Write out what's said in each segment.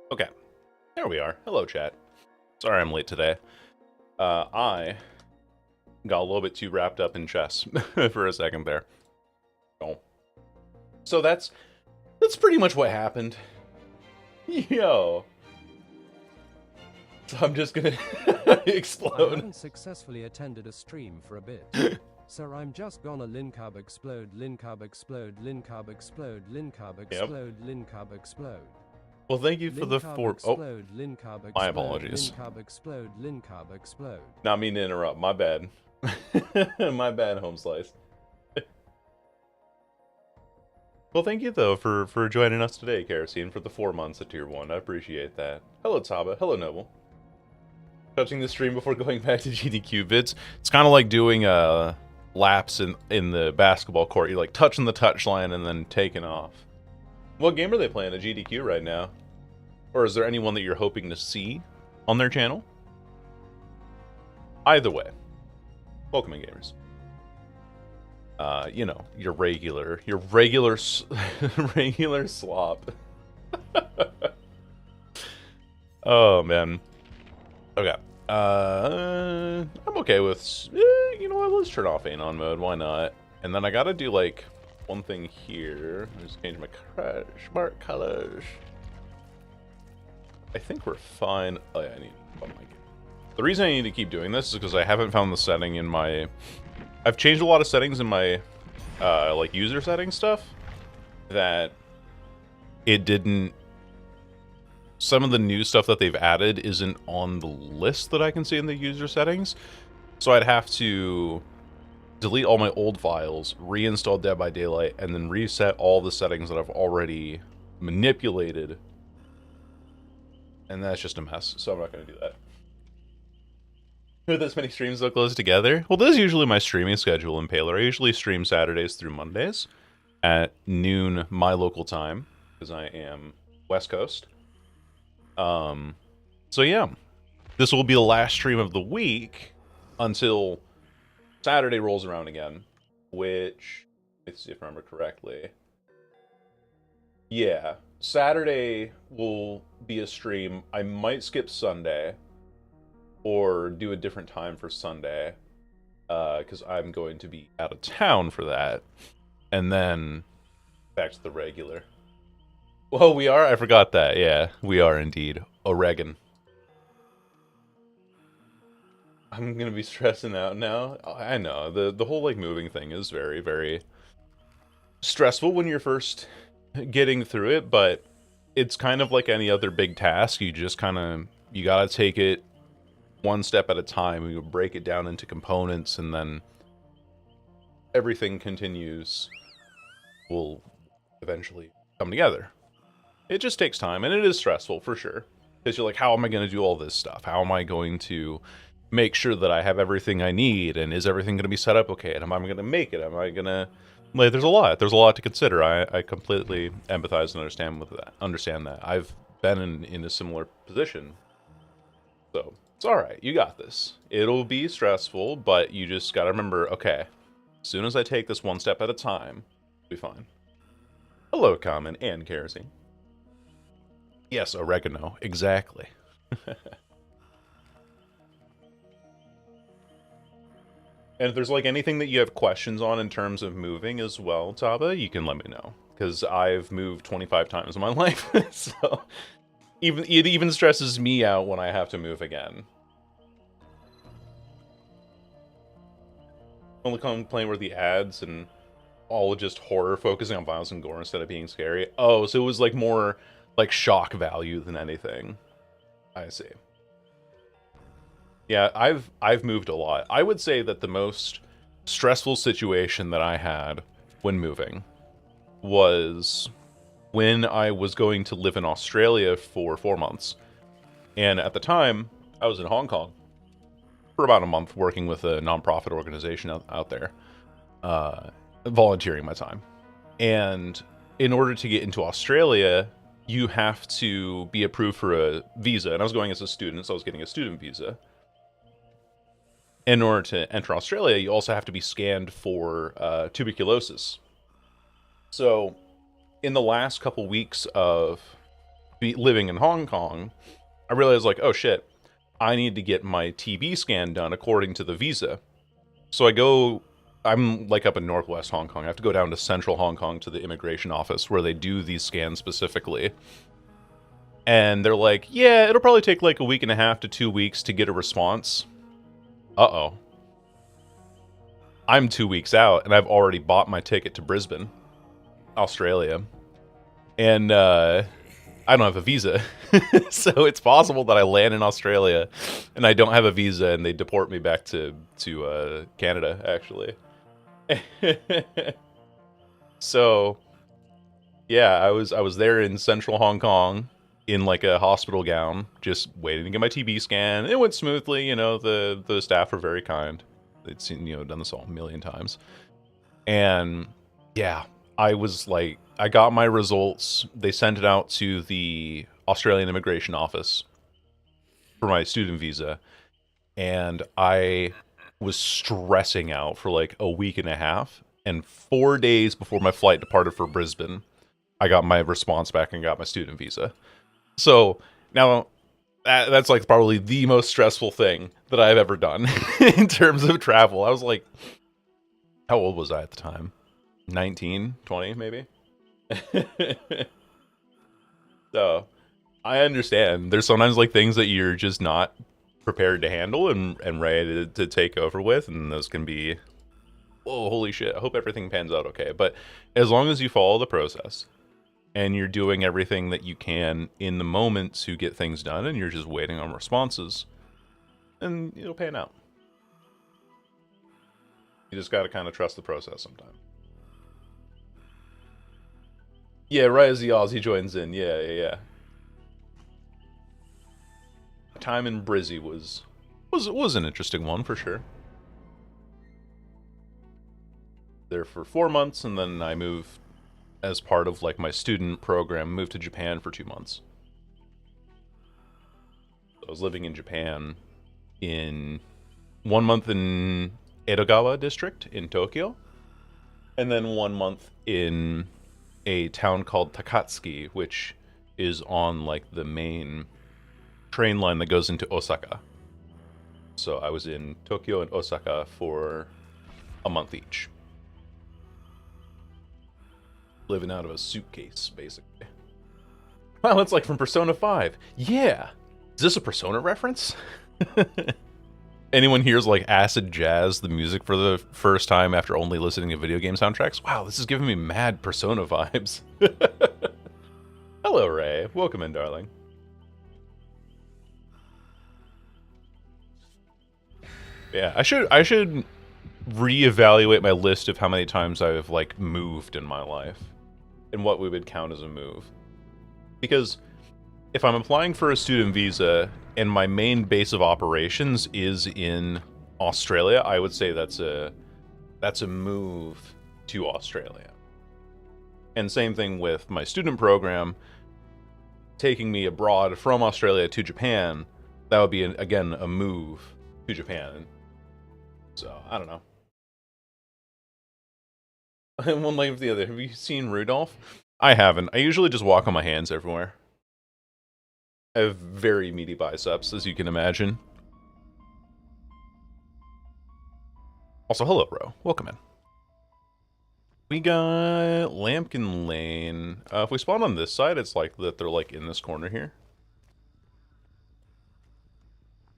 Okay, there we are. Hello, chat. Sorry I'm late today. I got a little bit too wrapped up in chess for a second there. Oh. So that's pretty much what happened. Yo. So I'm just gonna explode. I haven't successfully attended a stream for a bit. So I'm just gonna lincarb explode, lincarb explode, lincarb explode, lincarb explode, lincarb explode. Well, thank you for the four. Explode, lincarb explode, my apologies. Lincarb explode, lincarb explode. Not mean to interrupt. My bad. My bad, home slice. Well, thank you though for joining us today, Kerosene, for the 4 months at Tier 1. I appreciate that. Hello, Taba. Hello, Noble. Touching the stream before going back to GDQ vids. It's kind of like doing laps in the basketball court. You're like touching the touchline and then taking off. What game are they playing at GDQ right now? Or is there anyone that you're hoping to see on their channel? Either way, welcome in, gamers. You know, your regular regular slop. Oh man. Okay. I'm okay with. You know what? Let's turn off Anon mode. Why not? And then I gotta do like one thing here. Just change my smart colors. I think we're fine. Oh yeah, I need. Oh my God. The reason I need to keep doing this is because I haven't found the setting in my. I've changed a lot of settings in my like user settings stuff that it didn't. Some of the new stuff that they've added isn't on the list that I can see in the user settings, so I'd have to delete all my old files, reinstall Dead by Daylight, and then reset all the settings that I've already manipulated, and that's just a mess, so I'm not going to do that. With this many streams so close together? Well, this is usually my streaming schedule in Paler. I usually stream Saturdays through Mondays at noon my local time, because I am West Coast. So yeah, this will be the last stream of the week until Saturday rolls around again, which, let's see if I remember correctly. Yeah, Saturday will be a stream. I might skip Sunday or do a different time for Sunday, because I'm going to be out of town for that, and then back to the regular. Well, we are? I forgot that. Yeah, we are indeed. Oregon. I'm gonna be stressing out now. I know. The whole, like, moving thing is very, very stressful when you're first getting through it, but it's kind of like any other big task. You just kind of, you gotta take it one step at a time. You break it down into components, and then everything continues will eventually come together. It just takes time, and it is stressful, for sure. Because you're like, how am I going to do all this stuff? How am I going to make sure that I have everything I need? And is everything going to be set up okay? And am I going to make it? Am I going to... Like, there's a lot. There's a lot to consider. I completely empathize and understand that. I've been in a similar position. So, it's alright. You got this. It'll be stressful, but you just got to remember, okay, as soon as I take this one step at a time, it'll be fine. Hello, Common and Kerosene. Yes, oregano. Exactly. And if there's like anything that you have questions on in terms of moving as well, Taba, you can let me know. Because I've moved 25 times in my life. So it even stresses me out when I have to move again. Only complaint were the ads and all just horror, focusing on violence and gore instead of being scary. Oh, so it was like more like shock value than anything. I see. Yeah, I've moved a lot. I would say that the most stressful situation that I had when moving was when I was going to live in Australia for 4 months. And at the time, I was in Hong Kong for about a month working with a nonprofit organization out there, volunteering my time. And in order to get into Australia, you have to be approved for a visa. And I was going as a student, so I was getting a student visa. In order to enter Australia, you also have to be scanned for tuberculosis. So, in the last couple weeks of living in Hong Kong, I realized, like, oh shit, I need to get my TB scan done according to the visa. So I'm like up in northwest Hong Kong. I have to go down to central Hong Kong to the immigration office where they do these scans specifically. And they're like, yeah, it'll probably take like a week and a half to 2 weeks to get a response. Uh-oh. I'm 2 weeks out, and I've already bought my ticket to Brisbane, Australia. And I don't have a visa. So it's possible that I land in Australia and I don't have a visa and they deport me back to Canada, actually. So, yeah, I was there in central Hong Kong in like a hospital gown, just waiting to get my TB scan. It went smoothly, the staff were very kind. They'd seen, done this all a million times. And yeah, I was like, I got my results. They sent it out to the Australian Immigration Office for my student visa. And I was stressing out for like a week and a half. And 4 days before my flight departed for Brisbane, I got my response back and got my student visa. So now that's like probably the most stressful thing that I've ever done in terms of travel. I was like, how old was I at the time? 19, 20 maybe? So I understand. There's sometimes like things that you're just not prepared to handle and ready to take over with, and those can be, whoa, holy shit, I hope everything pans out okay. But as long as you follow the process and you're doing everything that you can in the moment to get things done and you're just waiting on responses, then it'll pan out. You just gotta kind of trust the process sometimes. Yeah, right as the Aussie joins in. Yeah. Time in Brizzy was an interesting one for sure. There for 4 months, and then I moved as part of like my student program, moved to Japan for 2 months. I was living in Japan in 1 month in Edogawa district in Tokyo, and then 1 month in a town called Takatsuki, which is on like the main train line that goes into Osaka. So I was in Tokyo and Osaka for a month each. Living out of a suitcase, basically. Wow, that's like from Persona 5. Yeah! Is this a Persona reference? Anyone hears like acid jazz, the music for the first time after only listening to video game soundtracks? Wow, this is giving me mad Persona vibes. Hello, Ray. Welcome in, darling. Yeah, I should reevaluate my list of how many times I've like moved in my life and what we would count as a move. Because if I'm applying for a student visa and my main base of operations is in Australia, I would say that's a move to Australia. And same thing with my student program, taking me abroad from Australia to Japan, that would be again a move to Japan. So, I don't know. One leg of the other. Have you seen Rudolph? I haven't. I usually just walk on my hands everywhere. I have very meaty biceps, as you can imagine. Also, hello, bro. Welcome in. We got Lampkin Lane. If we spawn on this side, it's like that they're like in this corner here.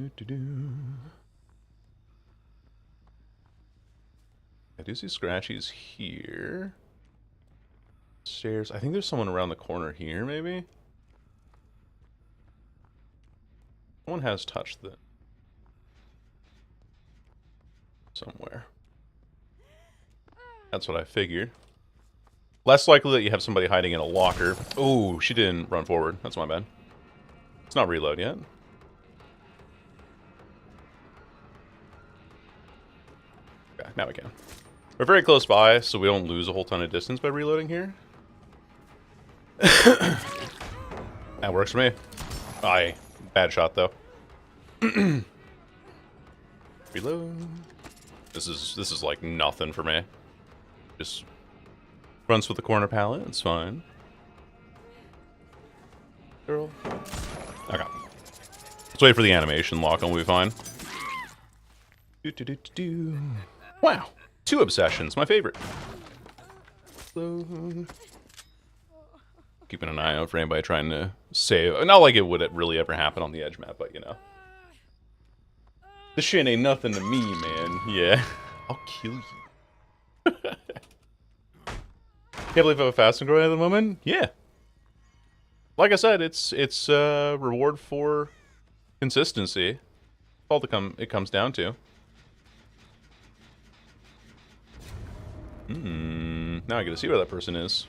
I do see Scratchies here. Stairs. I think there's someone around the corner here, maybe? Someone has touched it. Somewhere. That's what I figured. Less likely that you have somebody hiding in a locker. Oh, she didn't run forward. That's my bad. It's not reload yet. Okay, now we can. We're very close by, so we don't lose a whole ton of distance by reloading here. That works for me. Aye. Bad shot, though. Reload. This is like nothing for me. Just runs with the corner pallet. It's fine. Girl. Okay. Let's wait for the animation lock and we'll be fine. Wow. 2 obsessions. My favorite. Keeping an eye out for anybody trying to save. Not like it would really ever happen on the Edge map, but you know. This shit ain't nothing to me, man. Yeah. I'll kill you. Can't believe I have a fast and growing at the moment? Yeah. Like I said, it's reward for consistency. That's all it comes down to. Now I get to see where that person is.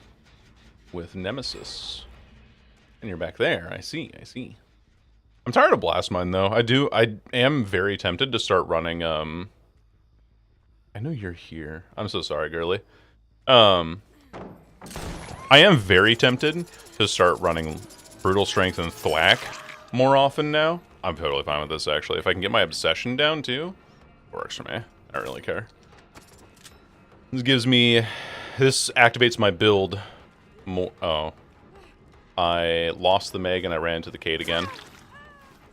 With Nemesis. And you're back there. I see. I'm tired of Blast Mine, though. I am very tempted to start running, I know you're here. I'm so sorry, girly. I am very tempted to start running Brutal Strength and Thwack more often now. I'm totally fine with this, actually. If I can get my Obsession down, too, it works for me. I don't really care. This activates my build more. Oh. I lost the Meg and I ran into the Kate again.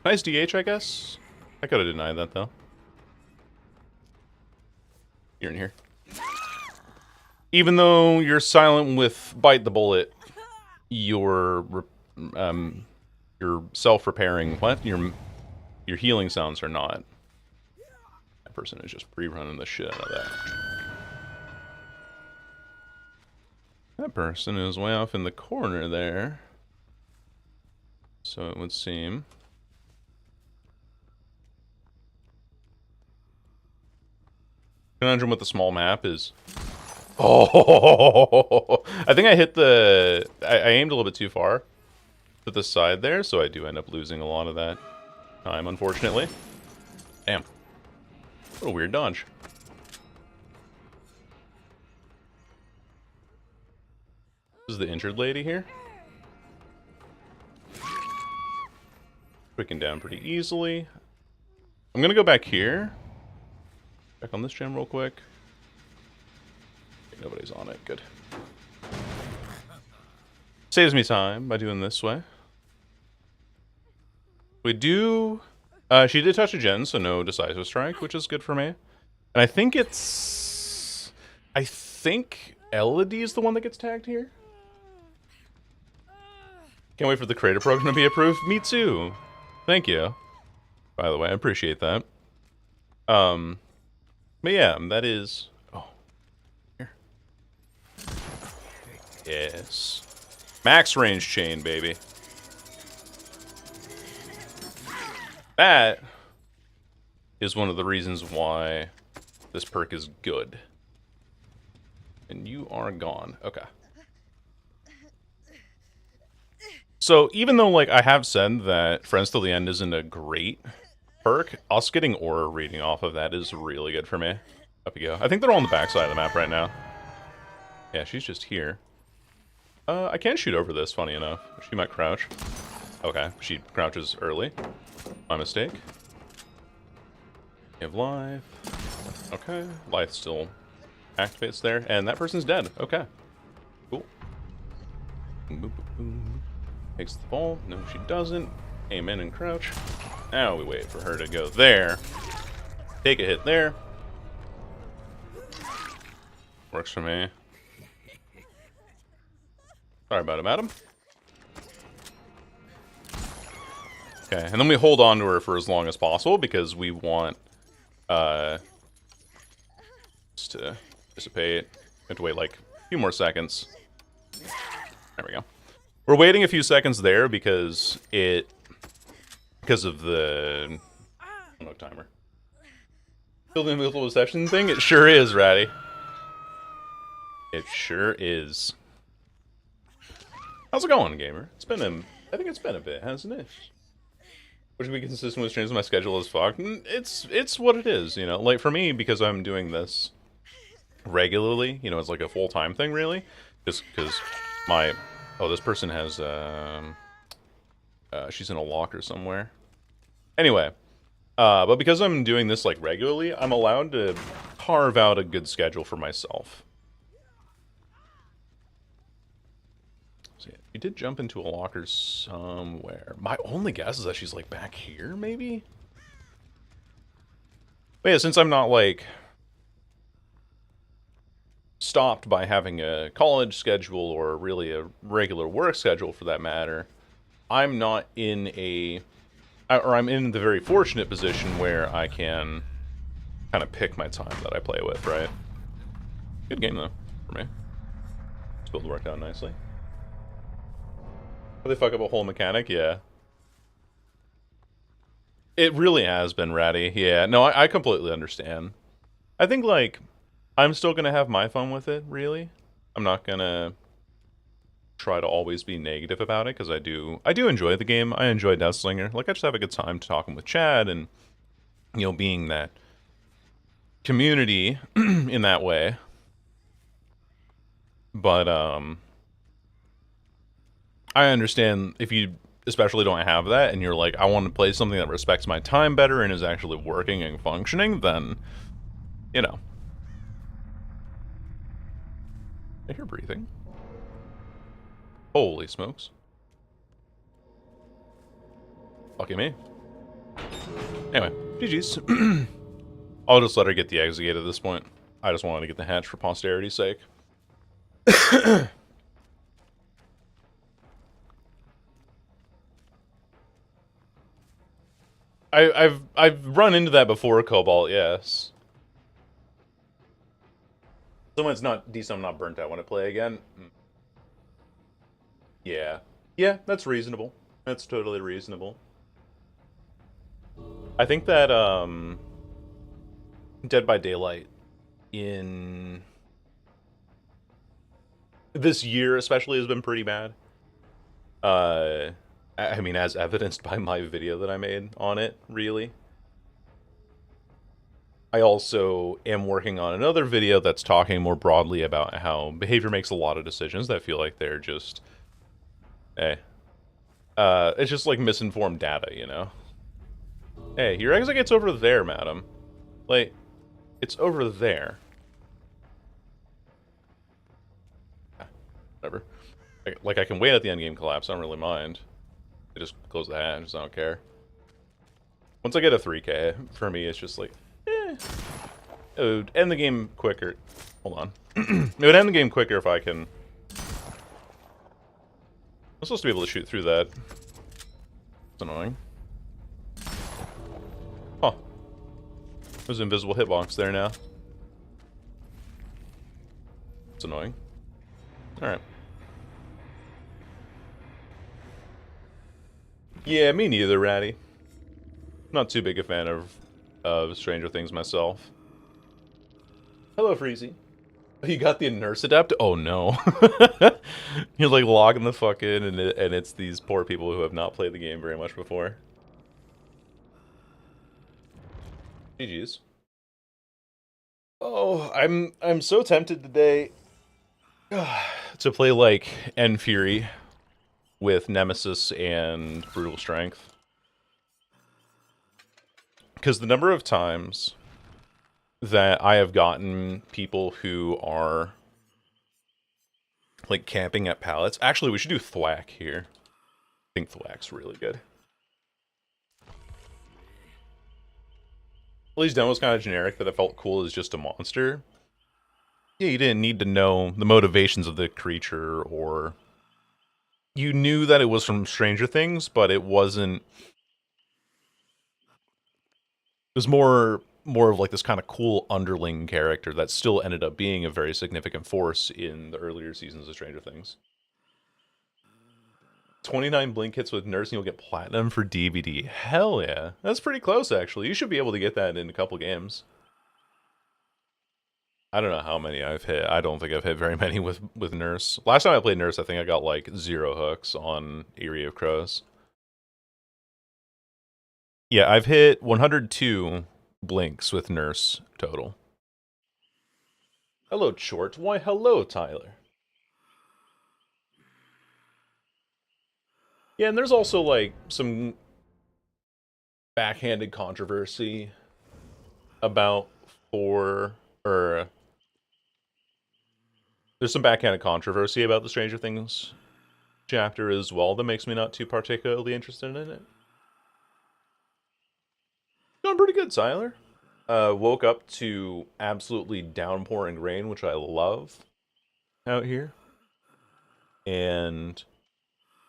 Nice DH, I guess. I could have denied that, though. You're in here. Even though you're silent with Bite the Bullet, your self-repairing, what? Your healing sounds are not. That person is just pre-running the shit out of that. That person is way off in the corner there. So it would seem. Conundrum with the small map is... Oh! I think I hit the... I aimed a little bit too far to the side there, so I do end up losing a lot of that time, unfortunately. Damn. What a weird dodge. This is the injured lady here. Quicken down pretty easily. I'm gonna go back here. Back on this gem real quick. Okay, nobody's on it. Good. Saves me time by doing this way. We do... she did touch a gen, so no decisive strike, which is good for me. And I think it's... I think Elodie is the one that gets tagged here. Can't wait for the creator program to be approved. Me too. Thank you. By the way, I appreciate that. But yeah, that is... Oh. Here. Yes. Max range chain, baby. That is one of the reasons why this perk is good. And you are gone. Okay. So, even though, like, I have said that Friends Till the End isn't a great perk, us getting aura reading off of that is really good for me. Up you go. I think they're all on the backside of the map right now. Yeah, she's just here. I can shoot over this, funny enough. She might crouch. Okay, she crouches early. My mistake. You have life. Okay, life still activates there. And that person's dead. Okay. Cool. Boom, boom, boom. Takes the ball. No, she doesn't. Aim in and crouch. Now we wait for her to go there. Take a hit there. Works for me. Sorry about it, madam. Okay, and then we hold on to her for as long as possible because we want this to dissipate. We have to wait like a few more seconds. There we go. We're waiting a few seconds there because of the no timer. Still the invisible deception thing? It sure is, Ratty. It sure is. How's it going, gamer? It's been I think it's been a bit, hasn't it? Which would be consistent with changing my schedule as fuck. It's what it is, you know. Like for me, because I'm doing this regularly, you know, it's like a full-time thing, really. Just because my... Oh, this person has, She's in a locker somewhere. Anyway, but because I'm doing this like regularly, I'm allowed to carve out a good schedule for myself. So yeah, she did jump into a locker somewhere. My only guess is that she's like back here, maybe? But yeah, since I'm not like stopped by having a college schedule or really a regular work schedule for that matter, I'm not in a, or I'm in the very fortunate position where I can kind of pick my time that I play with, right? Good game though, for me. This build worked out nicely. Did they fuck up a whole mechanic? Yeah. It really has been ratty. Yeah, no, I completely understand. I think, like, I'm still gonna have my fun with it, really. I'm not gonna try to always be negative about it, because I do enjoy the game. I enjoy Deathslinger. Like, I just have a good time talking with Chad and, you know, being that community in that way. But, I understand if you especially don't have that and you're like, I want to play something that respects my time better and is actually working and functioning, then, you know. I hear breathing. Holy smokes. Lucky me. Anyway, GG's. I'll just let her get the exegate at this point. I just wanted to get the hatch for posterity's sake. I've run into that before, Cobalt, yes. Someone's not decent, I'm not burnt out when I play again. Yeah. Yeah, that's reasonable. That's totally reasonable. I think that Dead by Daylight in this year especially has been pretty bad. I mean, as evidenced by my video that I made on it, really. I also am working on another video that's talking more broadly about how behavior makes a lot of decisions that feel like they're just, it's just like misinformed data, you know? Hey, your exit over there, madam. Like, it's over there. Whatever. Like, I can wait at the endgame collapse, I don't really mind. I just close the hatch, I don't care. Once I get a 3k, for me, it's just like, it would end the game quicker. Hold on. It would end the game quicker if I can... I'm supposed to be able to shoot through that. It's annoying. Huh. There's an invisible hitbox there now. It's annoying. Alright. Yeah, me neither, Ratty. Not too big a fan of Stranger Things myself. Hello, Freezy. You got the nurse adapt? Oh no. You're like logging the fuck in and it's these poor people who have not played the game very much before. GG's. Oh, I'm so tempted today to play like N Fury with Nemesis and Brutal Strength. Because the number of times that I have gotten people who are like camping at pallets. Actually, we should do Thwack here. I think Thwack's really good. Well, his demo was kind of generic, that it felt cool as just a monster. Yeah, you didn't need to know the motivations of the creature, or... You knew that it was from Stranger Things, but it wasn't... It was more of like this kind of cool underling character that still ended up being a very significant force in the earlier seasons of Stranger Things. 29 blink hits with Nurse and you'll get platinum for DVD. Hell yeah. That's pretty close, actually. You should be able to get that in a couple games. I don't know how many I've hit. I don't think I've hit very many with Nurse. Last time I played Nurse, I think I got like 0 hooks on Eerie of Crows. Yeah, I've hit 102 blinks with Nurse total. Hello, Chort. Why, hello, Tyler. Yeah, and there's also like some backhanded controversy about 4 or there's some backhanded controversy about the Stranger Things chapter as well that makes me not too particularly interested in it. Doing pretty good, Siler. Woke up to absolutely downpouring rain, which I love out here. And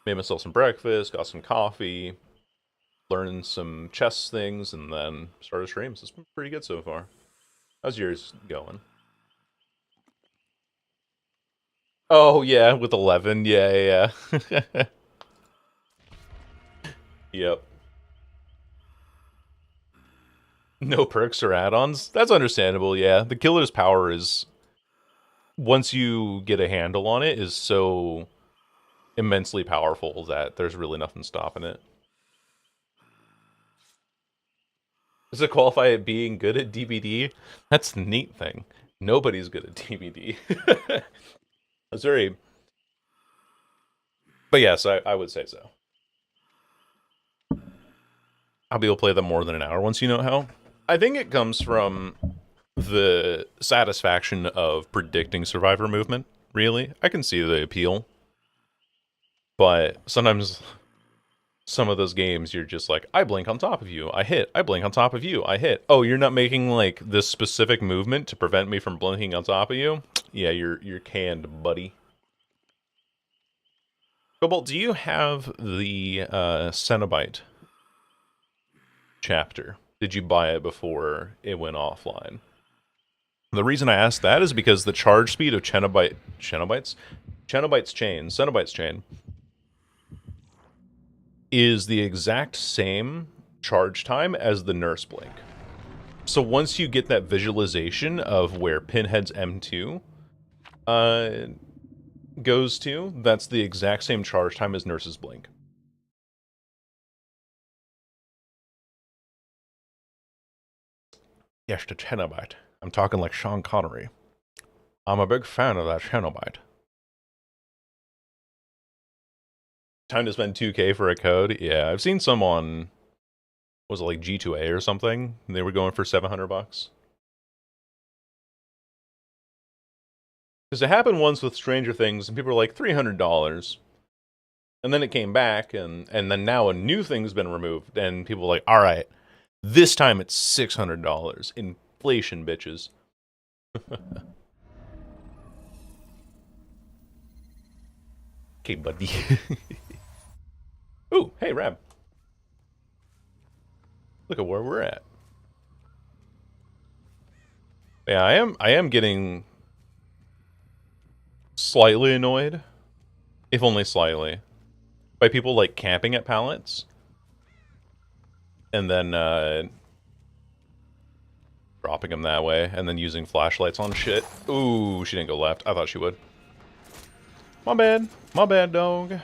made myself some breakfast, got some coffee, learned some chess things, and then started streams. It's been pretty good so far. How's yours going? Oh yeah, with 11. Yeah, yeah. Yeah. Yep. No perks or add-ons. That's understandable. Yeah, the killer's power is once you get a handle on it is so immensely powerful that there's really nothing stopping it. Does it qualify it being good at DBD? That's the neat thing. Nobody's good at DBD. It's very, but yes, I would say so. I'll be able to play them more than an hour once you know how. I think it comes from the satisfaction of predicting survivor movement, really. I can see the appeal. But sometimes some of those games you're just like, I blink on top of you, I hit, I blink on top of you, I hit. Oh, you're not making like this specific movement to prevent me from blinking on top of you? Yeah, you're canned, buddy. Cobalt, do you have the Cenobite chapter? Did you buy it before it went offline? The reason I ask that is because the charge speed of Cenobite's chain is the exact same charge time as the Nurse Blink. So once you get that visualization of where Pinhead's M2 goes to, that's the exact same charge time as Nurse's Blink. Yes, the Cenobite. I'm talking like Sean Connery. I'm a big fan of that Cenobite. Time to spend 2K for a code? Yeah, I've seen some on, was it like G2A or something? They were going for $700. Because it happened once with Stranger Things, and people were like, $300. And then it came back, and then now a new thing's been removed, and people were like, alright, this time it's $600. Inflation, bitches. Okay, buddy. Ooh, hey, Rab. Look at where we're at. Yeah, I am getting slightly annoyed, if only slightly, by people like camping at pallets and then dropping them that way and then using flashlights on shit. Ooh, she didn't go left. I thought she would. My bad. My bad, dog.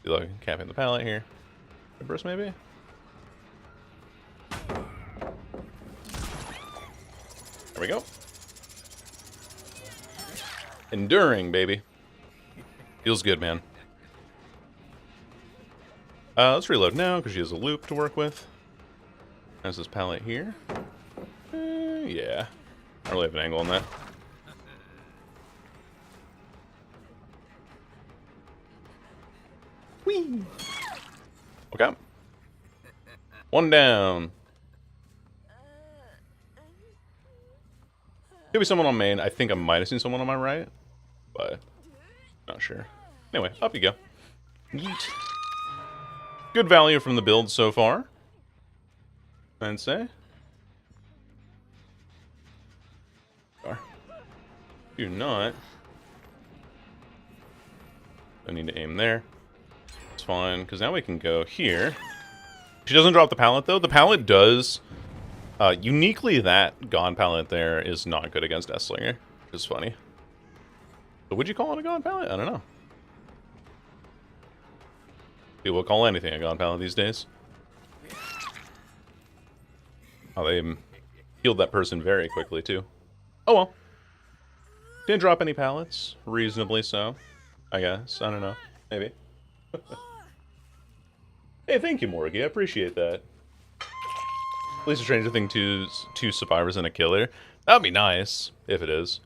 Look, camping the pallet here. Burst maybe? There we go. Enduring, baby. Feels good, man. Let's reload now, because she has a loop to work with. There's this pallet here. Yeah. I don't really have an angle on that. Whee! Okay. One down. Could be someone on main. I think I might have seen someone on my right, but not sure. Anyway, up you go. Yeet. Good value from the build so far, I'd say. Do not. I need to aim there. It's fine, because now we can go here. She doesn't drop the pallet, though. The pallet does. Uniquely, that Gone pallet there is not good against Deathslinger, which is funny. But would you call it a Gone pallet? I don't know. People call anything a Gone pallet these days. Oh, they healed that person very quickly, too. Oh well. Didn't drop any pallets. Reasonably so, I guess. I don't know. Maybe. Hey, thank you, Morgie. I appreciate that. At least a Stranger Thing 2's 2 survivors and a killer. That'd be nice, if it is.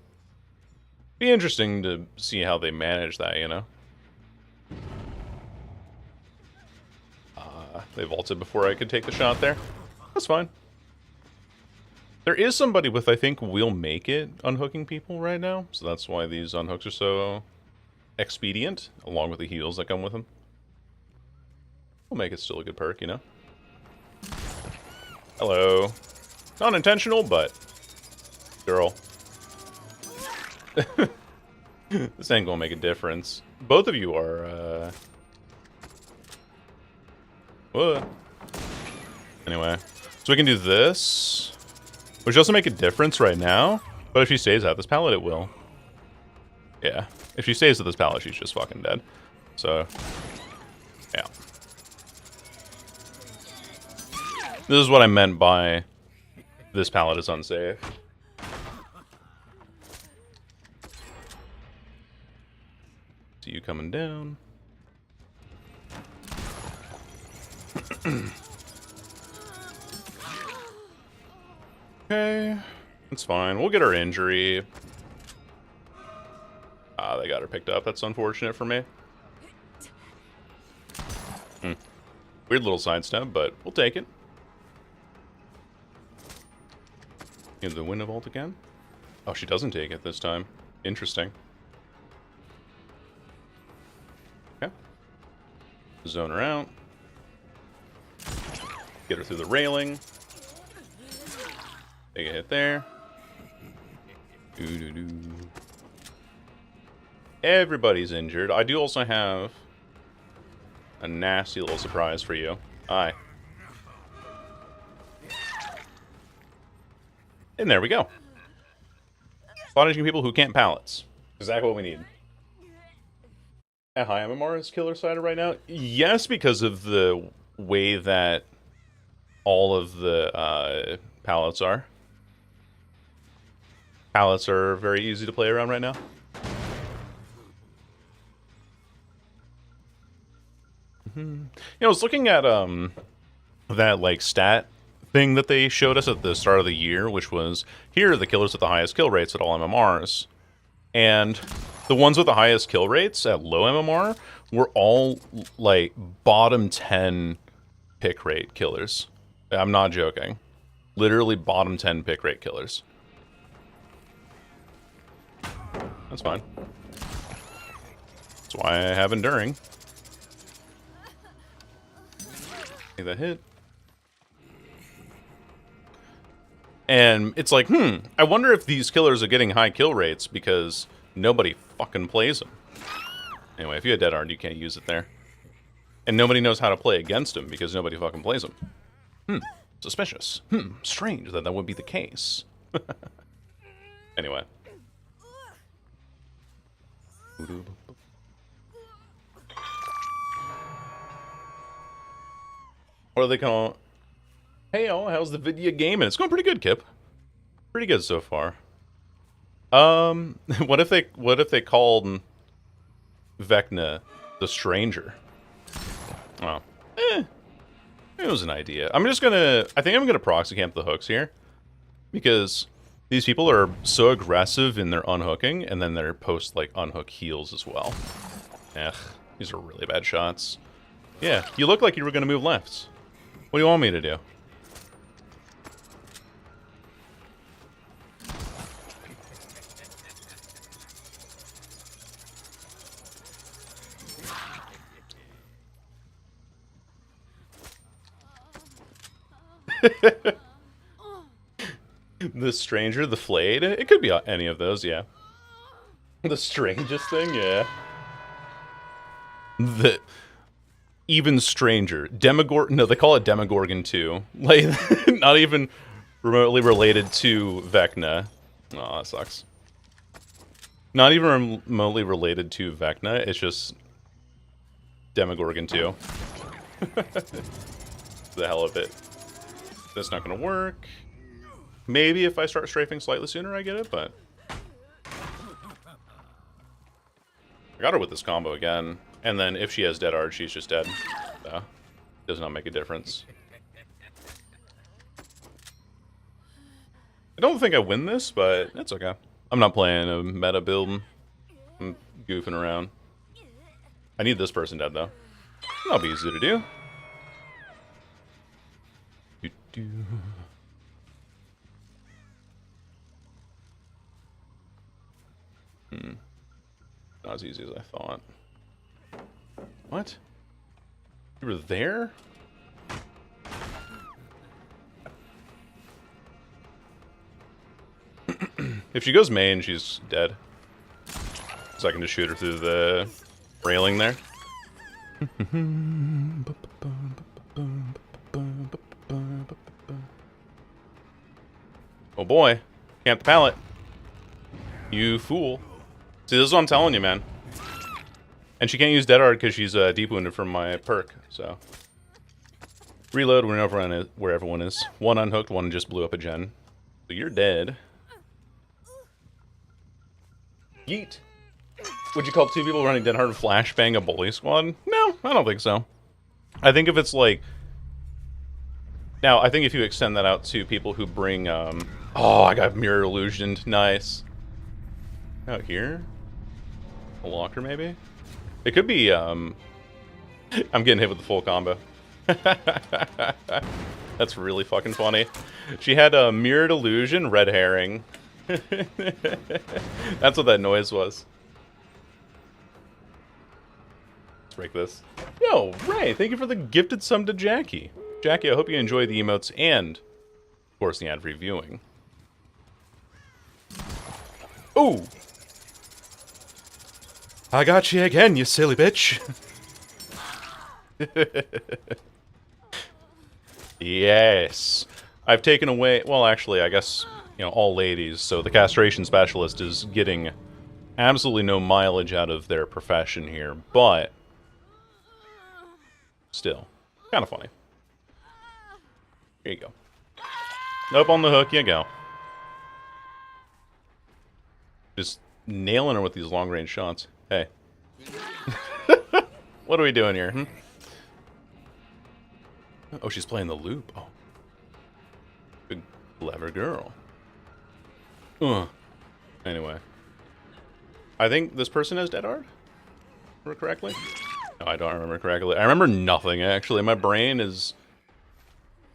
Be interesting to see how they manage that, you know? They vaulted before I could take the shot there. That's fine. There is somebody with, I think, We'll Make It unhooking people right now, so that's why these unhooks are so expedient, along with the heals that come with them. We'll Make It still a good perk, you know? Hello. Not intentional, but... Girl. This ain't gonna make a difference. Both of you are, What? Anyway. So we can do this. Which doesn't make a difference right now. But if she stays at this pallet, it will. Yeah. If she stays at this pallet, she's just fucking dead. So... yeah. This is what I meant by... this pallet is unsafe. See you coming down. Okay, that's fine. We'll get her injury. Ah, they got her picked up. That's unfortunate for me. Weird little sidestep, but we'll take it. Into the window vault again. Oh, she doesn't take it this time. Interesting. Okay. Zone her out. Get her through the railing. Take a hit there. Doo-doo-doo. Everybody's injured. I do also have a nasty little surprise for you. Aye. And there we go. Spotting people who can't pallets. Exactly what we need. At high MMR is killer sided right now? Yes, because of the way that all of the pallets are. Pallets are very easy to play around right now. You know, I was looking at that like stat thing that they showed us at the start of the year, which was here are the killers with the highest kill rates at all MMRs. And the ones with the highest kill rates at low MMR were all like bottom 10 pick rate killers. I'm not joking. Literally bottom 10 pick rate killers. That's fine. That's why I have Enduring. Take that hit. And it's like, I wonder if these killers are getting high kill rates because nobody fucking plays them. Anyway, if you had Dead Hard, you can't use it there. And nobody knows how to play against them because nobody fucking plays them. Suspicious. Strange that that would be the case. Anyway. What do they call? Hey, oh, how's the video game? And it's going pretty good, Kip. Pretty good so far. What if they called Vecna the Stranger? Oh, it was an idea. I think I'm gonna proxy camp the hooks here because these people are so aggressive in their unhooking, and then their post like unhook heals as well. Ugh, these are really bad shots. Yeah, you look like you were gonna move left. What do you want me to do? The Stranger, the Flayed? It could be any of those, yeah. The strangest thing, yeah. The even stranger. Demogorgon, no, they call it Demogorgon 2. Like, not even remotely related to Vecna. Aw, that sucks. Not even remotely related to Vecna, it's just Demogorgon 2. The hell of it. That's not gonna work. Maybe if I start strafing slightly sooner I get it, but... I got her with this combo again. And then if she has dead art, she's just dead. So, does not make a difference. I don't think I win this, but it's okay. I'm not playing a meta build. I'm goofing around. I need this person dead, though. That'll be easy to do. Not as easy as I thought. What? You were there? If she goes main, she's dead. So I can just shoot her through the railing there. Oh boy. Camp the pallet. You fool. See, this is what I'm telling you, man. And she can't use dead art because she's deep wounded from my perk, so. Reload where everyone is. One unhooked, one just blew up a gen. So you're dead. Yeet. Would you call two people running dead hard flashbang a bully squad? No, I don't think so. I think if it's like... Now, I think if you extend that out to people who bring, oh, I got mirror illusioned. Nice. Out here? A locker, maybe? It could be, I'm getting hit with the full combo. That's really fucking funny. She had a mirrored illusion, red herring. That's what that noise was. Let's break this. Yo, Ray, thank you for the gifted sum to Jackie. Jackie, I hope you enjoy the emotes and, of course, the ad-free viewing. Ooh! I got you again, you silly bitch. Yes. I've taken away, well, actually, I guess, you know, all ladies, so the castration specialist is getting absolutely no mileage out of their profession here, but still, kind of funny. Here you go. Up on the hook you go. Just nailing her with these long-range shots. Hey. What are we doing here? Hmm? Oh, she's playing the loop. Oh. Good, clever girl. Anyway. I think this person has dead art? Remember correctly? No, I don't remember correctly. I remember nothing, actually. My brain has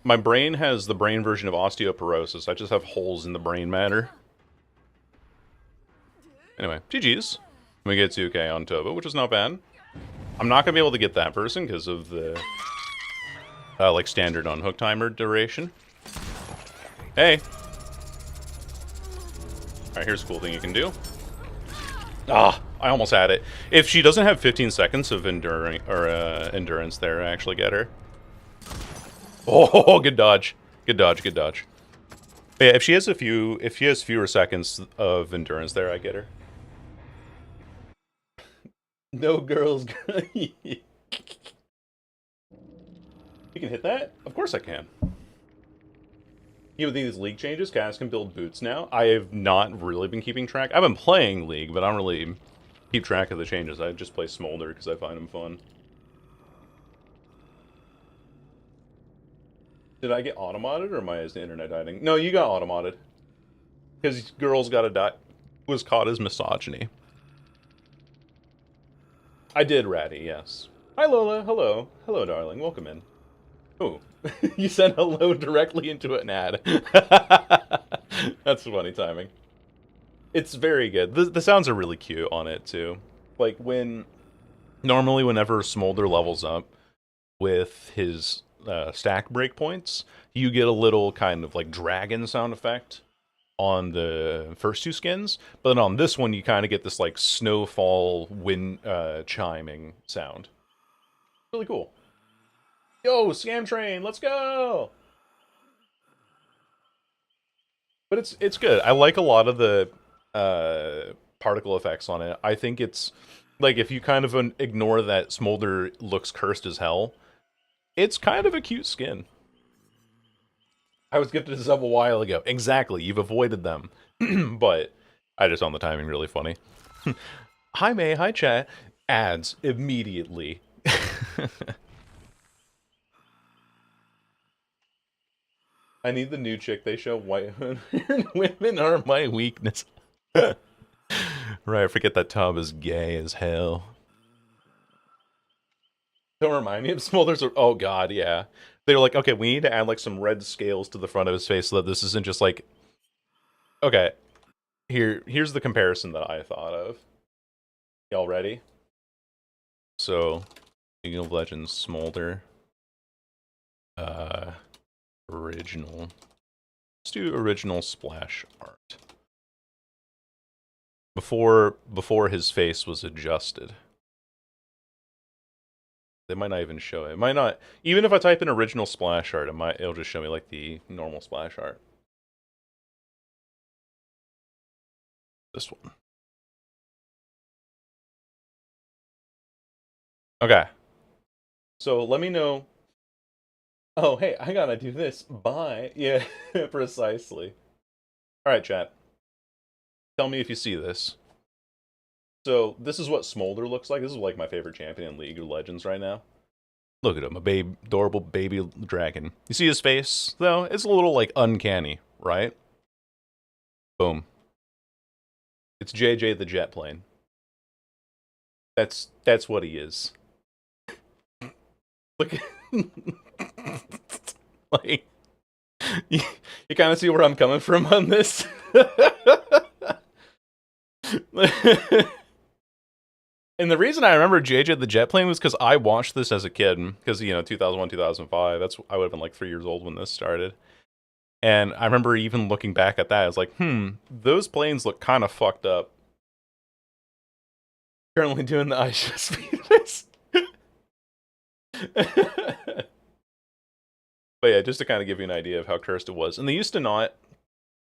the brain version of osteoporosis. I just have holes in the brain matter. Anyway, GG's. We get 2k on Tova, which is not bad. I'm not going to be able to get that person because of the, like, standard unhook timer duration. Hey! Alright, here's a cool thing you can do. Ah, I almost had it. If she doesn't have 15 seconds of endurance there, I actually get her. Oh, good dodge. Good dodge, good dodge. But yeah, if she has fewer seconds of endurance there, I get her. No girls. You can hit that? Of course I can. You know, these league changes, guys can build boots now. I have not really been keeping track. I've been playing League, but I don't really keep track of the changes. I just play Smolder because I find them fun. Did I get automodded, or is the internet dying? No, you got automodded. Because girls gotta die. Was caught as misogyny. I did, Ratty, yes. Hi, Lola. Hello. Hello, darling. Welcome in. Oh, you sent hello directly into an ad. That's funny timing. It's very good. The sounds are really cute on it, too. Like, normally whenever Smolder levels up with his stack breakpoints, you get a little kind of, like, dragon sound effect on the first two skins, but then on this one you kind of get this like snowfall wind chiming sound. Really cool. Yo, scam train, let's go! But it's good. I like a lot of the particle effects on it. I think it's like if you kind of ignore that Smolder looks cursed as hell, it's kind of a cute skin. I was gifted a sub a while ago. Exactly, you've avoided them. But I just found the timing really funny. Hi May, hi chat. Ads immediately. I need the new chick they show. White women are my weakness. Right, I forget that Tom is gay as hell. Don't remind me of Smolders. Oh god, yeah. They're like, okay, we need to add like some red scales to the front of his face so that this isn't just like. Okay, here's the comparison that I thought of. Y'all ready? So, League of Legends Smolder. Original. Let's do original splash art. Before his face was adjusted. They might not even show it. It might not. Even if I type in original splash art, it'll just show me like the normal splash art. This one. Okay. So let me know. Oh, hey, I gotta do this. Bye. Yeah, precisely. All right, chat. Tell me if you see this. So this is what Smolder looks like. This is like my favorite champion in League of Legends right now. Look at him, a adorable baby dragon. You see his face, though? It's a little, like, uncanny, right? Boom. It's JJ the jet plane. That's what he is. Look at... like... You kind of see where I'm coming from on this? And the reason I remember JJ the jet plane was because I watched this as a kid. Because, 2001, 2005. I would have been like 3 years old when this started. And I remember even looking back at that, I was like, those planes look kind of fucked up. Currently doing the ice speed face. But yeah, just to kind of give you an idea of how cursed it was. And they used to not...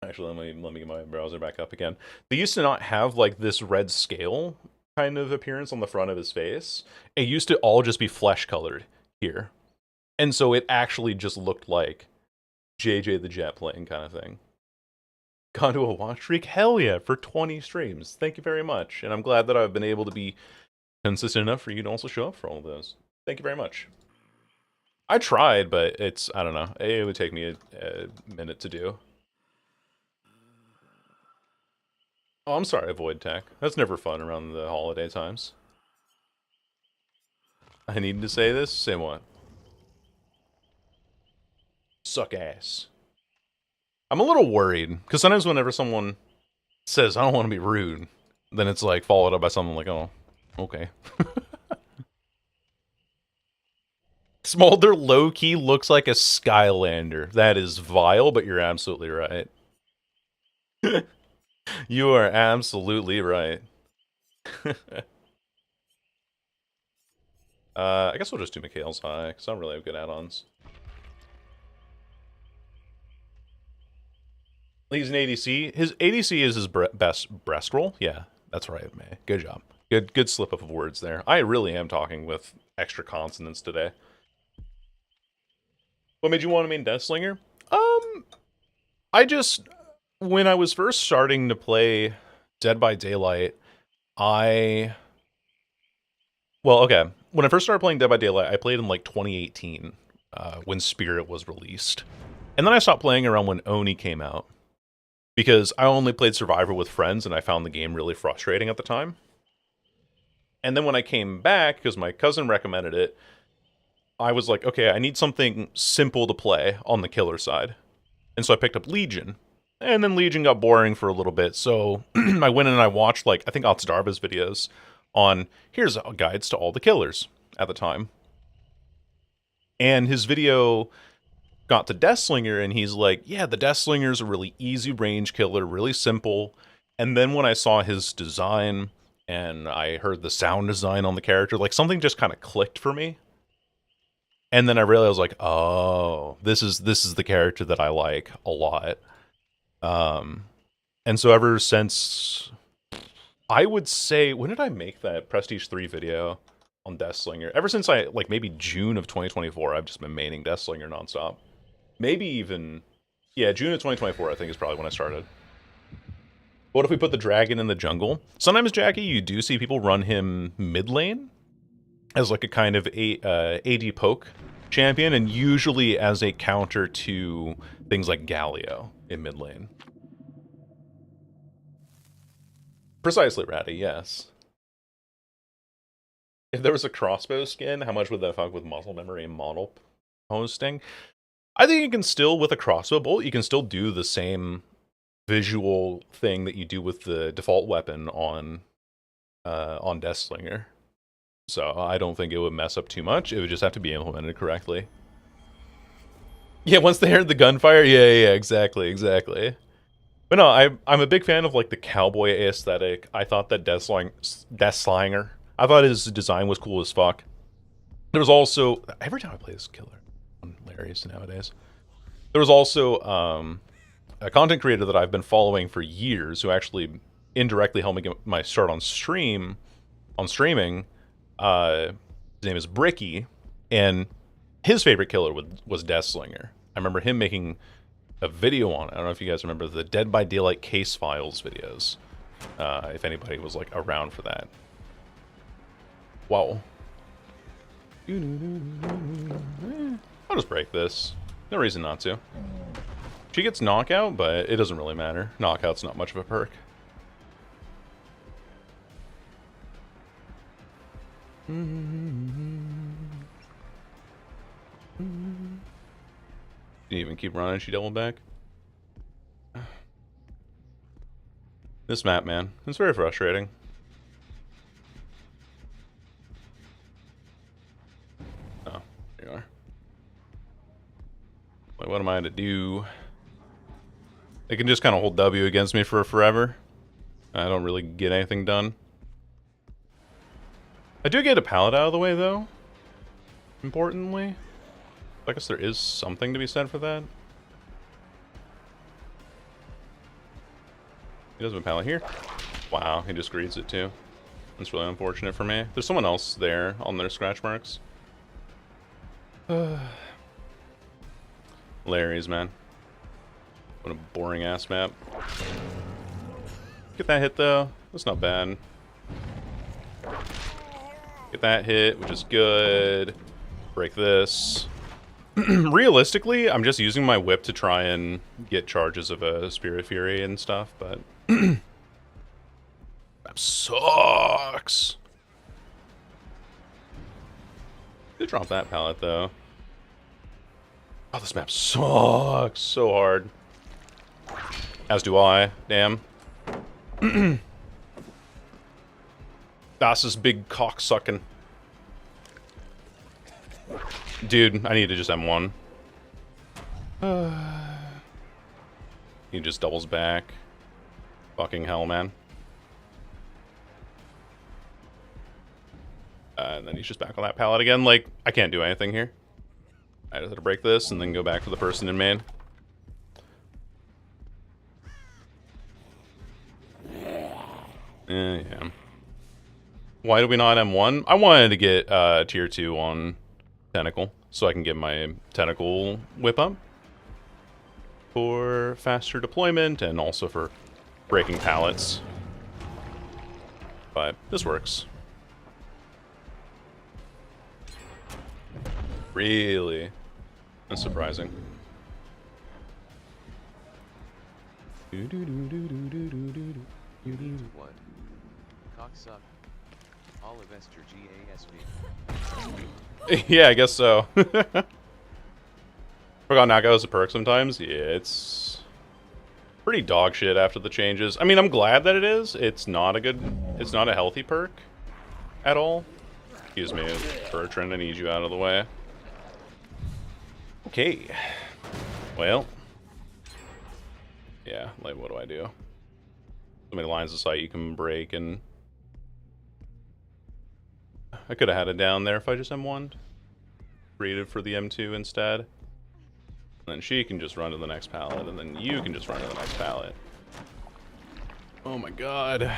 Actually, let me get my browser back up again. They used to not have, like, this red scale kind of appearance on the front of his face. It used to all just be flesh colored here. And so it actually just looked like JJ the jet plane kind of thing. Gone to a watch streak? Hell yeah, for 20 streams. Thank you very much. And I'm glad that I've been able to be consistent enough for you to also show up for all of those. Thank you very much. I tried, but I don't know. It would take me a minute to do. Oh, I'm sorry, Void Tech. That's never fun around the holiday times. I need to say this? Say what? Suck ass. I'm a little worried, because sometimes whenever someone says, I don't want to be rude, then it's like followed up by something like, oh, okay. Smolder low-key looks like a Skylander. That is vile, but you're absolutely right. You are absolutely right. I guess we'll just do Mikhail's High, because I don't really have good add-ons. He's an ADC. His ADC is his best breast roll. Yeah, that's right, May. Good job. Good slip of words there. I really am talking with extra consonants today. What made you want to main Deathslinger? When I was first starting to play Dead by Daylight, well, okay. When I first started playing Dead by Daylight, I played in like 2018, when Spirit was released. And then I stopped playing around when Oni came out. Because I only played Survivor with friends, and I found the game really frustrating at the time. And then when I came back, because my cousin recommended it, I was like, okay, I need something simple to play on the killer side. And so I picked up Legion. And then Legion got boring for a little bit, so I went in and I watched, like, I think Otsdarva's videos on, here's guides to all the killers at the time. And his video got to Deathslinger, and he's like, yeah, the Deathslinger's a really easy range killer, really simple. And then when I saw his design, and I heard the sound design on the character, like, something just kind of clicked for me. And then I realized, like, oh, this is the character that I like a lot. And so ever since, I would say, when did I make that Prestige 3 video on Deathslinger? Ever since like, maybe June of 2024, I've just been maining Deathslinger nonstop. Maybe even, yeah, June of 2024, I think, is probably when I started. What if we put the dragon in the jungle? Sometimes, Jackie, you do see people run him mid lane as like a kind of AD poke champion, and usually as a counter to things like Galio in mid lane. Precisely, Ratty, yes. If there was a crossbow skin, how much would that fuck with muscle memory and model posting? I think you can still, with a crossbow bolt, you can still do the same visual thing that you do with the default weapon on Deathslinger. So I don't think it would mess up too much. It would just have to be implemented correctly. Yeah, once they heard the gunfire, yeah, exactly. But no, I'm a big fan of like the cowboy aesthetic. I thought that Deathslinger, I thought his design was cool as fuck. There was also, every time I play this killer, I'm hilarious nowadays. There was also a content creator that I've been following for years who actually indirectly helped me get my start on streaming. His name is Bricky, and his favorite killer was Deathslinger. I remember him making a video on it. I don't know if you guys remember the Dead by Daylight case files videos. If anybody was like around for that. Wow. I'll just break this. No reason not to. She gets knockout, but it doesn't really matter. Knockout's not much of a perk. Didn't even keep running, she doubled back. This map, man. It's very frustrating. Oh, there you are. Like, what am I to do? They can just kind of hold W against me for forever. I don't really get anything done. I do get a pallet out of the way, though. Importantly. I guess there is something to be said for that. He doesn't have a pallet here. Wow, he just greets it, too. That's really unfortunate for me. There's someone else there on their scratch marks. Larry's, man. What a boring ass map. Get that hit though. That's not bad. Get that hit, which is good. Break this. Realistically, I'm just using my whip to try and get charges of a Spirit Fury and stuff, but that sucks. Did drop that pallet though. Oh, this map sucks so hard. As do I. Damn. That's this big cock sucking. Dude, I need to just M1. He just doubles back. Fucking hell, man. And then he's just back on that pallet again. Like, I can't do anything here. I just have to break this and then go back to the person in main. Yeah. Why do we not M1? I wanted to get tier 2 on Tentacle, so I can get my Tentacle whip up for faster deployment and also for breaking pallets. But this works. Really? That's surprising. What? Cocksuck. Olive Esther GASV. Yeah, I guess so. Forgot knockout as a perk sometimes. Yeah, it's pretty dog shit after the changes. I mean, I'm glad that it is. It's not a healthy perk at all. Excuse me, Bertrand, I need you out of the way. Okay. Well. Yeah, like, what do I do? So many lines of sight you can break, and I could have had it down there if I just M1'd. Created for the M2 instead. And then she can just run to the next pallet, and then you can just run to the next pallet. Oh my god.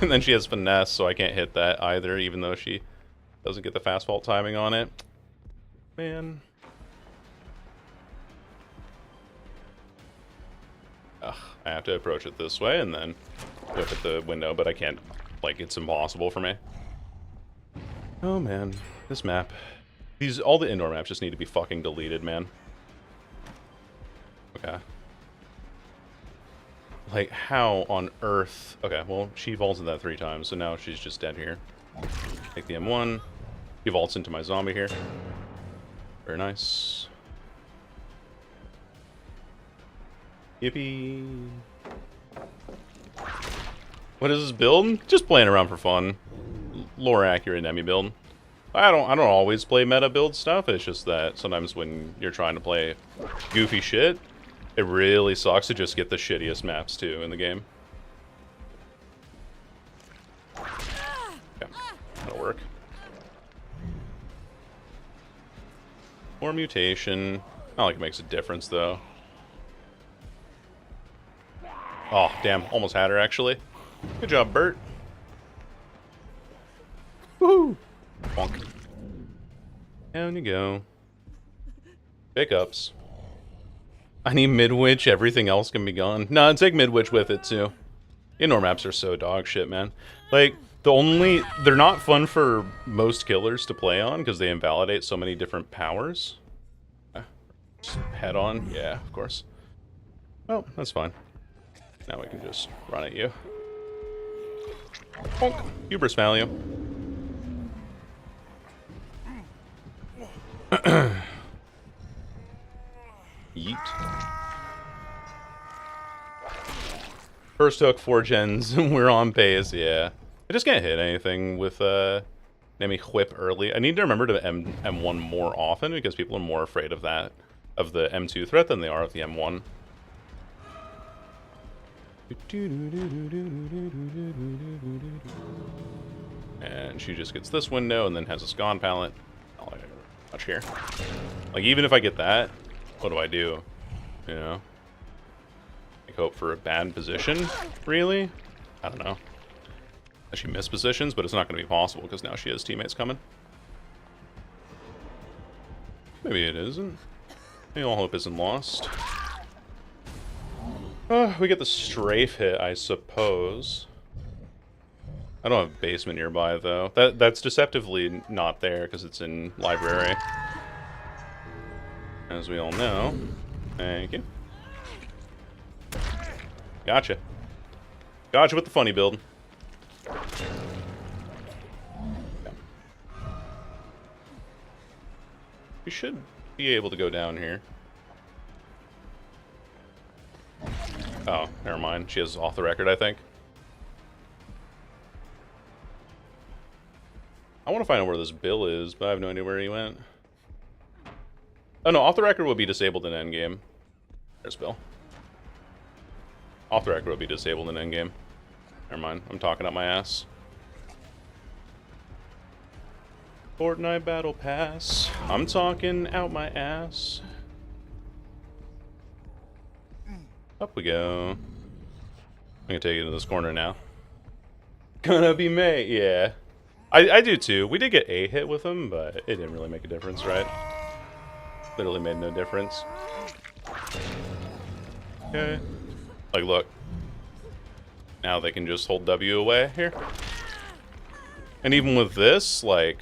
And then she has finesse, so I can't hit that either, even though she doesn't get the fast fault timing on it. Man. Ugh, I have to approach it this way and then look at the window, but I can't, like, it's impossible for me. Oh man, this map. All the indoor maps just need to be fucking deleted, man. Okay. Like, how on earth? Okay, well, she vaulted that 3 times, so now she's just dead here. Take the M1. He vaults into my zombie here. Very nice. Yippee. What is this build? Just playing around for fun. Lore accurate enemy build. I don't always play meta build stuff. It's just that sometimes when you're trying to play goofy shit, it really sucks to just get the shittiest maps too in the game. Okay, that'll work. More mutation. Not like it makes a difference though. Oh, damn. Almost had her, actually. Good job, Bert. Woohoo! Bonk. Down you go. Pickups. I need mid-witch. Everything else can be gone. No, take mid-witch with it, too. Indoor maps are so dog shit, man. Like, they're not fun for most killers to play on, because they invalidate so many different powers. Just head on? Yeah, of course. Well, that's fine. Now we can just run at you. Bonk. Hubris value. Yeet. First hook, 4 gens. We're on pace, yeah. I just can't hit anything with Nemi whip early. I need to remember to M1 more often because people are more afraid of that, of the M2 threat than they are of the M1. And she just gets this window and then has a scon pallet. Oh, I gotta touch here. Like, even if I get that, what do I do? You know? Like, hope for a bad position? Really? I don't know. She missed positions, but it's not going to be possible because now she has teammates coming. Maybe it isn't. Maybe all hope isn't lost. We get the strafe hit, I suppose. I don't have a basement nearby, though. That's deceptively not there, because it's in library. As we all know. Thank you. Gotcha. Gotcha with the funny build. Okay. We should be able to go down here. Oh, never mind. She has off the record, I think. I want to find out where this Bill is, but I have no idea where he went. Oh no, off the record will be disabled in endgame. There's Bill. Off the record will be disabled in endgame. Never mind, I'm talking up my ass. Fortnite Battle Pass. I'm talking out my ass. Up we go. I'm gonna take it to this corner now. Gonna be May, yeah. I do too. We did get a hit with him, but it didn't really make a difference, right? Literally made no difference. Okay. Like, look. Now they can just hold W away here. And even with this, like,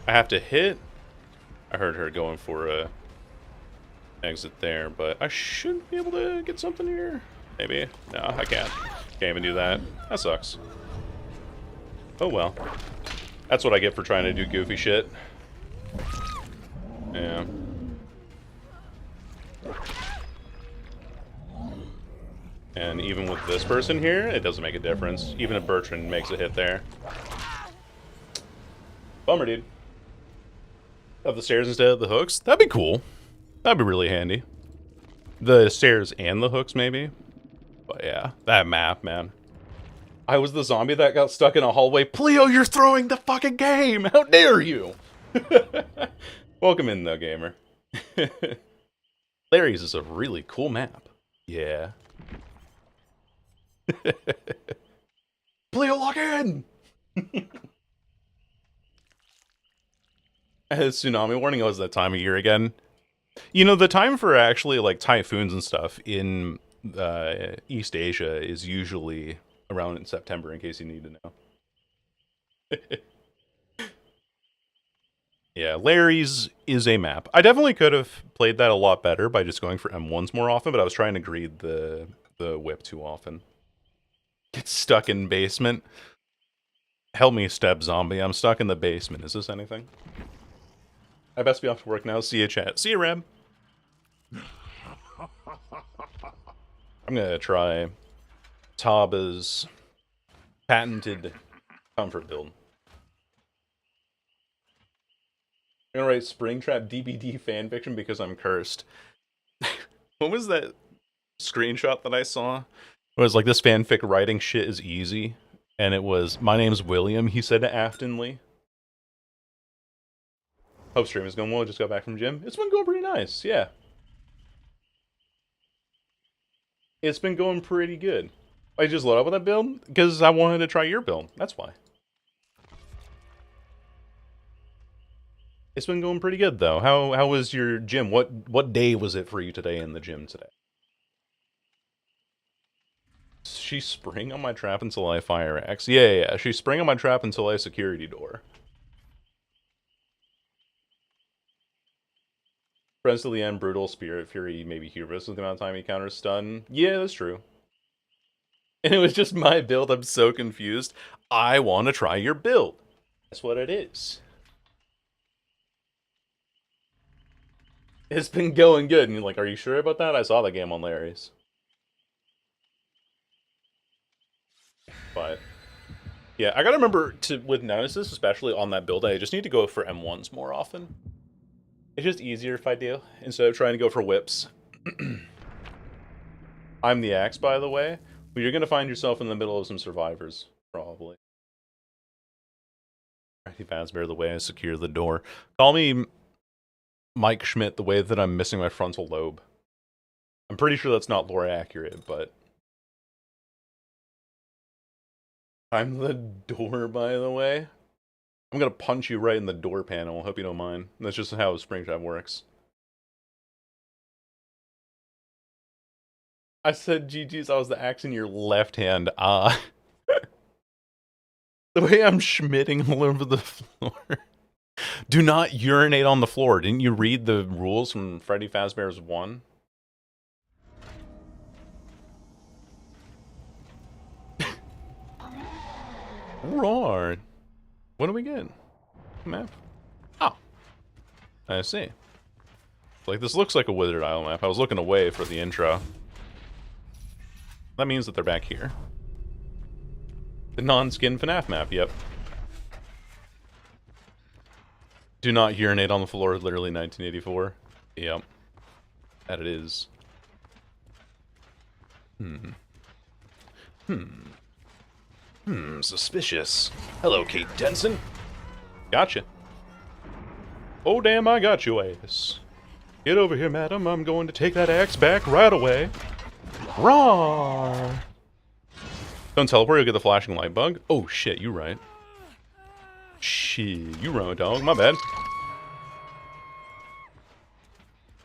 I have to hit. I heard her going for a exit there, but I should be able to get something here. Maybe. No, I can't. Can't even do that. That sucks. Oh well. That's what I get for trying to do goofy shit. Yeah. And even with this person here, it doesn't make a difference. Even if Bertrand makes a hit there. Bummer, dude. Have the stairs instead of the hooks? That'd be cool. That'd be really handy. The stairs and the hooks, maybe. But yeah, that map, man. I was the zombie that got stuck in a hallway. Pleo, you're throwing the fucking game! How dare you! Welcome in, though, gamer. Larry's is a really cool map. Yeah. Pleo, lock in! Tsunami warning, was that time of year again? You know, the time for actually, like, typhoons and stuff in East Asia is usually around in September, in case you need to know. Yeah, Larry's is a map. I definitely could have played that a lot better by just going for M1s more often, but I was trying to greed the whip too often. Get stuck in basement. Help me, step zombie. I'm stuck in the basement. Is this anything? I best be off to work now. See you, chat. See you, Reb. I'm gonna try Taba's patented comfort build. I'm gonna write Springtrap DBD fanfiction because I'm cursed. What was that screenshot that I saw? It was like, this fanfic writing shit is easy. And it was, my name's William, he said to Aftonly. Hope stream is going well, just got back from gym. It's been going pretty nice, yeah. It's been going pretty good. I just loaded up with that build because I wanted to try your build. That's why. It's been going pretty good though. How was your gym? What day was it for you today in the gym today? She spring on my trap until I fire axe. Yeah. She spring on my trap until I security door. Friends to the end, brutal, spirit, fury, maybe hubris with the amount of time he counters stun. Yeah, that's true. And it was just my build. I'm so confused. I want to try your build. That's what it is. It's been going good. And you're like, are you sure about that? I saw the game on Larry's. But yeah, I gotta remember to, with Nemesis, especially on that build, I just need to go for M1s more often. It's just easier if I do, instead of trying to go for whips. I'm the axe, by the way, but you're gonna find yourself in the middle of some survivors, probably. He Fazbear the way I secure the door. Call me Mike Schmidt the way that I'm missing my frontal lobe. I'm pretty sure that's not lore accurate, but... I'm the door, by the way. I'm gonna punch you right in the door panel. Hope you don't mind. That's just how Springtrap works. I said, GG's, I was the axe in your left hand. Ah. The way I'm schmitting all over the floor. Do not urinate on the floor. Didn't you read the rules from Freddy Fazbear's 1? Roar. What do we get? Map? Oh. I see. Like, this looks like a Wizard Isle map. I was looking away for the intro. That means that they're back here. The non-skin FNAF map, yep. Do not urinate on the floor, literally 1984. Yep. That it is. Suspicious. Hello, Kate Denson. Gotcha. Oh, damn, I got you, ass. Get over here, madam. I'm going to take that axe back right away. Roar! Don't teleport, you'll get the flashing light bug. Oh, shit, you right. Shit, you right, dog. My bad.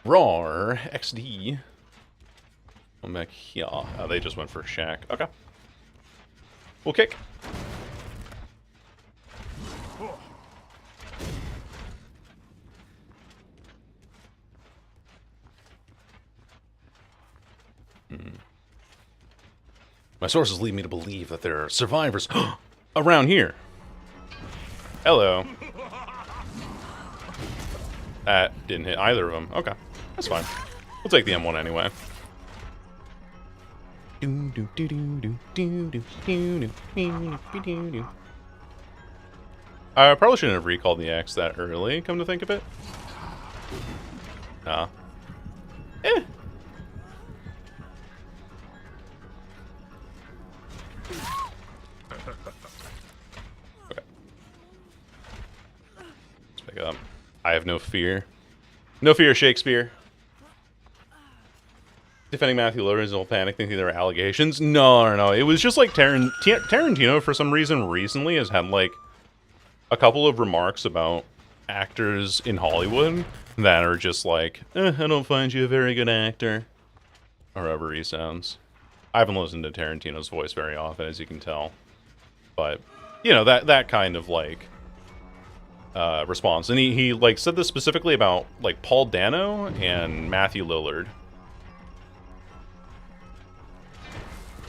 Roar. XD. Come back here. Oh, they just went for Shack. Okay. We'll kick. My sources lead me to believe that there are survivors around here. Hello. That didn't hit either of them. Okay, that's fine. We'll take the M1 anyway. I probably shouldn't have recalled the axe that early, come to think of it. Nah. Eh. Okay. Let's pick up. I have no fear. No fear, Shakespeare. Defending Matthew Lillard's whole panic, thinking there were allegations. No. It was just like Tarantino, for some reason, recently has had like a couple of remarks about actors in Hollywood that are just like, I don't find you a very good actor. Or however he sounds. I haven't listened to Tarantino's voice very often, as you can tell. But, you know, that kind of, like, response. And he like, said this specifically about, like, Paul Dano and Matthew Lillard.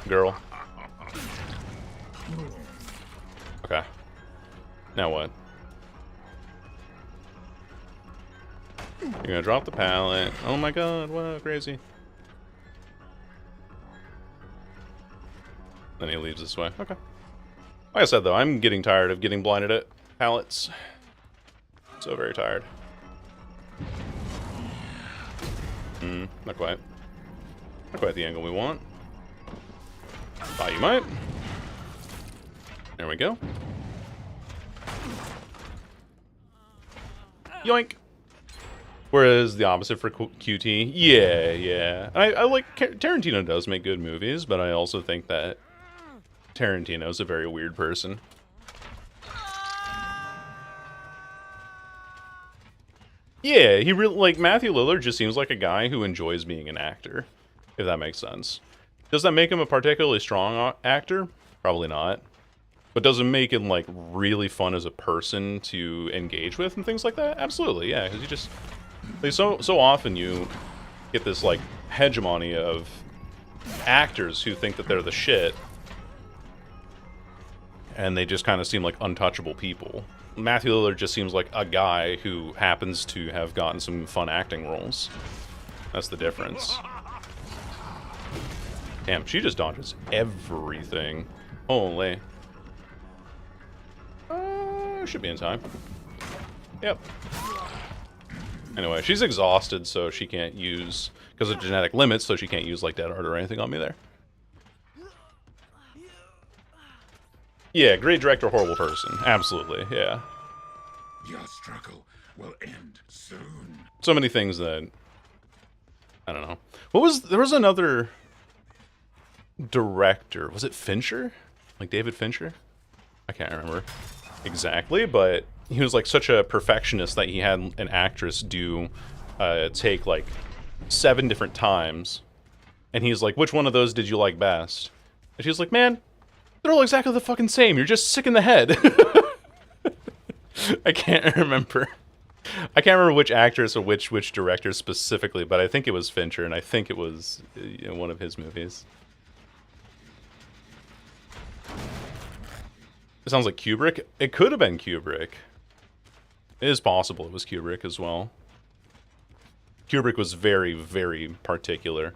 Girl. Okay. Now what? You're gonna drop the pallet. Oh my god, wow, crazy. Then he leaves this way. Okay. Like I said, though, I'm getting tired of getting blinded at pallets. So very tired. Not quite. Not quite the angle we want. Thought you might. There we go. Yoink! Whereas the opposite for QT, yeah. I like, Tarantino does make good movies, but I also think that Tarantino's a very weird person. Yeah, he really, like, Matthew Lillard just seems like a guy who enjoys being an actor, if that makes sense. Does that make him a particularly strong actor? Probably not. But does it make him, like, really fun as a person to engage with and things like that? Absolutely, yeah, because you just... Like, so often you get this, like, hegemony of actors who think that they're the shit, and they just kind of seem like untouchable people. Matthew Lillard just seems like a guy who happens to have gotten some fun acting roles. That's the difference. Damn, she just dodges everything. Holy. Should be in time. Yep. Anyway, she's exhausted, so she can't use... Because of genetic limits, so she can't use, like, Dead Art or anything on me there. Yeah, great director, horrible person. Absolutely, yeah. Your struggle will end soon. So many things that... I don't know. There was another director. Was it Fincher? Like David Fincher? I can't remember exactly, but he was like such a perfectionist that he had an actress do take like 7 different times, and he's like, which one of those did you like best? And she's like, man, they're all exactly the fucking same, you're just sick in the head. I can't remember which actress or which director specifically, but I think it was Fincher, and I think it was one of his movies. It sounds like Kubrick. It could have been Kubrick. It is possible it was Kubrick as well. Kubrick was very, very particular.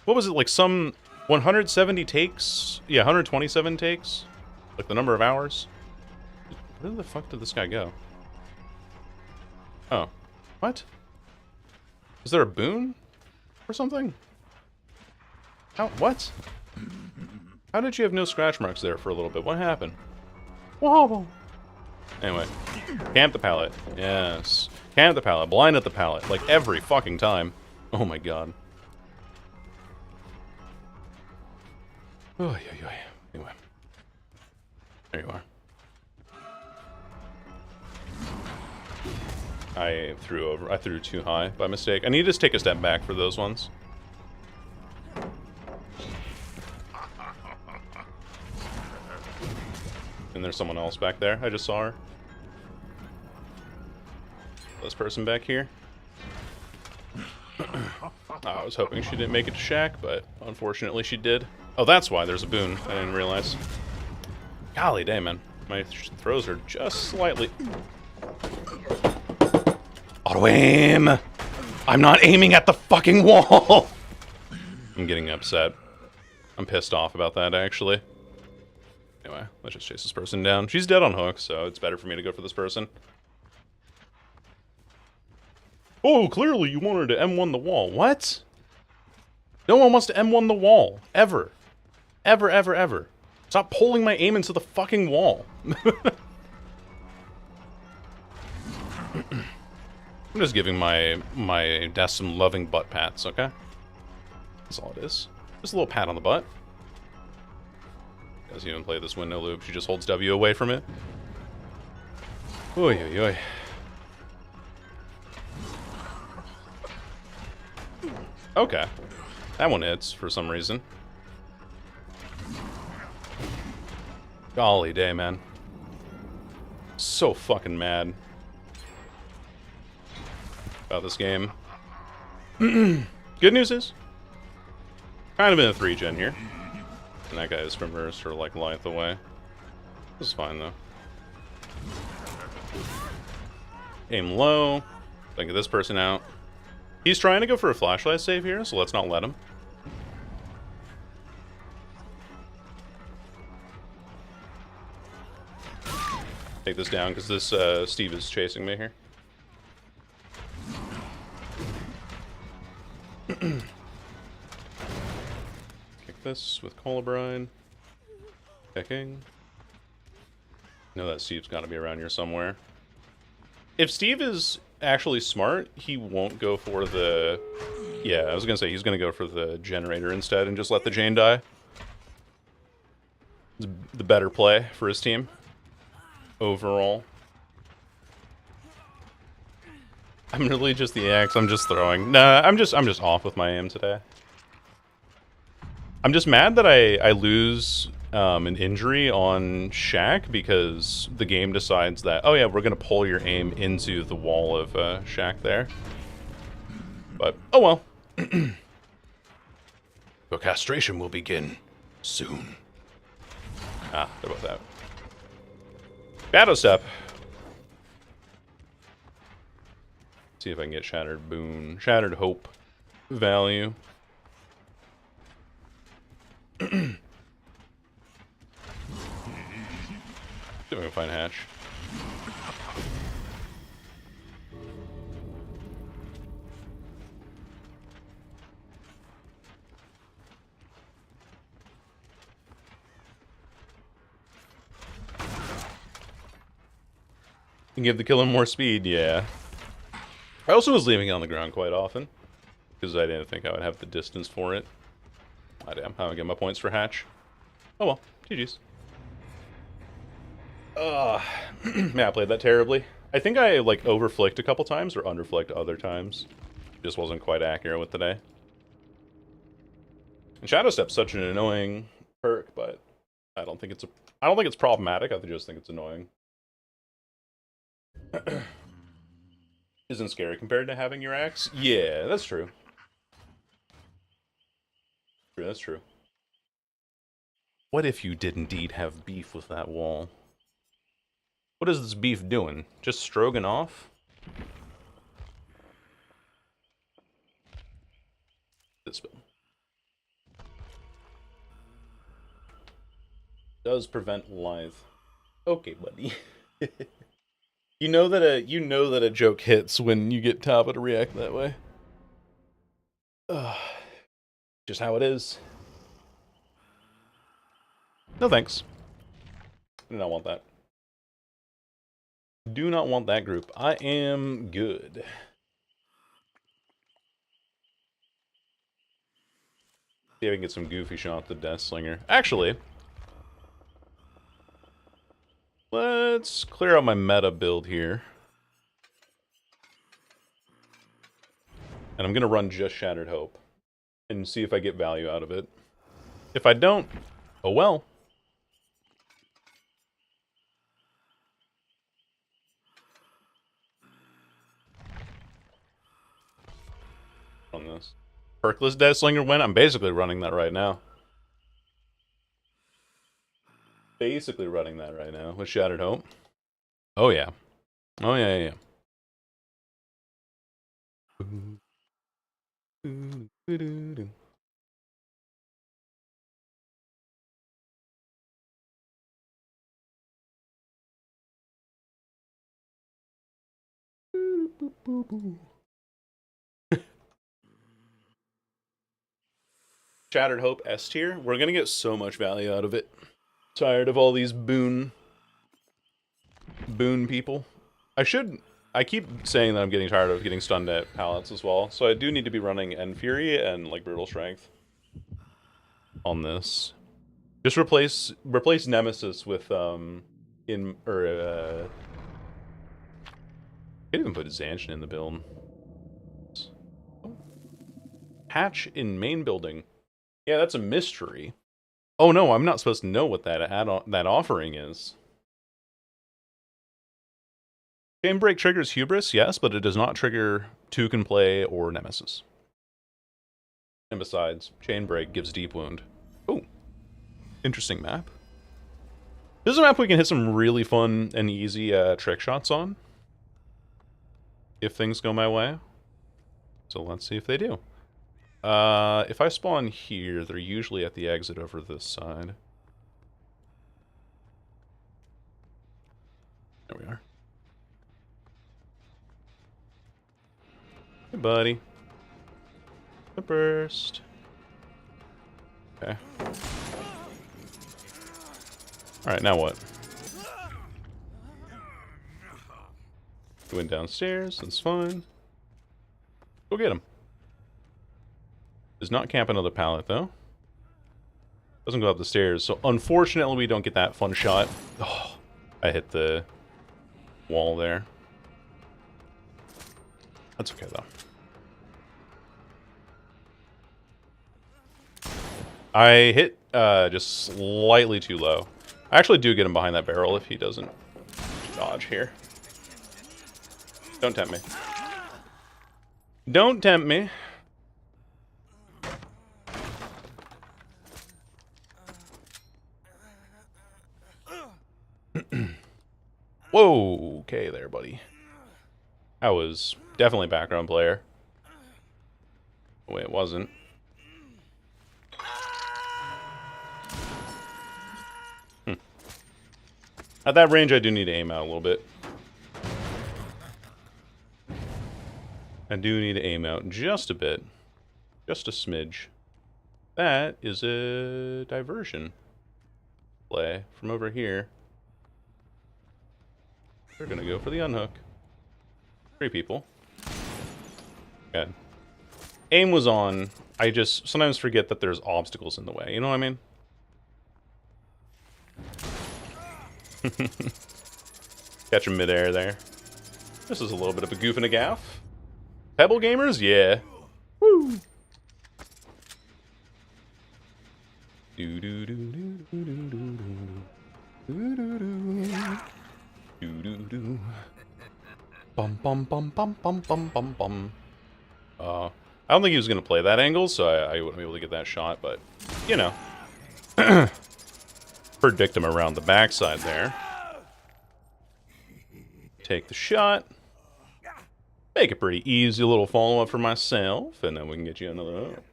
What was it, like some 170 takes? Yeah, 127 takes? Like the number of hours? Where the fuck did this guy go? Oh. What? Is there a boon? Or something? How? What? How did you have no scratch marks there for a little bit? What happened? Whoa! Anyway. Camp the pallet. Yes. Camp the pallet. Blind at the pallet. Like every fucking time. Oh my god. Oh, yeah. Anyway. There you are. I threw too high by mistake. I need to just take a step back for those ones. And there's someone else back there. I just saw her. This person back here. I was hoping she didn't make it to Shack, but unfortunately she did. Oh, that's why there's a boon. I didn't realize. Golly damn, man. My throws are just slightly... Auto aim! I'm not aiming at the fucking wall! I'm getting upset. I'm pissed off about that, actually. Anyway, let's just chase this person down. She's dead on hook, so it's better for me to go for this person. Oh, clearly you wanted to M1 the wall. What? No one wants to M1 the wall. Ever. Ever, ever, ever. Stop pulling my aim into the fucking wall. I'm just giving my desk some loving butt pats, okay? That's all it is. Just a little pat on the butt. Doesn't even play this window loop. She just holds W away from it. Oy, oy, oy. Okay. That one hits for some reason. Golly day, man. So fucking mad about this game. Good news is, kind of in a 3-gen here. And that guy is from Earth or like light away. This is fine though. Aim low. Then get this person out. He's trying to go for a flashlight save here, so let's not let him. Take this down because this Steve is chasing me here. Kick this with Colabrine. Kicking. No, that Steve's got to be around here somewhere. If Steve is actually smart, he won't go for the... Yeah, I was going to say, he's going to go for the generator instead and just let the Jane die. It's the better play for his team. Overall. I'm really just the axe, I'm just throwing. Nah, I'm just off with my aim today. I'm just mad that I lose an injury on Shaq because the game decides that, oh yeah, we're gonna pull your aim into the wall of Shaq there. But, oh well. Your castration will begin soon. Ah, they're both out. Shadow Step. See if I can get Shattered Boon, Shattered Hope value. See if I can find Hatch. And give the killer more speed, yeah. I also was leaving it on the ground quite often, because I didn't think I would have the distance for it. Ah, damn, I don't get my points for Hatch. Oh well, GG's. Yeah, I played that terribly. I think I, like, overflicked a couple times, or underflicked other times. Just wasn't quite accurate with today. And Shadow Step's such an annoying perk, but I don't think it's problematic, I just think it's annoying. Isn't scary compared to having your axe? Yeah, that's true. That's true. What if you did indeed have beef with that wall? What is this beef doing? Just stroganoff? This spell does prevent lithe. Okay, buddy. You know that a joke hits when you get Taba to react that way. Just how it is. No thanks. I do not want that. Do not want that group. I am good. See if I can get some goofy shots at Deathslinger. Actually, let's clear out my meta build here. And I'm going to run just Shattered Hope. And see if I get value out of it. If I don't, oh well. On this. Perkless Deathslinger win? I'm basically running that right now. Basically running that right now with Shattered Hope. Oh yeah. Oh yeah, yeah. Shattered Hope S tier. We're gonna get so much value out of it. Tired of all these boon people. I keep saying that I'm getting tired of getting stunned at pallets as well, so I do need to be running End Fury and like Brutal Strength on this. Just replace Nemesis with can't even put Zanshin in the build. Hatch in main building. Yeah, that's a mystery. Oh no, I'm not supposed to know what that that offering is. Chainbreak triggers Hubris, yes, but it does not trigger Two Can Play or Nemesis. And besides, Chainbreak gives Deep Wound. Oh, interesting map. This is a map we can hit some really fun and easy trick shots on. If things go my way. So let's see if they do. If I spawn here, they're usually at the exit over this side. There we are. Hey, buddy. A burst. Okay. Alright, now what? He went downstairs, that's fine. Go get him. Does not camp another pallet, though. Doesn't go up the stairs, so unfortunately we don't get that fun shot. Oh, I hit the wall there. That's okay, though. I hit just slightly too low. I actually do get him behind that barrel if he doesn't dodge here. Don't tempt me. Don't tempt me. Whoa, okay there, buddy. That was definitely background player. Wait, it wasn't. At that range, I do need to aim out a little bit. I do need to aim out just a bit. Just a smidge. That is a diversion play from over here. We're gonna go for the unhook. 3 people. Good. Aim was on. I just sometimes forget that there's obstacles in the way. You know what I mean? Catch him midair there. This is a little bit of a goof and a gaff. Pebble gamers? Yeah. Woo! Do do do do do do do do do do do do. Bum bum bum bum bum bum bum bum. I don't think he was gonna play that angle, so I wouldn't be able to get that shot, but you know. Predict him around the backside there. Take the shot. Make a pretty easy little follow-up for myself, and then we can get you another hook.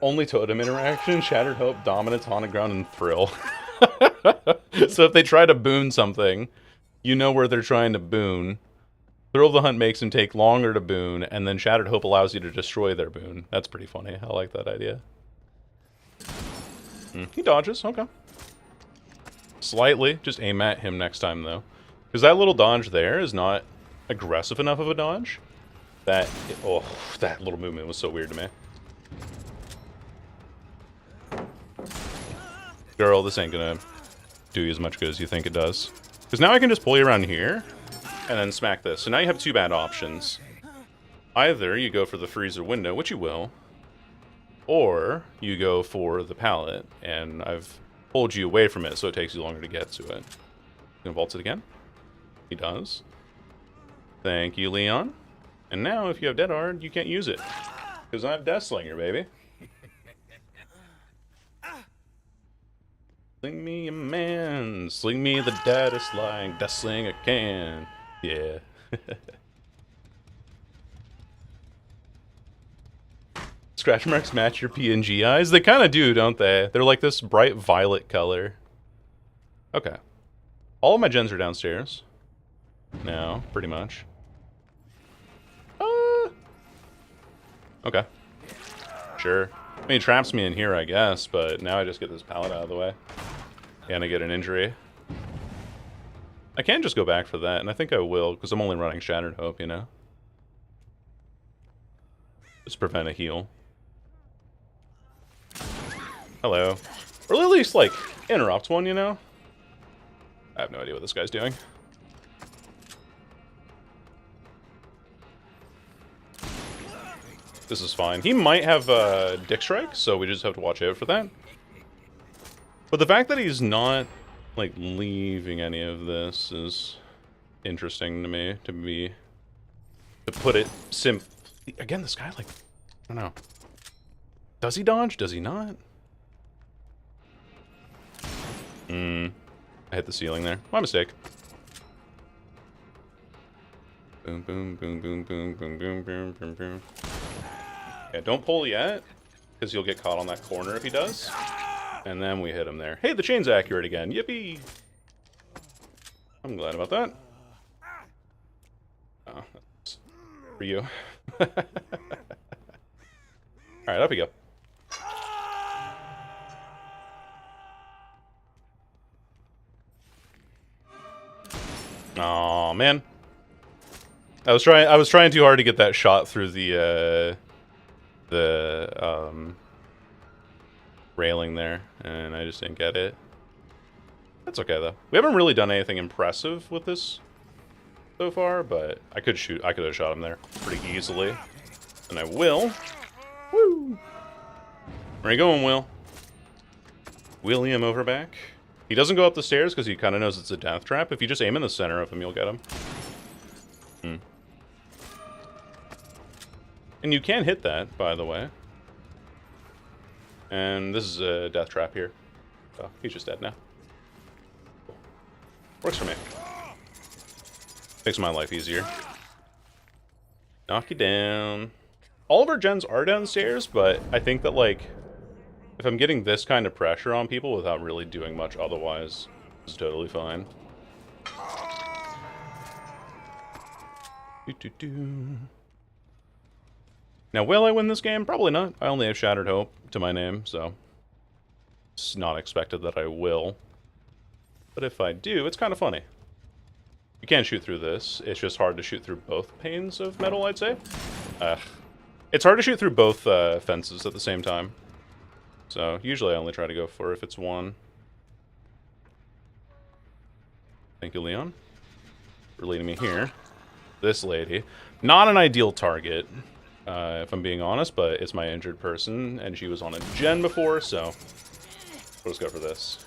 Only totem interaction, Shattered Hope, Dominance, Haunted Ground, and Thrill. So if they try to boon something, you know where they're trying to boon. Thrill of the Hunt makes them take longer to boon, and then Shattered Hope allows you to destroy their boon. That's pretty funny. I like that idea. He dodges, okay. Slightly, just aim at him next time, though. Because that little dodge there is not aggressive enough of a dodge. That little movement was so weird to me. Girl, this ain't gonna do you as much good as you think it does. Because now I can just pull you around here, and then smack this. So now you have 2 bad options. Either you go for the freezer window, which you will, or you go for the pallet, and I've pulled you away from it, so it takes you longer to get to it. You gonna vault it again? He does. Thank you, Leon. And now, if you have Dead Hard, you can't use it. Because I have Deathslinger, baby. Sling me a man, sling me the deadest lying Deathslinger can. Yeah. Scratch marks match your PNG eyes? They kind of do, don't they? They're like this bright violet color. Okay. All of my gens are downstairs. Now, pretty much. Okay. Sure. I mean, he traps me in here, I guess, but now I just get this pallet out of the way. And I get an injury. I can just go back for that, and I think I will, because I'm only running Shattered Hope, you know? Just prevent a heal. Hello. Or at least, like, interrupt one, you know? I have no idea what this guy's doing. This is fine. He might have Dick Strike, so we just have to watch out for that. But the fact that he's not, like, leaving any of this is interesting to me, to put it simply. Again, this guy, like, I don't know. Does he dodge? Does he not? I hit the ceiling there. My mistake. Boom, boom, boom, boom, boom, boom, boom, boom, boom, boom. Yeah, don't pull yet, because you'll get caught on that corner if he does. And then we hit him there. Hey, the chain's accurate again. Yippee! I'm glad about that. Oh, that's for you. Alright, up we go. Oh man. I was trying too hard to get that shot through the railing there, and I just didn't get it. That's okay though. We haven't really done anything impressive with this so far, but I could have shot him there pretty easily. And I will. Woo! Where you going, Will? William Overback. He doesn't go up the stairs because he kind of knows it's a death trap. If you just aim in the center of him, you'll get him. And you can hit that, by the way. And this is a death trap here. So he's just dead now. Works for me. Makes my life easier. Knock you down. All of our gens are downstairs, but I think that, like, if I'm getting this kind of pressure on people without really doing much otherwise, it's totally fine. Now, will I win this game? Probably not. I only have Shattered Hope to my name, so it's not expected that I will. But if I do, it's kind of funny. You can't shoot through this. It's just hard to shoot through both panes of metal, I'd say. It's hard to shoot through both fences at the same time. So, usually I only try to go for if it's one. Thank you, Leon, for leading me here. This lady. Not an ideal target, if I'm being honest, but it's my injured person, and she was on a gen before, so we'll just go for this.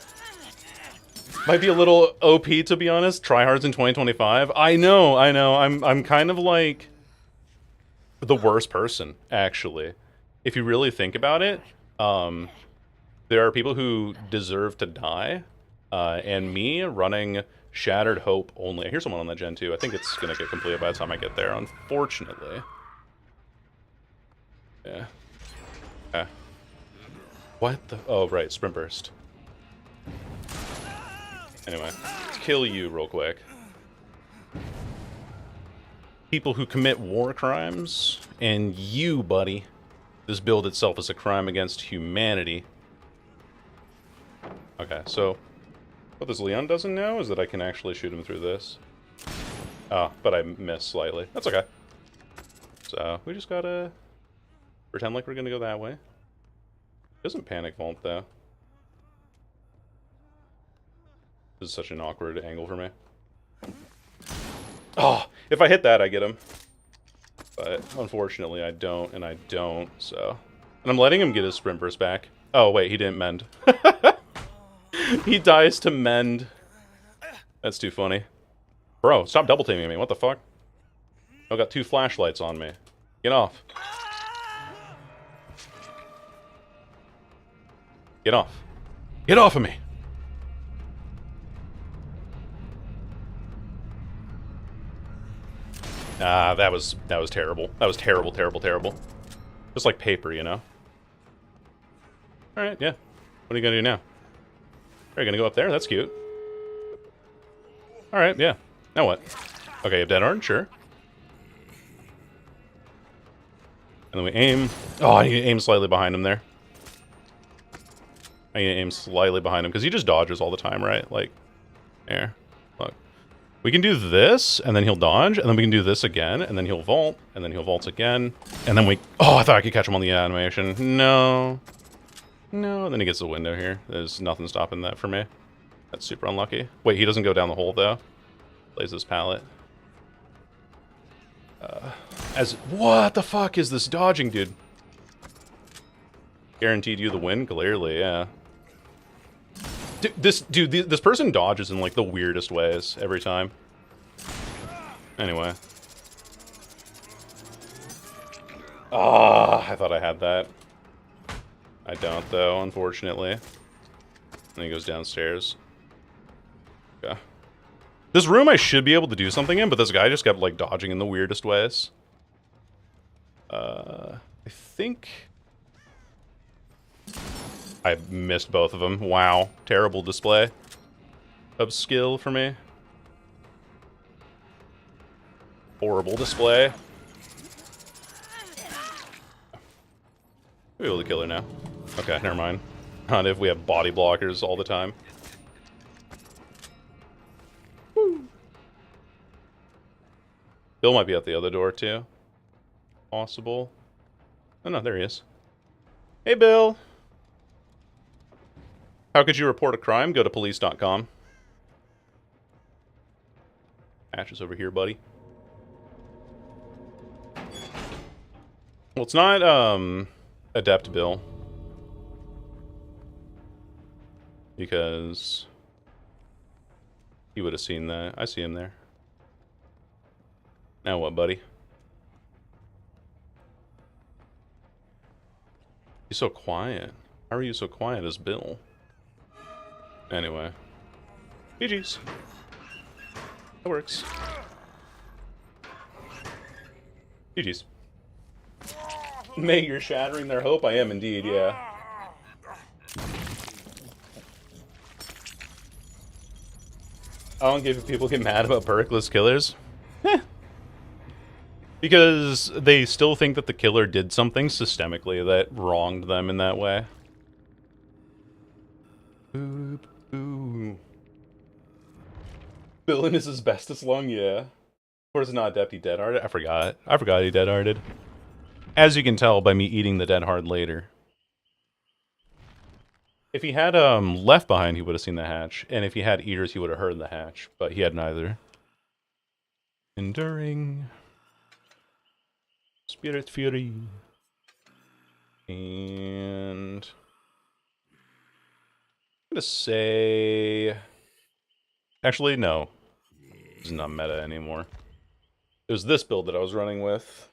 Might be a little OP, to be honest. Tryhards in 2025. I know. I'm kind of like the worst person, actually. If you really think about it, there are people who deserve to die, and me running Shattered Hope only. I hear someone on that gen too. I think it's gonna get completed by the time I get there, unfortunately. Yeah. What the? Oh, right, Sprint Burst. Anyway, let's kill you real quick. People who commit war crimes, and you, buddy. This build itself is a crime against humanity. Okay, so what this Leon doesn't know is that I can actually shoot him through this. Oh, but I missed slightly. That's okay. So, we just gotta pretend like we're gonna go that way. Doesn't panic vault, though. This is such an awkward angle for me. Oh, if I hit that, I get him. But unfortunately, I don't, and I don't, so. And I'm letting him get his sprint burst back. Oh, wait, he didn't mend. He dies to mend. That's too funny. Bro, stop double teaming me. What the fuck? I got 2 flashlights on me. Get off. Get off. Get off of me. Ah, that was terrible. That was terrible, terrible, terrible. Just like paper, you know? Alright, yeah. What are you gonna do now? Are you gonna go up there? That's cute. Alright, yeah. Now what? Okay, you have dead hard, sure. And then we aim. Oh, I need to aim slightly behind him there. I need to aim slightly behind him, because he just dodges all the time, right? Like, there. Look. We can do this, and then he'll dodge, and then we can do this again, and then he'll vault, and then he'll vault again, and then we... Oh, I thought I could catch him on the animation. No. No, and then he gets the window here. There's nothing stopping that for me. That's super unlucky. Wait, he doesn't go down the hole, though. Plays this pallet. What the fuck is this dodging, dude? Guaranteed you the win? Clearly, yeah. This person dodges in, like, the weirdest ways every time. Anyway. Ah, I thought I had that. I don't, though, unfortunately. And he goes downstairs. Yeah. This room I should be able to do something in, but this guy just kept, like, dodging in the weirdest ways. I think... I missed both of them. Wow. Terrible display of skill for me. Horrible display. We'll be able to kill her now. Okay, never mind. Not if we have body blockers all the time. Woo. Bill might be at the other door, too. Possible. Oh, no, there he is. Hey, Bill. How could you report a crime? Go to police.com. Hatch is over here, buddy. Well, it's not, Adept Bill. Because he would have seen that. I see him there. Now what, buddy? He's so quiet. How are you so quiet as Bill? Anyway. GG's. That works. GG's. May, you're shattering their hope? I am indeed, yeah. I don't give people get mad about perkless killers. Because they still think that the killer did something systemically that wronged them in that way. Boop, boo. Villain is his bestest lung, yeah. Of course, not Deputy Dead-Hearted. I forgot. I forgot he Dead-Hearted. As you can tell by me eating the Dead Hard later. If he had left behind, he would have seen the hatch. And if he had eaters, he would have heard the hatch. But he had neither. Enduring. Spirit Fury. And... I'm gonna say... Actually, no. This is not meta anymore. It was this build that I was running with.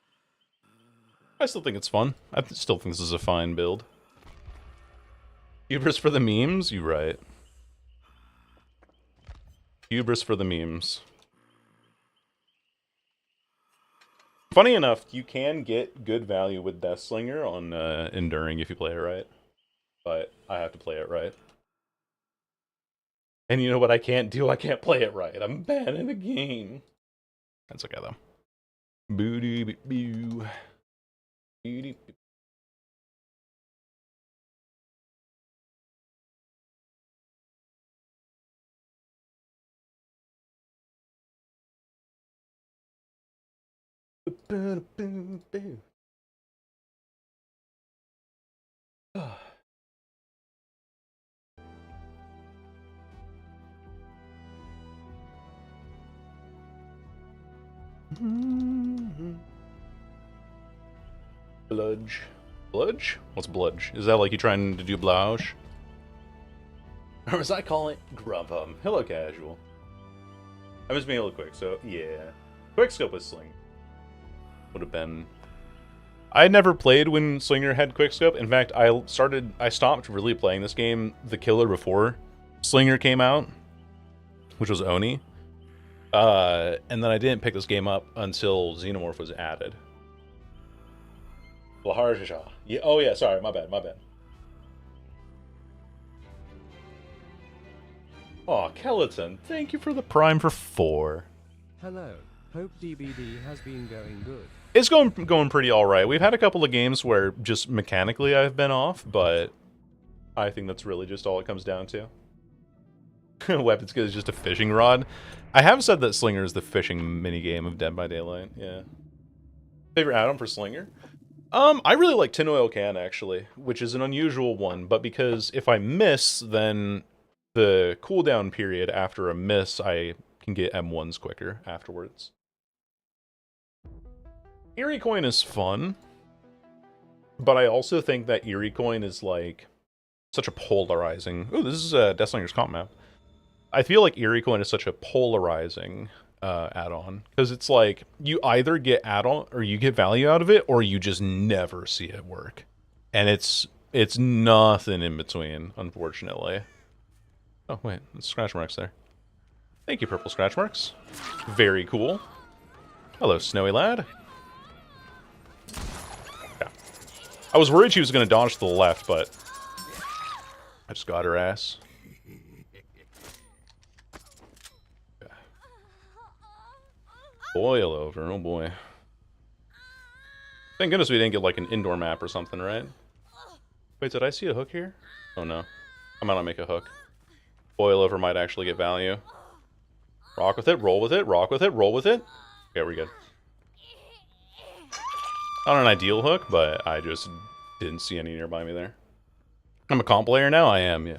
I still think it's fun. I still think this is a fine build. Hubris for the memes? You right. Hubris for the memes. Funny enough, you can get good value with Deathslinger on Enduring if you play it right. But I have to play it right. And you know what I can't do? I can't play it right. I'm bad in the game. That's okay, though. Boo-doo-boo-boo. Boo-doo-boo. Boo-doo-boo-boo. Bludge. Bludge? What's bludge? Is that like you trying to do blouge? Or as I call it, grub-hum. Hello, casual. I was being a little quick, so yeah. Quickscope with Sling. Would have been... I never played when Slinger had Quickscope. In fact, I stopped really playing this game the killer before Slinger came out, which was Oni. And then I didn't pick this game up until Xenomorph was added. Laharja. Yeah, oh yeah, sorry, my bad. Aw, Skeleton, thank you for the Prime for 4. Hello. Hope DBD has been going good. It's going pretty alright. We've had a couple of games where just mechanically I've been off, but I think that's really just all it comes down to. Weapons Kit is just a fishing rod. I have said that Slinger is the fishing minigame of Dead by Daylight, yeah. Favorite add-on for Slinger? I really like Tin Oil Can, actually, which is an unusual one, but because if I miss, then the cooldown period after a miss, I can get M1s quicker afterwards. Eerie Coin is fun, but I also think that Eerie Coin is like such a polarizing. Ooh, this is Deathslinger's comp map. I feel like Eerie Coin is such a polarizing add-on because it's like you either get add-on or you get value out of it, or you just never see it work, and it's nothing in between, unfortunately. Oh wait, there's scratch marks there. Thank you, purple scratch marks. Very cool. Hello, snowy lad. Yeah. I was worried she was going to dodge to the left, but I just got her ass. Yeah. Boil over, oh boy. Thank goodness we didn't get like an indoor map or something, right? Wait, did I see a hook here? Oh no. I might not make a hook. Boil over might actually get value. Rock with it, roll with it, rock with it, roll with it. Okay, we're good. Not an ideal hook, but I just didn't see any nearby me there. I'm a comp player now? I am, yeah.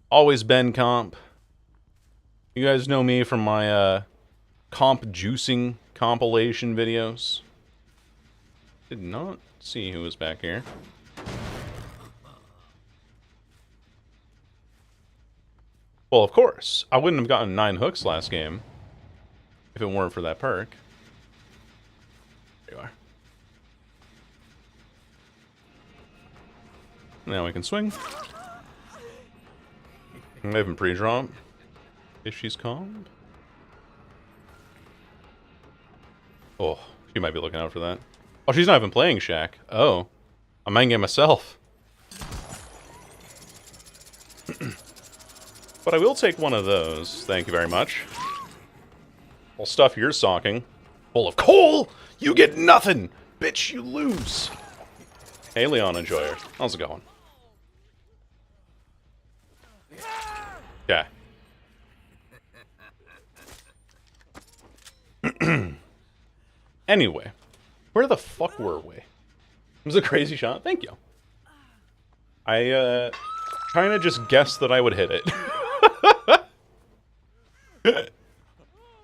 Always been comp. You guys know me from my comp juicing compilation videos. Did not see who was back here. Well, of course. I wouldn't have gotten 9 hooks last game if it weren't for that perk. There you are. Now we can swing. I haven't pre-drop. If she's calmed. Oh, she might be looking out for that. Oh, she's not even playing Shack. Oh. I'm main game myself. But I will take one of those. Thank you very much. Well, stuff you're socking. Full of coal! You get nothing! Bitch, you lose! Hey, Leon Enjoyer. How's it going? Yeah. Anyway. Where the fuck were we? It was a crazy shot. Thank you. I, kind of just guessed that I would hit it.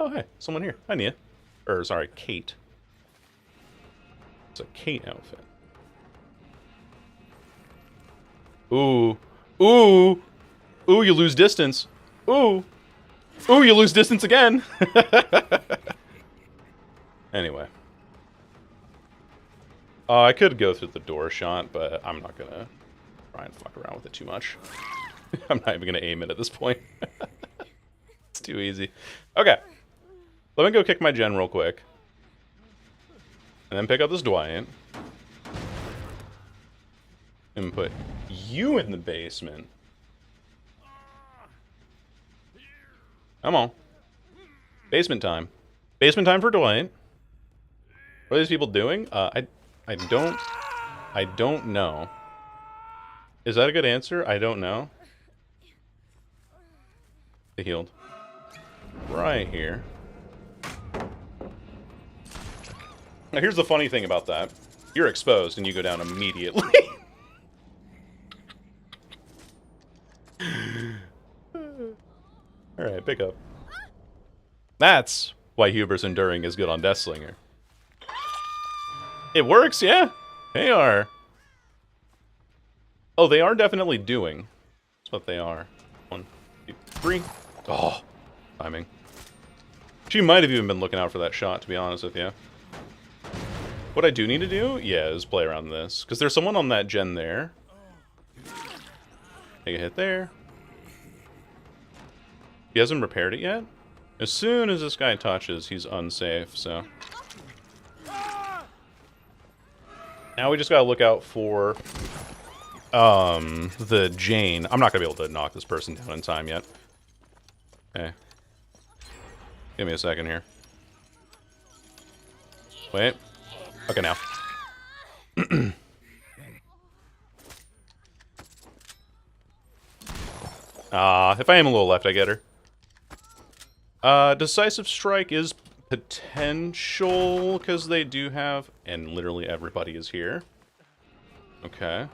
Oh, hey. Someone here. Hi, Nia. Or, sorry, Kate. It's a Kate outfit. Ooh. Ooh! Ooh, you lose distance. Ooh! Ooh, you lose distance again! Anyway. I could go through the door shot, but I'm not gonna try and fuck around with it too much. I'm not even gonna aim it at this point. It's too easy. Okay. Let me go kick my gen real quick. And then pick up this Dwight. And put you in the basement. Come on. Basement time. Basement time for Dwight. What are these people doing? I don't know. Is that a good answer? I don't know. They healed. Right here. Now here's the funny thing about that. You're exposed and you go down immediately. Alright, pick up. That's why Huber's Enduring is good on Deathslinger. It works, yeah. They are. Oh, they are definitely doing. That's what they are. 1, 2, 3. Oh, timing. She might have even been looking out for that shot, to be honest with you. What I do need to do, yeah, is play around this. Because there's someone on that gen there. Take a hit there. He hasn't repaired it yet. As soon as this guy touches, he's unsafe, so. Now we just gotta look out for the Jane. I'm not gonna be able to knock this person down in time yet. Okay. Give me a second here. Wait. Okay, now. If I aim a little left, I get her. Decisive Strike is potential, because they do have... And literally everybody is here. Okay.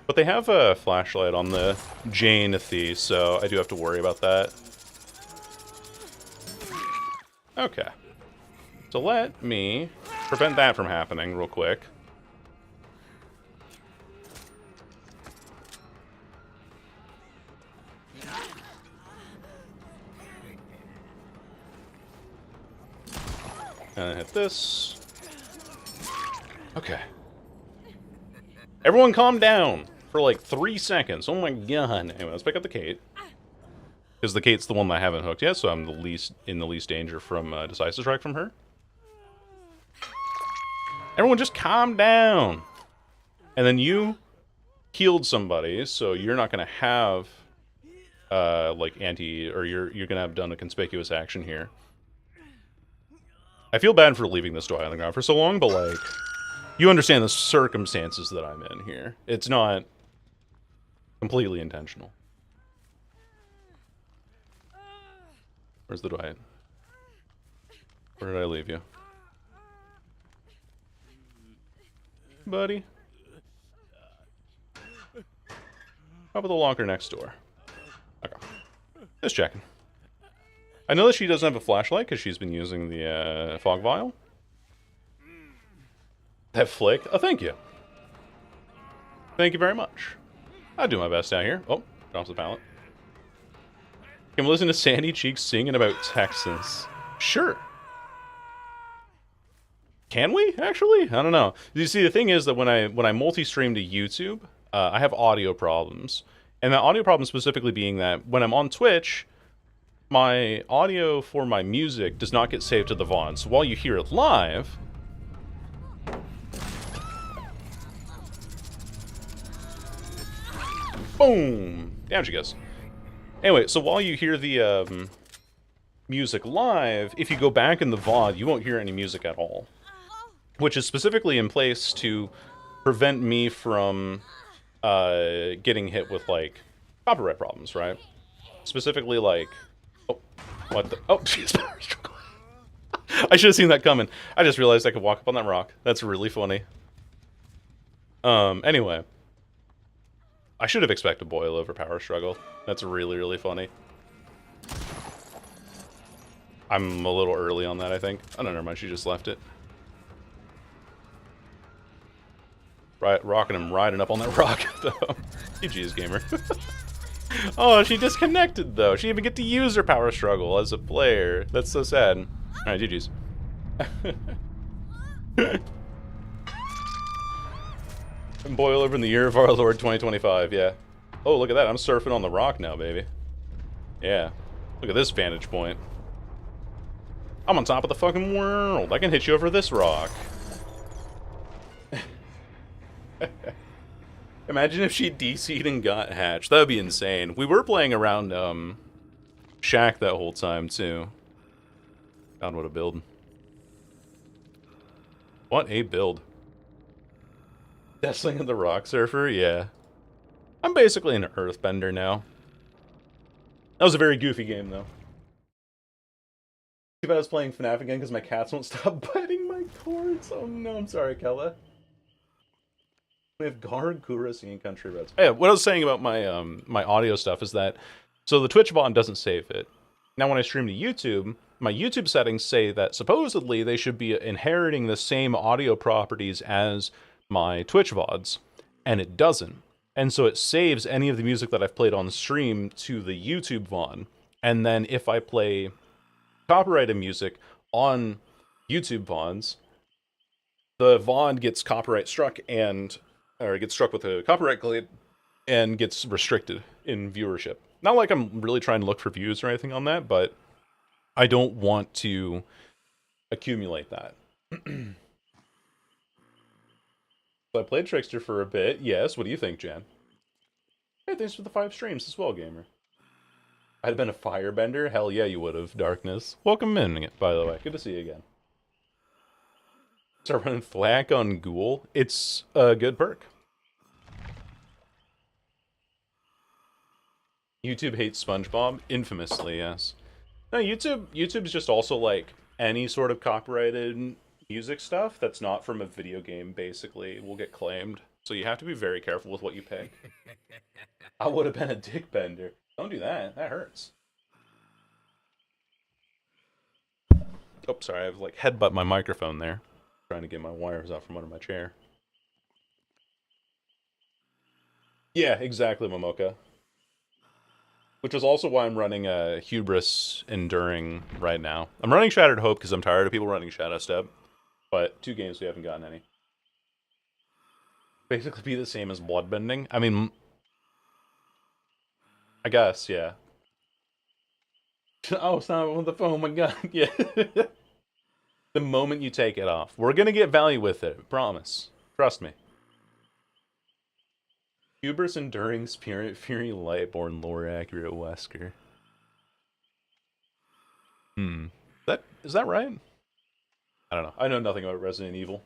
But they have a flashlight on the Jane Thief, so I do have to worry about that. Okay. So let me prevent that from happening real quick. And hit this. Okay. Everyone calm down for like 3 seconds. Oh my god. Anyway, let's pick up the Kate. Because the Kate's the one that I haven't hooked yet, so I'm in the least danger from Decisive Strike from her. Everyone just calm down. And then you healed somebody, so you're not going to have like you're going to have done a conspicuous action here. I feel bad for leaving this toy on the ground for so long, but like, you understand the circumstances that I'm in here. It's not completely intentional. Where's the Dwight? Where did I leave you? Buddy? How about the locker next door? Okay. Just checking. I know that she doesn't have a flashlight because she's been using the fog vial. That flick? Oh, thank you. Thank you very much. I'll do my best out here. Oh, drops the pallet. Can we listen to Sandy Cheeks singing about Texas? Sure. Can we, actually? I don't know. You see, the thing is that when I multi-stream to YouTube, I have audio problems. And the audio problem specifically being that when I'm on Twitch, my audio for my music does not get saved to the VOD. So while you hear it live... Boom! Down she goes. Anyway, so while you hear the music live, if you go back in the VOD, you won't hear any music at all. Which is specifically in place to prevent me from getting hit with, like, copyright problems, right? Specifically, like... Oh, what the... Oh, jeez. I should have seen that coming. I just realized I could walk up on that rock. That's really funny. Anyway. I should have expected Boil over Power Struggle. That's really, really funny. I'm a little early on that, I think. Oh, no, never mind. She just left it. Right, rocking him, riding up on that rock, though. GG's, gamer. Oh, she disconnected, though. She didn't even get to use her Power Struggle as a player. That's so sad. Alright, GG's. Boil over in the year of our Lord 2025, yeah. Oh, look at that. I'm surfing on the rock now, baby. Yeah. Look at this vantage point. I'm on top of the fucking world. I can hit you over this rock. Imagine if she DC'd and got hatched. That would be insane. We were playing around, Shack that whole time, too. God, what a build. What a build. Deathslinger the Rock Surfer? Yeah. I'm basically an earthbender now. That was a very goofy game, though. Too bad I was playing FNAF again because my cats won't stop biting my cords. Oh no, I'm sorry, Kella. We have Garg Kura singing Country Roads. Yeah, what I was saying about my my audio stuff is that, so the Twitch bot doesn't save it. Now when I stream to YouTube, my YouTube settings say that supposedly they should be inheriting the same audio properties as my Twitch VODs, and it doesn't. And so it saves any of the music that I've played on stream to the YouTube VOD. And then if I play copyrighted music on YouTube VODs, the VOD gets copyright struck or gets struck with a copyright claim and gets restricted in viewership. Not like I'm really trying to look for views or anything on that, but I don't want to accumulate that. So I played Trickster for a bit. Yes, what do you think, Jan? Hey, thanks for the 5 streams as well, gamer. I'd have been a firebender? Hell yeah, you would have, Darkness. Welcome in, by the way. Good to see you again. Start running Thwack on Ghoul. It's a good perk. YouTube hates SpongeBob? Infamously, yes. No, YouTube's just also like any sort of copyrighted music stuff that's not from a video game, basically, will get claimed. So you have to be very careful with what you pick. I would have been a dick bender. Don't do that. That hurts. Oh, sorry, I've like headbutt my microphone there. Trying to get my wires out from under my chair. Yeah, exactly, Momoka. Which is also why I'm running Hubris Enduring right now. I'm running Shattered Hope because I'm tired of people running Shadow Step. But 2 games we haven't gotten any. Basically be the same as Bloodbending. I mean, I guess, yeah. Oh, it's not on the phone, oh my god, yeah. The moment you take it off. We're gonna get value with it, promise. Trust me. Hubris Enduring Spirit Fury Lightborn Lore Accurate Wesker. Is that right? I don't know. I know nothing about Resident Evil.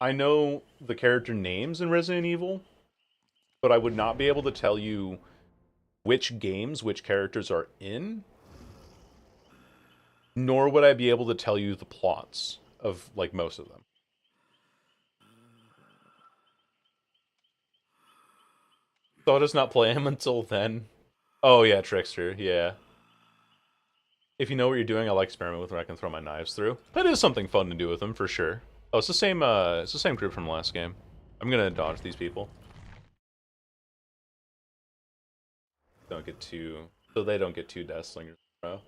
I know the character names in Resident Evil, but I would not be able to tell you which games which characters are in, nor would I be able to tell you the plots of like most of them. So I'll just not play him until then. Oh yeah, Trickster, yeah. If you know what you're doing, I like experiment with when I can throw my knives through. That is something fun to do with them for sure. Oh, it's the same group from last game. I'm gonna dodge these people. Don't get too so they don't get 2 Deathslingers in a row.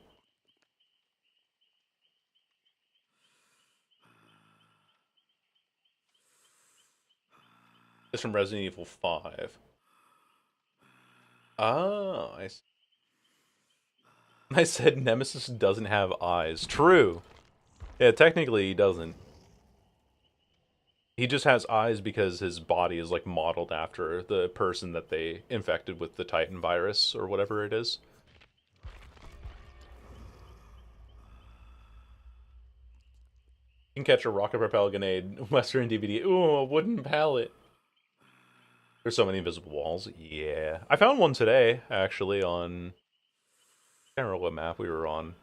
It's from Resident Evil 5. Oh, I see. I said Nemesis doesn't have eyes. True. Yeah, technically he doesn't. He just has eyes because his body is like modeled after the person that they infected with the Titan virus or whatever it is. You can catch a rocket propelled grenade, Western DVD. Ooh, a wooden pallet. There's so many invisible walls. Yeah. I found one today, actually, on... I can't remember what map we were on.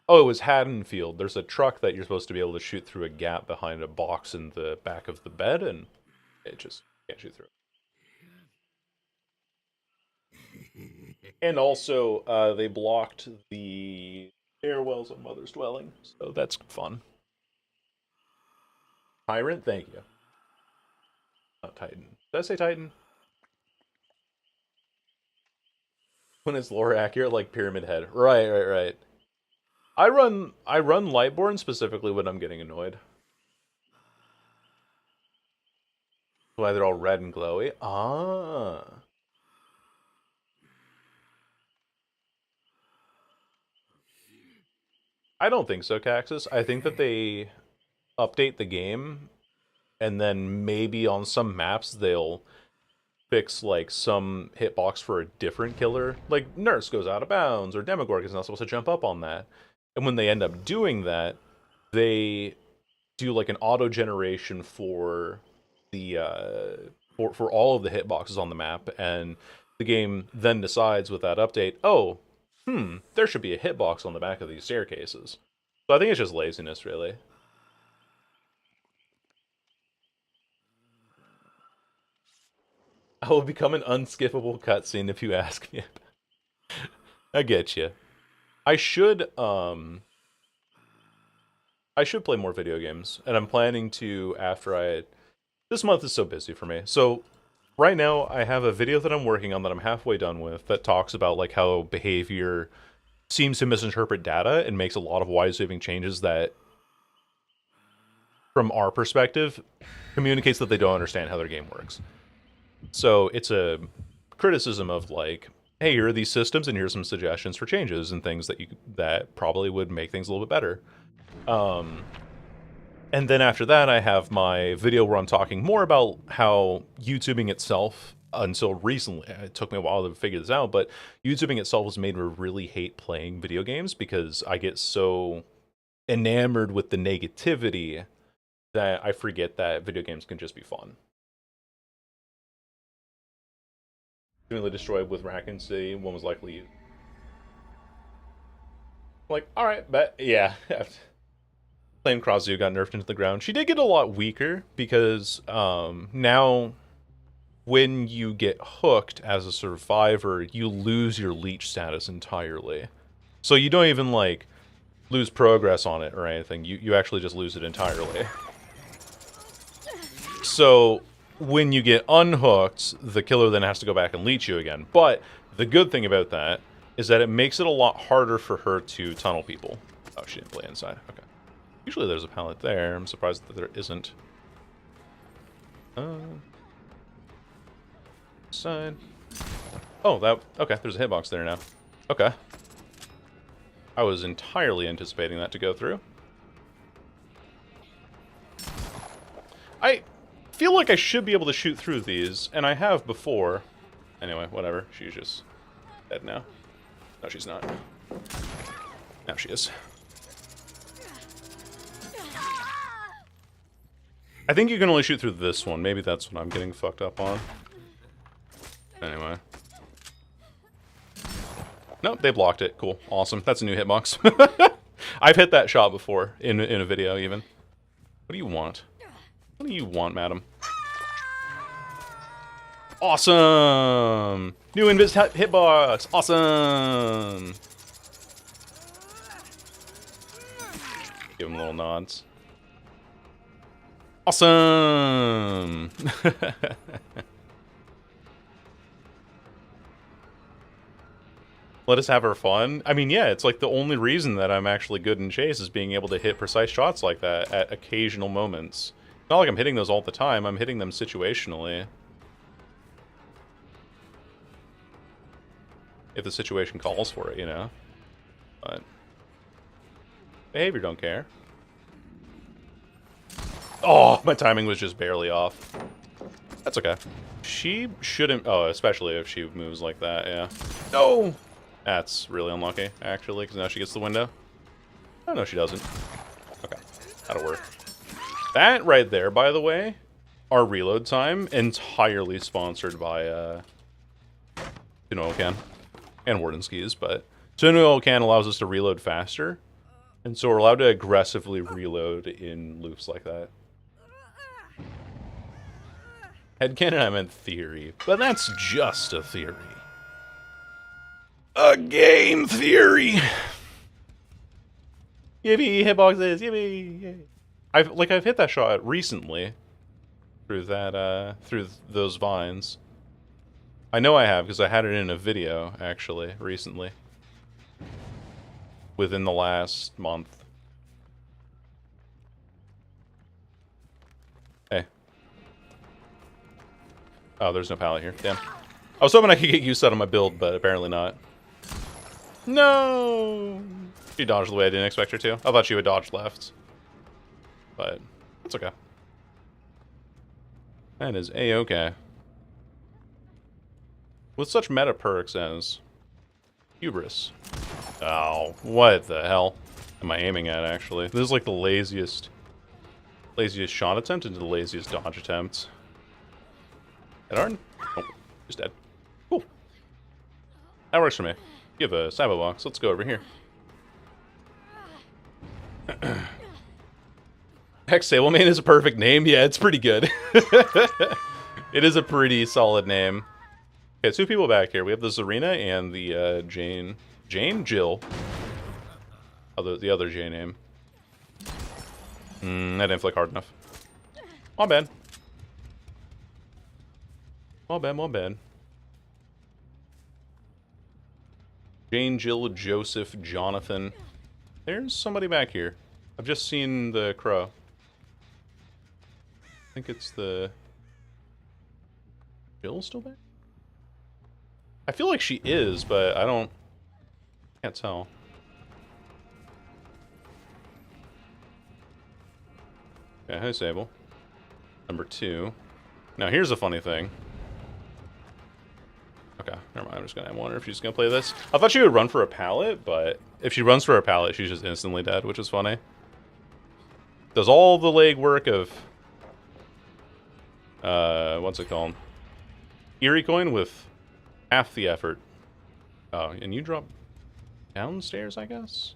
Oh, it was Haddonfield. There's a truck that you're supposed to be able to shoot through a gap behind a box in the back of the bed, and it just can't shoot through it. And also, they blocked the stairwells of Mother's Dwelling, so that's fun. Tyrant, thank you. Not Titan. Did I say Titan? When it's lore accurate, like Pyramid Head. Right. I run Lightborn specifically when I'm getting annoyed. Why they're all red and glowy. Ah. I don't think so, Caxus. I think that they update the game, and then maybe on some maps they'll fix like some hitbox for a different killer. Like Nurse goes out of bounds, or Demogorg is not supposed to jump up on that. And when they end up doing that, they do like an auto generation for the for all of the hitboxes on the map, and the game then decides with that update, oh, there should be a hitbox on the back of these staircases. So I think it's just laziness, really. I will become an unskippable cutscene if you ask me. I get you. I should I should play more video games, and I'm planning to after I. This month is so busy for me. So right now I have a video that I'm working on that I'm halfway done with that talks about like how behavior seems to misinterpret data and makes a lot of wide-sweeping changes that, from our perspective, communicates that they don't understand how their game works. So it's a criticism of like, hey, here are these systems, and here's some suggestions for changes and things that probably would make things a little bit better. And then after that, I have my video where I'm talking more about how YouTubing itself, until recently, it took me a while to figure this out, but YouTubing itself was made me really hate playing video games because I get so enamored with the negativity that I forget that video games can just be fun. Really destroyed with Raccoon City, one was likely used. Like, alright, bet, yeah. Flame Cross got nerfed into the ground. She did get a lot weaker because now when you get hooked as a survivor, you lose your leech status entirely. So you don't even like lose progress on it or anything. You actually just lose it entirely. So when you get unhooked, the killer then has to go back and leech you again. But the good thing about that is that it makes it a lot harder for her to tunnel people. Oh, she didn't play inside. Okay. Usually there's a pallet there. I'm surprised that there isn't. Side. Oh, that... Okay, there's a hitbox there now. Okay. I was entirely anticipating that to go through. I feel like I should be able to shoot through these, and I have before. Anyway, whatever. She's just dead now. No, she's not. Now she is. I think you can only shoot through this one. Maybe that's what I'm getting fucked up on. Anyway. Nope, they blocked it. Cool. Awesome. That's a new hitbox. I've hit that shot before, in a video even. What do you want? What do you want, madam? Awesome! New invis hitbox! Awesome! Give him little nods. Awesome! Let us have our fun. I mean, yeah, it's like the only reason that I'm actually good in chase is being able to hit precise shots like that at occasional moments. It's not like I'm hitting those all the time, I'm hitting them situationally. If the situation calls for it, you know? But... behavior don't care. Oh, my timing was just barely off. That's okay. She shouldn't... oh, especially if she moves like that, yeah. No! That's really unlucky, actually, because now she gets the window. Oh, no, she doesn't. Okay, that'll work. That right there, by the way, our reload time, entirely sponsored by, Can and Warden Skis, but Can allows us to reload faster, and so we're allowed to aggressively reload in loops like that. Headcanon, I meant theory, but that's just a theory. A game theory! Yippee, hitboxes, yippee! Yay. I've hit that shot recently through that through those vines. I know I have because I had it in a video actually recently. Within the last month. Hey. Oh, there's no pallet here. Damn. I was hoping I could get use out of my build, but apparently not. No! She dodged the way I didn't expect her to. I thought she would dodge left. But it's okay. That is A-okay. With such meta perks as hubris. Oh, what the hell am I aiming at, actually? This is like the laziest shot attempt into the laziest dodge attempt. Dead Arn? Oh, he's dead. Cool. That works for me. You have a cyber box. Let's go over here. Hex Stablemate is a perfect name. Yeah, it's pretty good. It is a pretty solid name. Okay, two people back here. We have the Zarina and the Jane? Jill? The other J name. That didn't flick hard enough. My bad. My bad, my bad. Jane, Jill, Joseph, Jonathan. There's somebody back here. I've just seen the crow. I think it's the... Jill still back? I feel like she is, but I can't tell. Okay, hi Sable. Number 2. Now here's a funny thing. Okay, never mind. I'm just gonna wonder if she's gonna play this. I thought she would run for a pallet, but if she runs for a pallet, she's just instantly dead, which is funny. Does all the leg work of what's it called? Eerie coin with half the effort. Oh, and you drop downstairs, I guess?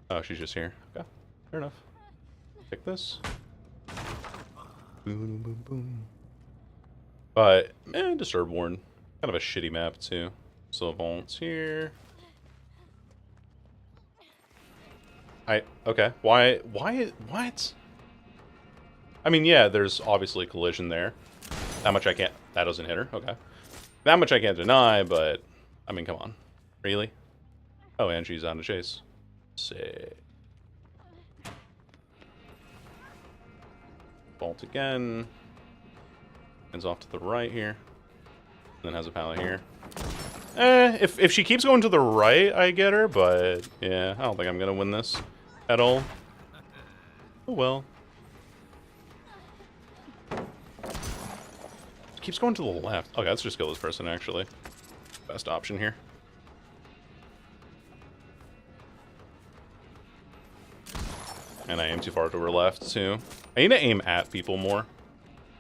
Oh, she's just here. Okay, fair enough. Pick this. Boom, boom, boom. But, Disturb Warden. Kind of a shitty map, too. So, vaults here. Okay. Why? What? I mean, yeah, there's obviously collision there. That much I can't... That doesn't hit her. Okay. That much I can't deny, but... I mean, come on. Really? Oh, and she's on a chase. Sick. Bolt again. Ends off to the right here. And then has a pallet here. If she keeps going to the right, I get her, but... Yeah, I don't think I'm gonna win this at all. Oh, well. Keeps going to the left. Okay, let's just kill this person, actually. Best option here. And I aim too far to her left, too. I need to aim at people more.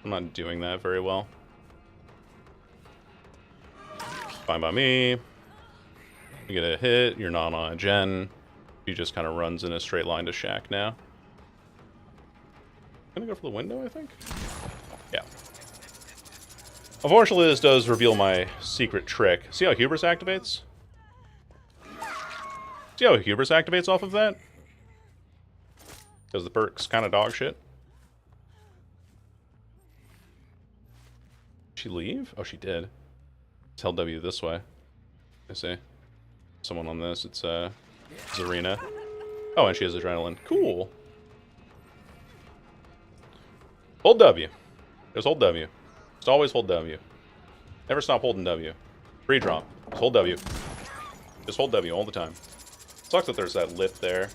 I'm not doing that very well. Fine by me. You get a hit, you're not on a gen. She just kind of runs in a straight line to Shack now. Gonna go for the window, I think? Yeah. Unfortunately, this does reveal my secret trick. See how Hubris activates? See how Hubris activates off of that? Because the perk's kind of dog shit. Did she leave? Oh, she did. Tell W this way. I see. Someone on this. It's Zarina. Oh, and she has adrenaline. Cool. Hold W. Just hold W. Just always hold W. Never stop holding W. Free drop. Just hold W. Just hold W all the time. Sucks that there's that lip there.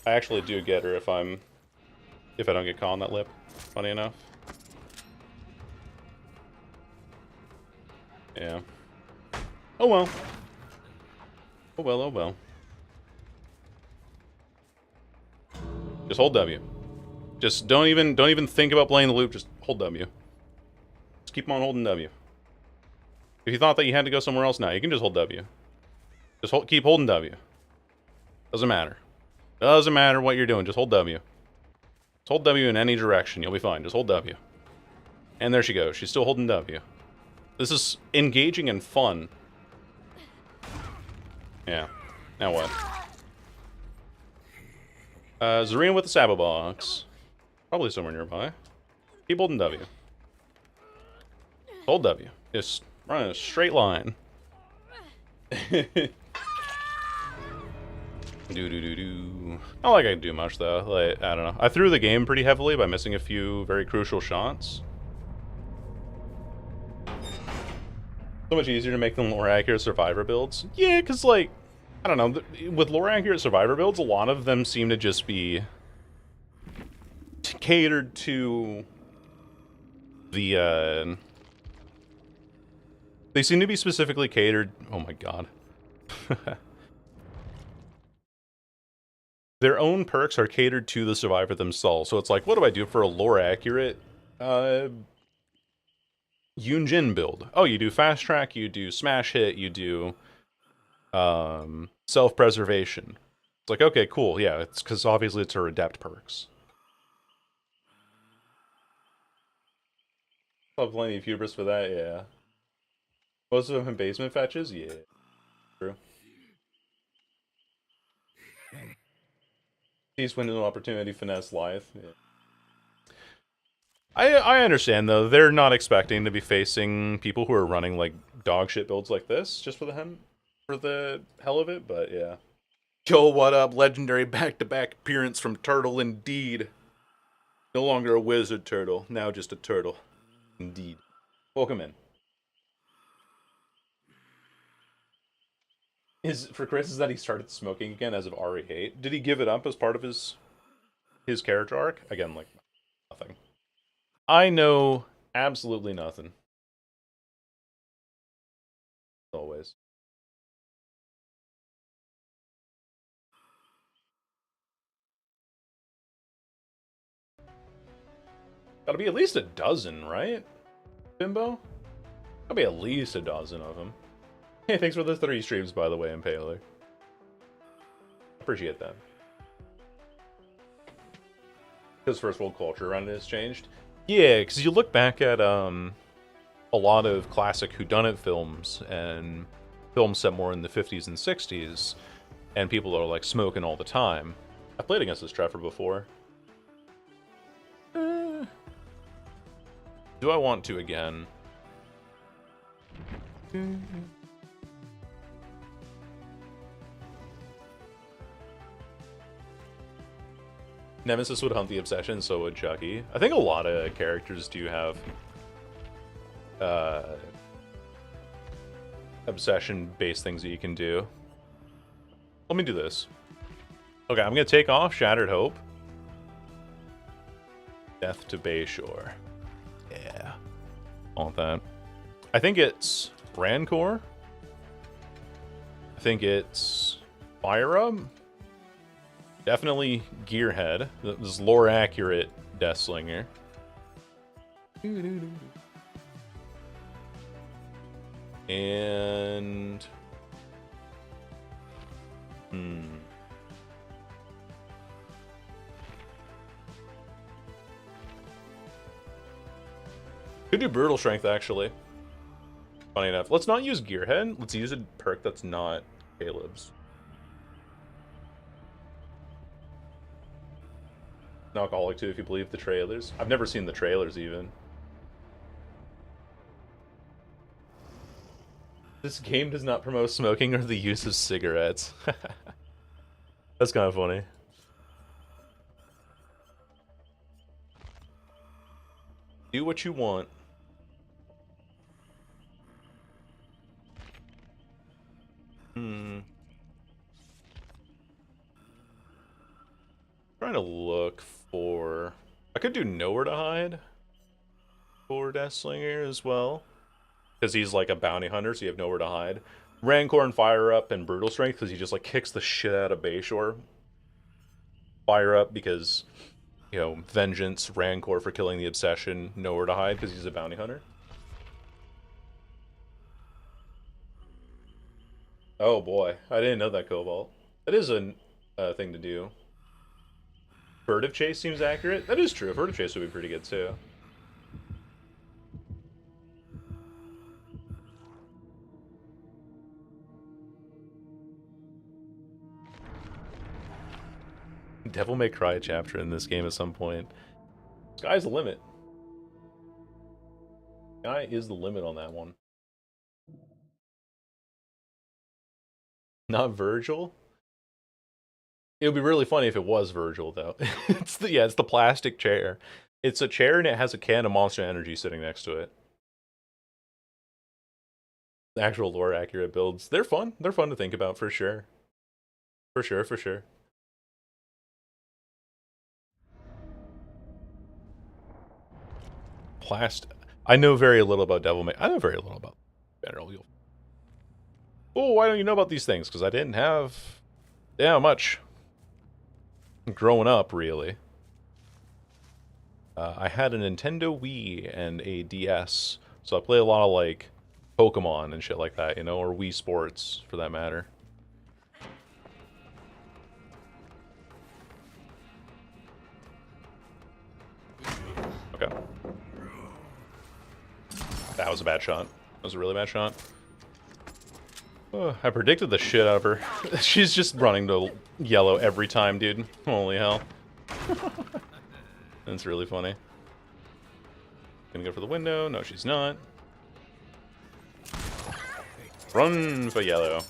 I actually do get her if I don't get caught on that lip. Funny enough. Yeah. Oh well. Oh well, oh well. Just hold W. Just don't even think about playing the loop, just hold W. Just keep on holding W. If you thought that you had to go somewhere else now, you can just hold W. Just keep holding W. Doesn't matter. Doesn't matter what you're doing, just hold W. Just hold W in any direction, you'll be fine. Just hold W. And there she goes, she's still holding W. This is engaging and fun. Yeah. Now what? Zarina with the Sabo box. Probably somewhere nearby. Keep holding W. Hold W. Just run in a straight line. Not like I can do much though. Like, I don't know. I threw the game pretty heavily by missing a few very crucial shots. So much easier to make than lore accurate survivor builds. Yeah, because like, I don't know, with lore accurate survivor builds, a lot of them seem to just be catered to the they seem to be specifically catered. Oh my god. Their own perks are catered to the survivor themselves. So it's like, what do I do for a lore accurate Yunjin build? Oh, you do fast track, you do smash hit, you do self-preservation. It's like, okay, cool, yeah, it's because obviously it's her adept perks. I'll have plenty of hubris for that, yeah. Most of them in basement fetches? Yeah. True. Peace window opportunity finesse life. Yeah. I understand though, they're not expecting to be facing people who are running like dog shit builds like this just for the hell of it, but yeah. Yo, what up? Legendary back-to-back appearance from Turtle indeed. No longer a wizard turtle, now just a turtle. Indeed. Welcome in. For Chris, is that he started smoking again as of RE8? Did he give it up as part of his character arc? Again, like, nothing. I know absolutely nothing. Always. Gotta be at least a dozen, right? Bimbo? Gotta be at least a dozen of them. Hey, thanks for the 3 streams, by the way, Impaler. Appreciate that. Because first world culture around it has changed. Yeah, because you look back at a lot of classic whodunit films and films set more in the 50s and 60s, and people are like smoking all the time. I played against this Trevor before. Do I want to again? Nemesis would hunt the Obsession, so would Chucky. I think a lot of characters do have Obsession-based things that you can do. Let me do this. Okay, I'm gonna take off Shattered Hope. Death to Bayshore. Yeah. I want that. I think it's Rancor. I think it's Fire Up. Definitely Gearhead. This is lore accurate Deathslinger. And could do Brutal Strength actually. Funny enough. Let's not use Gearhead. Let's use a perk that's not Caleb's. Alcoholic too, if you believe the trailers. I've never seen the trailers even. This game does not promote smoking or the use of cigarettes. That's kind of funny. Do what you want. Trying to look for... I could do Nowhere to Hide for Deathslinger as well. Because he's like a bounty hunter, so you have nowhere to hide. Rancor and Fire Up and Brutal Strength, because he just like kicks the shit out of Bayshore. Fire Up because, you know, Vengeance, Rancor for killing the Obsession, Nowhere to Hide because he's a bounty hunter. Oh boy, I didn't know that, Cobalt. That is a thing to do. Furtive Chase seems accurate. That is true. Furtive Chase would be pretty good too. Devil May Cry chapter in this game at some point. Sky's the limit. Sky is the limit on that one. Not Virgil? It would be really funny if it was Virgil, though. It's the plastic chair. It's a chair and it has a can of Monster Energy sitting next to it. The actual lore accurate builds. They're fun. They're fun to think about for sure. For sure, for sure. I know very little about Devil May. I know very little about General. Oh, why don't you know about these things? Because I didn't have much growing up, really. I had a Nintendo Wii and a DS, so I play a lot of like Pokemon and shit like that, you know, or Wii Sports for that matter. Okay. That was a bad shot. That was a really bad shot. Oh, I predicted the shit out of her. She's just running to yellow every time, dude. Holy hell. That's really funny. Gonna go for the window. No, she's not. Run for yellow.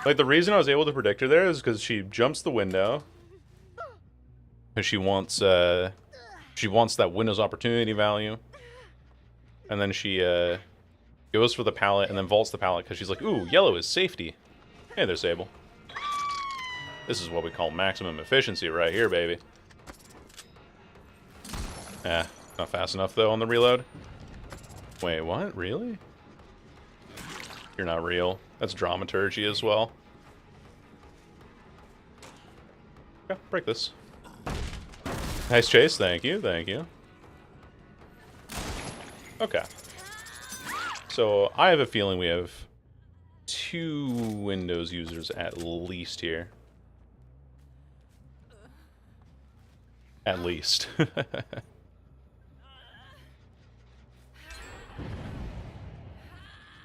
Like, the reason I was able to predict her there is because she jumps the window. Because she wants that window's opportunity value. And then she goes for the pallet and then vaults the pallet because she's like, ooh, yellow is safety. Hey there, Sable. This is what we call maximum efficiency right here, baby. Not fast enough, though, on the reload. Wait, what? Really? You're not real. That's dramaturgy as well. Okay, break this. Nice chase, thank you, thank you. Okay. So, I have a feeling we have 2 Windows users at least here. At least.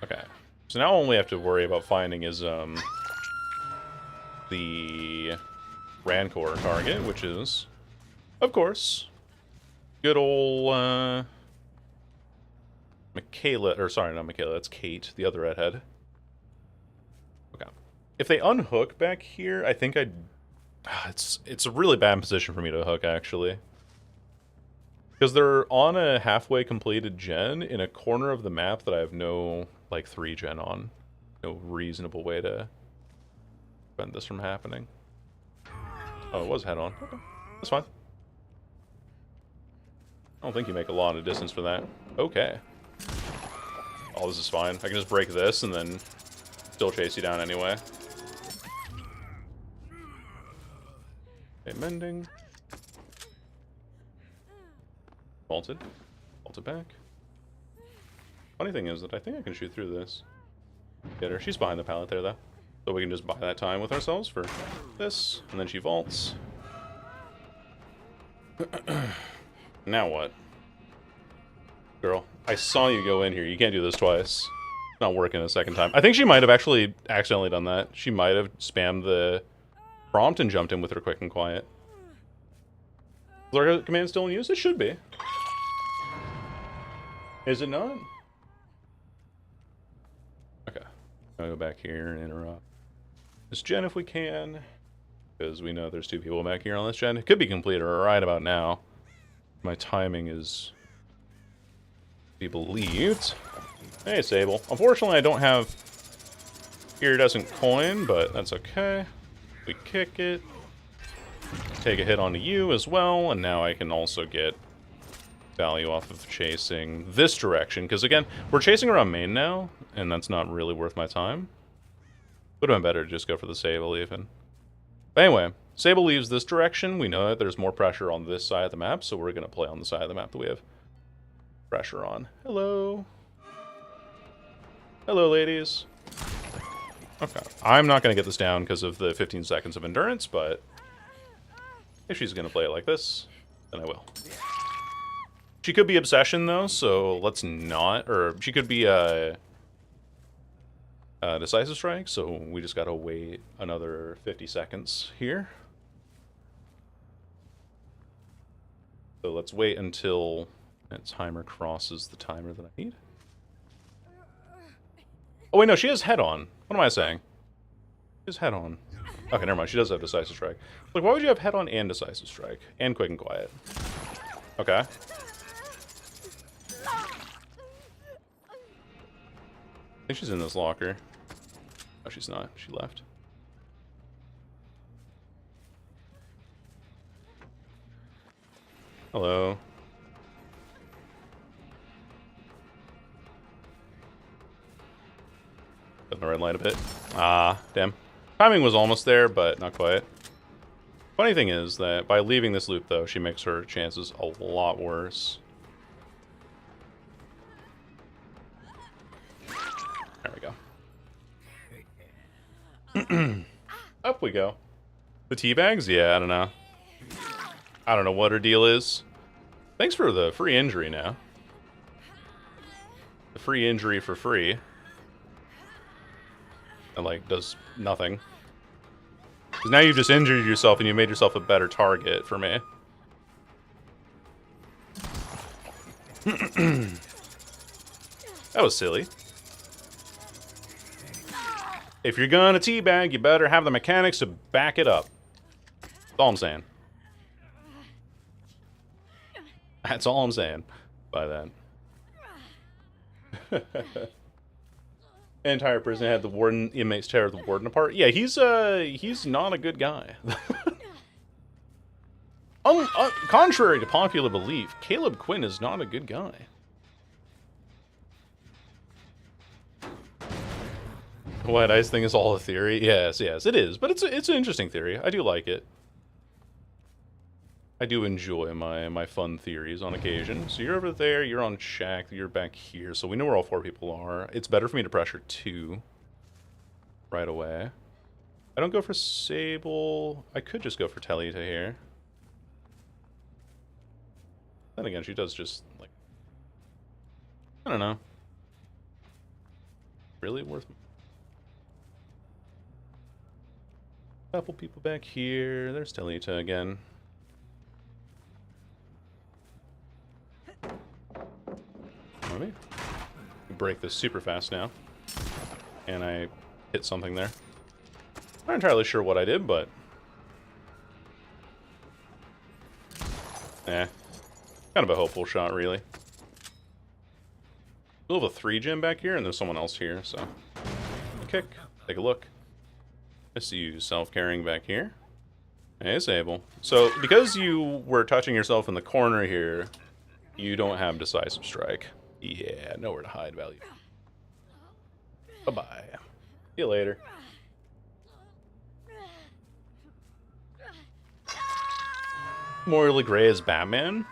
Okay. So now all we have to worry about finding is, the Rancor target, which is, of course, good ol' Michaela, or sorry, not Michaela, that's Kate, the other redhead. Okay. If they unhook back here, I think I'd... It's a really bad position for me to hook, actually. Because they're on a halfway completed gen in a corner of the map that I have no, like, 3 gen on. No reasonable way to prevent this from happening. Oh, it was head on. Okay, that's fine. I don't think you make a lot of distance for that. Okay. Oh, this is fine. I can just break this and then still chase you down anyway. Okay, mending. Vaulted. Vaulted back. Funny thing is that I think I can shoot through this. Get her. She's behind the pallet there, though. So we can just buy that time with ourselves for this. And then she vaults. Now what? Girl, I saw you go in here. You can't do this twice. Not working a second time. I think she might have actually accidentally done that. She might have spammed the prompt and jumped in with her quick and quiet. Is our command still in use? It should be. Is it not? Okay. I'll go back here and interrupt this gen if we can. Because we know there's 2 people back here on this gen. It could be completed right about now. My timing is... be believed. Hey, Sable. Unfortunately, I don't have iridescent coin, but that's okay. We kick it. Take a hit onto you as well, and now I can also get value off of chasing this direction. Because again, we're chasing around main now, and that's not really worth my time. Would have been better to just go for the Sable even. But anyway, Sable leaves this direction. We know that there's more pressure on this side of the map, so we're going to play on the side of the map that we have pressure on. Hello. Hello, ladies. Okay. I'm not going to get this down because of the 15 seconds of endurance, but if she's going to play it like this, then I will. She could be Obsession, though, so let's not. Or she could be Decisive Strike, so we just got to wait another 50 seconds here. So let's wait until that timer crosses the timer that I need. Oh, wait, no, she has head on. What am I saying? She has head on. Okay, never mind. She does have Decisive Strike. Like, why would you have head on and Decisive Strike? And Quick and Quiet. Okay. I think she's in this locker. Oh, she's not. She left. Hello. Got the red light a bit. Ah, damn. Timing was almost there, but not quite. Funny thing is that by leaving this loop, though, she makes her chances a lot worse. There we go. Up we go. The teabags? Yeah, I don't know. I don't know what her deal is. Thanks for the free injury now. The free injury for free. It, like, does nothing. 'Cause now you've just injured yourself and you made yourself a better target for me. That was silly. If you're gonna teabag, you better have the mechanics to back it up. That's all I'm saying. That's all I'm saying by that. Entire prison had the warden, inmates tear the warden apart. Yeah, he's not a good guy. Contrary to popular belief, Caleb Quinn is not a good guy. The White Ice thing is all a theory. Yes, yes, it is. But it's an interesting theory. I do like it. I do enjoy my fun theories on occasion. So you're over there, you're on shack, you're back here. So we know where all 4 people are. It's better for me to pressure 2 right away. I don't go for Sable. I could just go for Telly to here. Then again, she does just, like... I don't know. Really worth... Couple people back here. There's Talita again. Let me break this super fast now. And I hit something there. Not entirely sure what I did, but... kind of a hopeful shot, really. We'll have a 3 gem back here, and there's someone else here, so... Kick. Take a look. I see you self-carrying back here. Hey, Sable. So, because you were touching yourself in the corner here, you don't have Decisive Strike. Yeah, nowhere to hide value. Bye-bye. See you later. Morally Gray as Batman?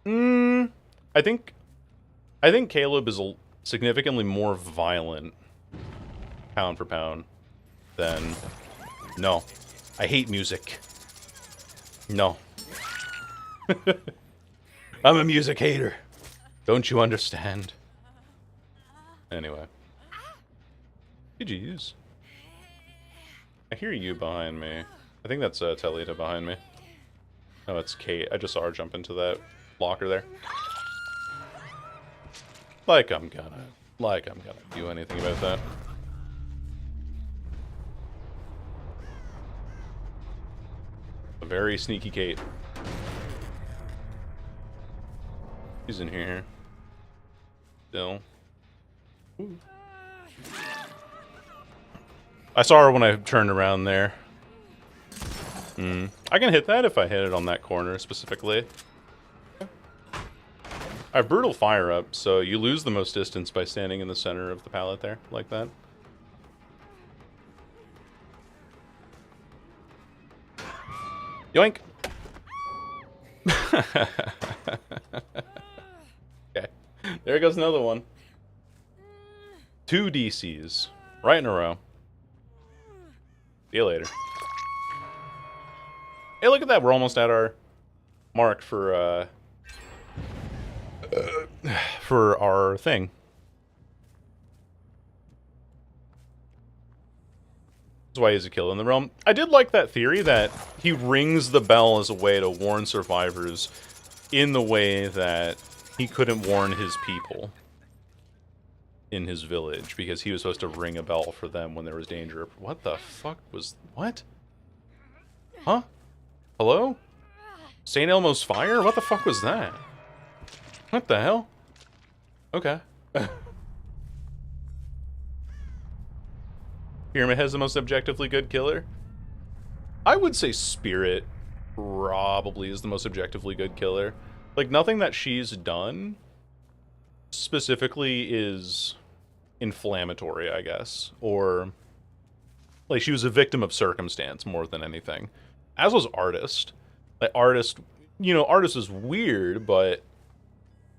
I think Caleb is significantly more violent, pound for pound, than... No. I hate music. No. I'm a music hater. Don't you understand? Anyway. GG's. I hear you behind me. I think that's Talita behind me. Oh, it's Kate. I just saw her jump into that locker there. Like I'm gonna do anything about that. A very sneaky Kate. She's in here. Still. Ooh. I saw her when I turned around there. I can hit that if I hit it on that corner specifically. I have Brutal Fire up, so you lose the most distance by standing in the center of the pallet there, like that. Yoink! Okay, there goes another one. 2 DCs, right in a row. See you later. Hey, look at that, we're almost at our mark for our thing. That's why he's a killer in the realm. I did like that theory that he rings the bell as a way to warn survivors in the way that he couldn't warn his people in his village, because he was supposed to ring a bell for them when there was danger. What the fuck was... What? Huh? Hello? St. Elmo's fire? What the fuck was that? What the hell? Okay. Pyramid has the most objectively good killer? I would say Spirit probably is the most objectively good killer. Like, nothing that she's done specifically is inflammatory, I guess. Or, like, she was a victim of circumstance more than anything. As was Artist. Like, Artist, you know, Artist is weird, but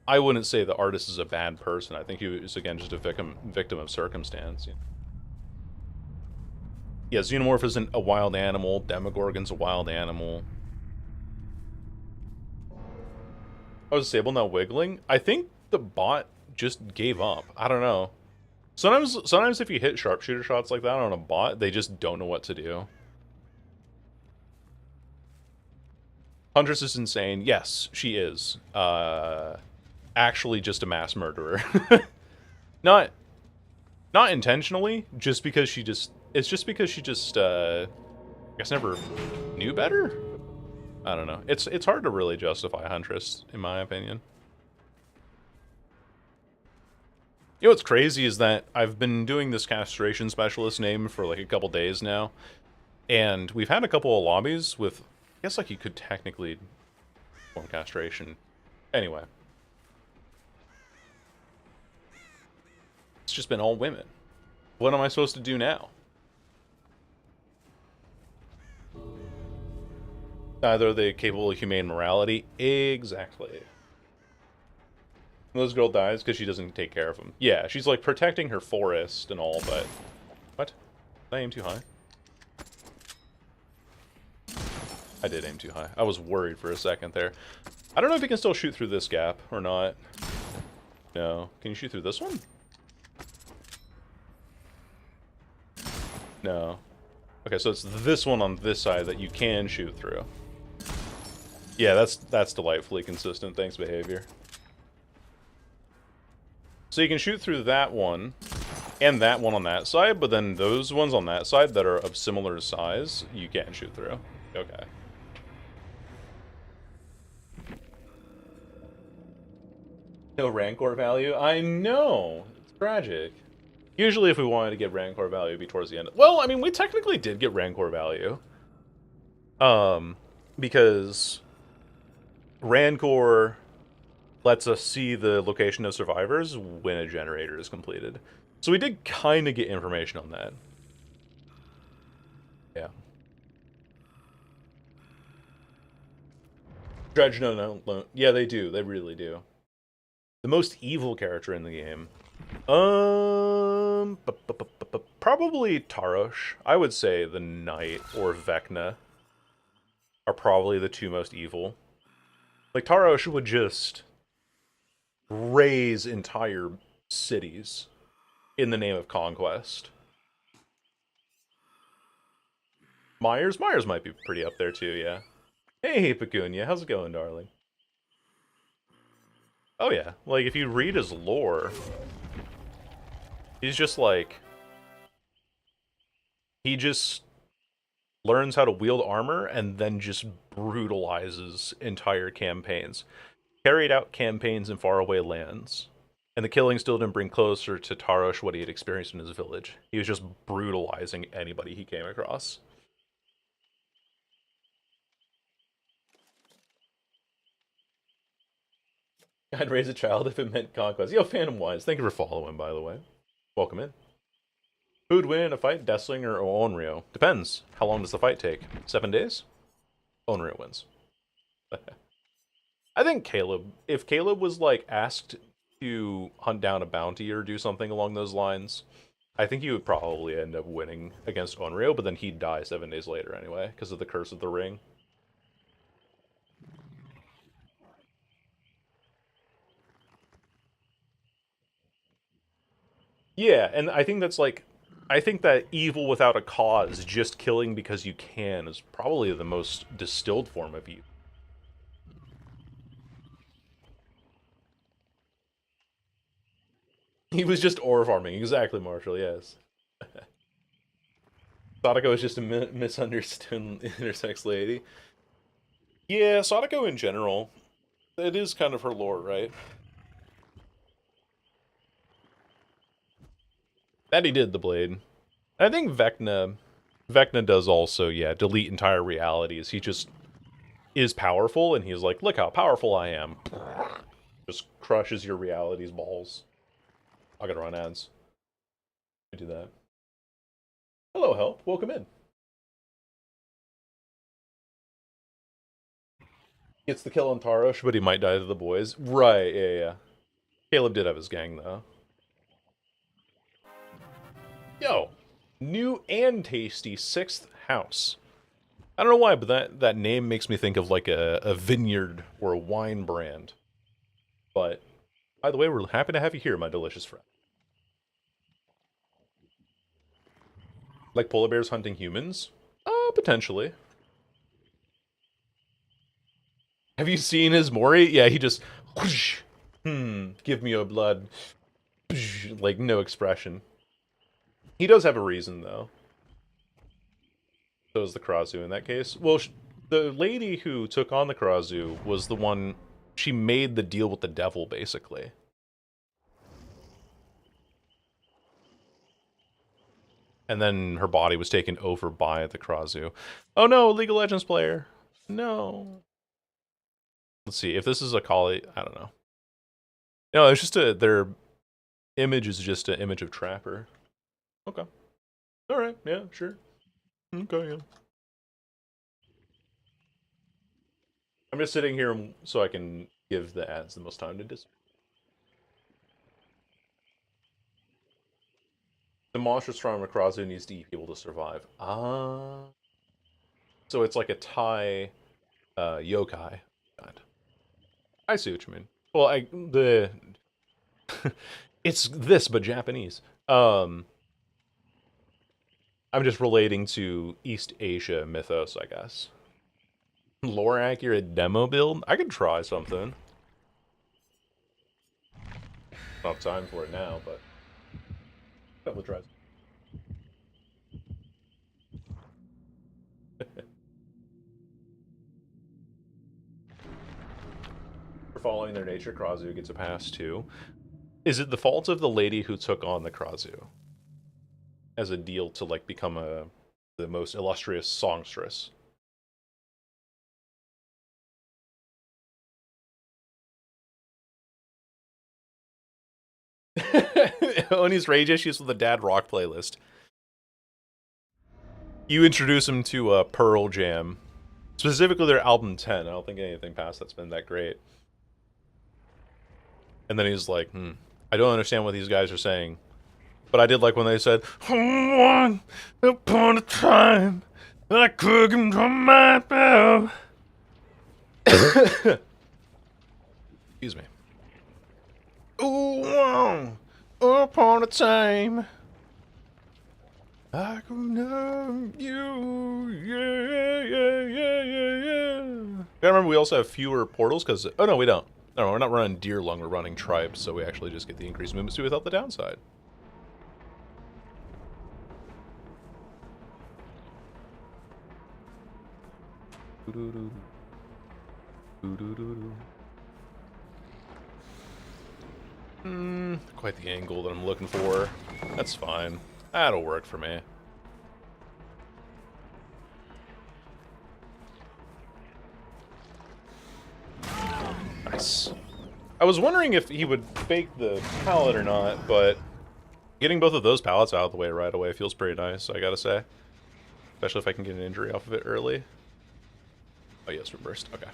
I wouldn't say the Artist is a bad person. I think he was, again, just a victim of circumstance. Yeah, Xenomorph isn't a wild animal. Demogorgon's a wild animal. Oh, is Sable now wiggling? I think the bot just gave up. I don't know. Sometimes if you hit sharpshooter shots like that on a bot, they just don't know what to do. Huntress is insane. Yes, she is. Actually just a mass murderer. Not intentionally, just because she just... It's just because she just, I guess never knew better? I don't know. It's hard to really justify Huntress, in my opinion. You know what's crazy is that I've been doing this castration specialist name for like a couple days now, and we've had a couple of lobbies with, I guess like you could technically perform castration. Anyway. It's just been all women. What am I supposed to do now? Neither are they capable of humane morality. Exactly. This girl dies because she doesn't take care of him. Yeah, she's like protecting her forest and all, but... What? Did I aim too high? I did aim too high. I was worried for a second there. I don't know if you can still shoot through this gap or not. No. Can you shoot through this one? No. Okay, so it's this one on this side that you can shoot through. Yeah, that's delightfully consistent. Thanks, behavior. So you can shoot through that one, and that one on that side, but then those ones on that side that are of similar size, you can't shoot through. Okay. No Rancor value? I know! It's tragic. Usually if we wanted to get Rancor value, it'd be towards the end. Well, I mean, we technically did get Rancor value. Because Rancor lets us see the location of survivors when a generator is completed. So we did kind of get information on that. Yeah. Dredge, no. Yeah, they do. They really do. The most evil character in the game. Probably Tarosh. I would say the Knight or Vecna are probably the two most evil. Like, Tarosh would just raise entire cities in the name of conquest. Myers might be pretty up there too, yeah. Hey, Pecunia, how's it going, darling? Oh yeah, like, if you read his lore, he's just like... He just learns how to wield armor and then just brutalizes entire campaigns. Carried out campaigns in faraway lands. And the killing still didn't bring closer to Tarosh what he had experienced in his village. He was just brutalizing anybody he came across. I'd raise a child if it meant conquest. Yo, Phantom Wise, thank you for following, by the way. Welcome in. Who'd win in a fight, Deathslinger or Onryo? Depends. How long does the fight take? 7 days? Onryo wins. I think Caleb. If Caleb was, like, asked to hunt down a bounty or do something along those lines, I think he would probably end up winning against Onryo, but then he'd die 7 days later anyway, because of the curse of the ring. Yeah, and I think that's like... I think that evil without a cause, just killing because you can, is probably the most distilled form of evil. He was just ore farming, exactly, Marshall, yes. Sadako is just a misunderstood intersex lady. Yeah, Sadako in general, it is kind of her lore, right? That he did, the blade. I think Vecna does also, yeah, delete entire realities. He just is powerful, and he's like, look how powerful I am. Just crushes your reality's balls. I gotta run ads. I do that. Hello, Help. Welcome in. Gets the kill on Tarosh, but he might die to the boys. Right, yeah. Caleb did have his gang, though. Yo, new and tasty 6th house. I don't know why, but that name makes me think of like a vineyard or a wine brand. But, by the way, we're happy to have you here, my delicious friend. Like polar bears hunting humans? Potentially. Have you seen his Mori? Yeah, he just... Whoosh, give me your blood. Like, no expression. He does have a reason, though. So is the Krazu in that case. Well, the lady who took on the Krazu was the one... She made the deal with the devil, basically. And then her body was taken over by the Krazu. Oh no, League of Legends player. No. Let's see, if this is a Kali... I don't know. No, it's just their image is just an image of Trapper. Okay. Alright, yeah, sure. Okay, yeah. I'm just sitting here so I can give the ads the most time to dis. The monstrous from Akrazu needs to eat people to survive. Ah. So it's like a Thai yokai. God. I see what you mean. Well, it's this, but Japanese. I'm just relating to East Asia mythos, I guess. Lore accurate demo build? I could try something. Not time for it now, but a couple of tries. For following their nature, Krazu gets a pass too. Is it the fault of the lady who took on the Krazu as a deal to like become the most illustrious songstress? Oni's rage issues with the Dad Rock playlist. You introduce him to Pearl Jam, specifically their album 10. I don't think anything past that's been that great. And then he's like, I don't understand what these guys are saying. But I did like when they said, "Once upon a time, I could control my bell." Excuse me. Ooh, upon a time, I could know you. I remember we also have fewer portals because, oh no, we don't. No, we're not running Deer Lung, we're running Tribes, so we actually just get the increased movement speed without the downside. Quite the angle that I'm looking for. That's fine. That'll work for me. Nice. I was wondering if he would fake the pallet or not, but getting both of those pallets out of the way right away feels pretty nice, I gotta say. Especially if I can get an injury off of it early. Oh yeah, sprint burst. Okay.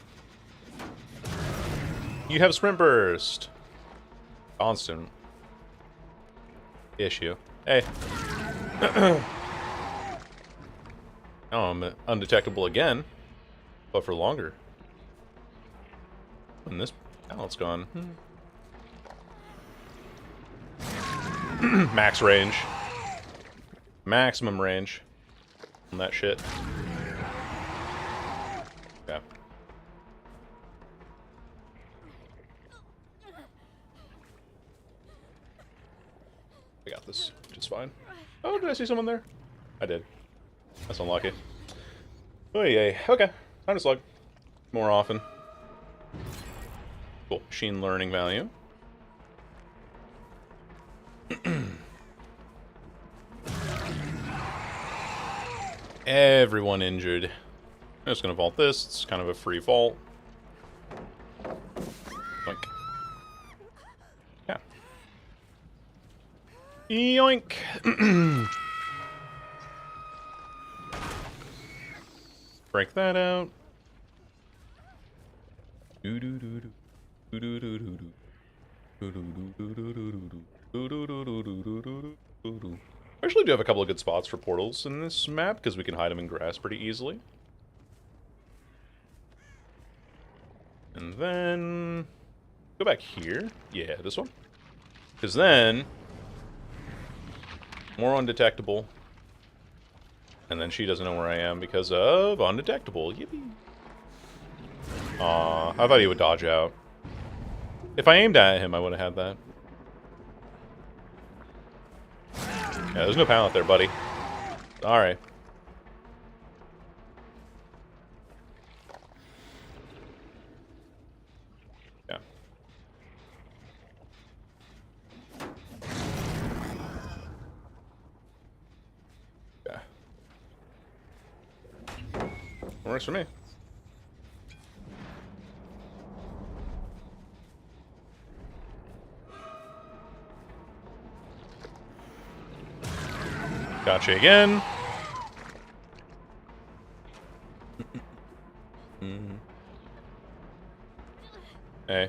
You have sprint burst. Constant issue. Hey. Now I'm undetectable again, but for longer. And this pallet's gone. Max range. Maximum range on that shit. Yeah. I got this just fine. Oh, did I see someone there? I did. That's unlucky. Oh, yay. Okay. Time to slug. More often. Cool. Machine learning value. Everyone injured. I'm just gonna vault this. It's kind of a free vault. Yoink. Yeah. Yoink. Break that out. I actually do have a couple of good spots for portals in this map because we can hide them in grass pretty easily. And then go back here. Yeah, this one. Because then more undetectable. And then she doesn't know where I am because of undetectable. Yippee. Aw, I thought he would dodge out. If I aimed at him, I would have had that. Yeah, there's no pallet there, buddy. Alright. Yeah. Yeah. Works for me. Gotcha again. Hey.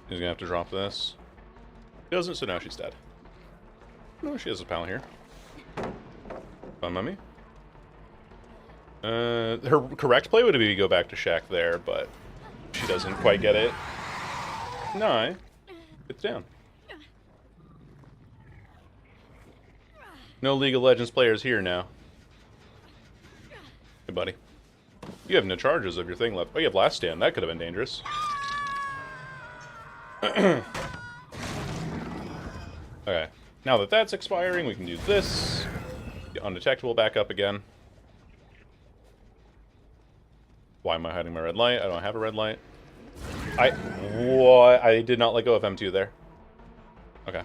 He's gonna have to drop this. He doesn't, so now she's dead. No, she has a pal here. Fun mummy. Her correct play would be to go back to Shack there, but she doesn't quite get it. No, it's down. No League of Legends players here now. Hey, buddy. You have no charges of your thing left. Oh, you have last stand. That could have been dangerous. Okay. Now that that's expiring, we can do this. Get undetectable back up again. Why am I hiding my red light? I don't have a red light. What? I did not let go of M2 there. Okay.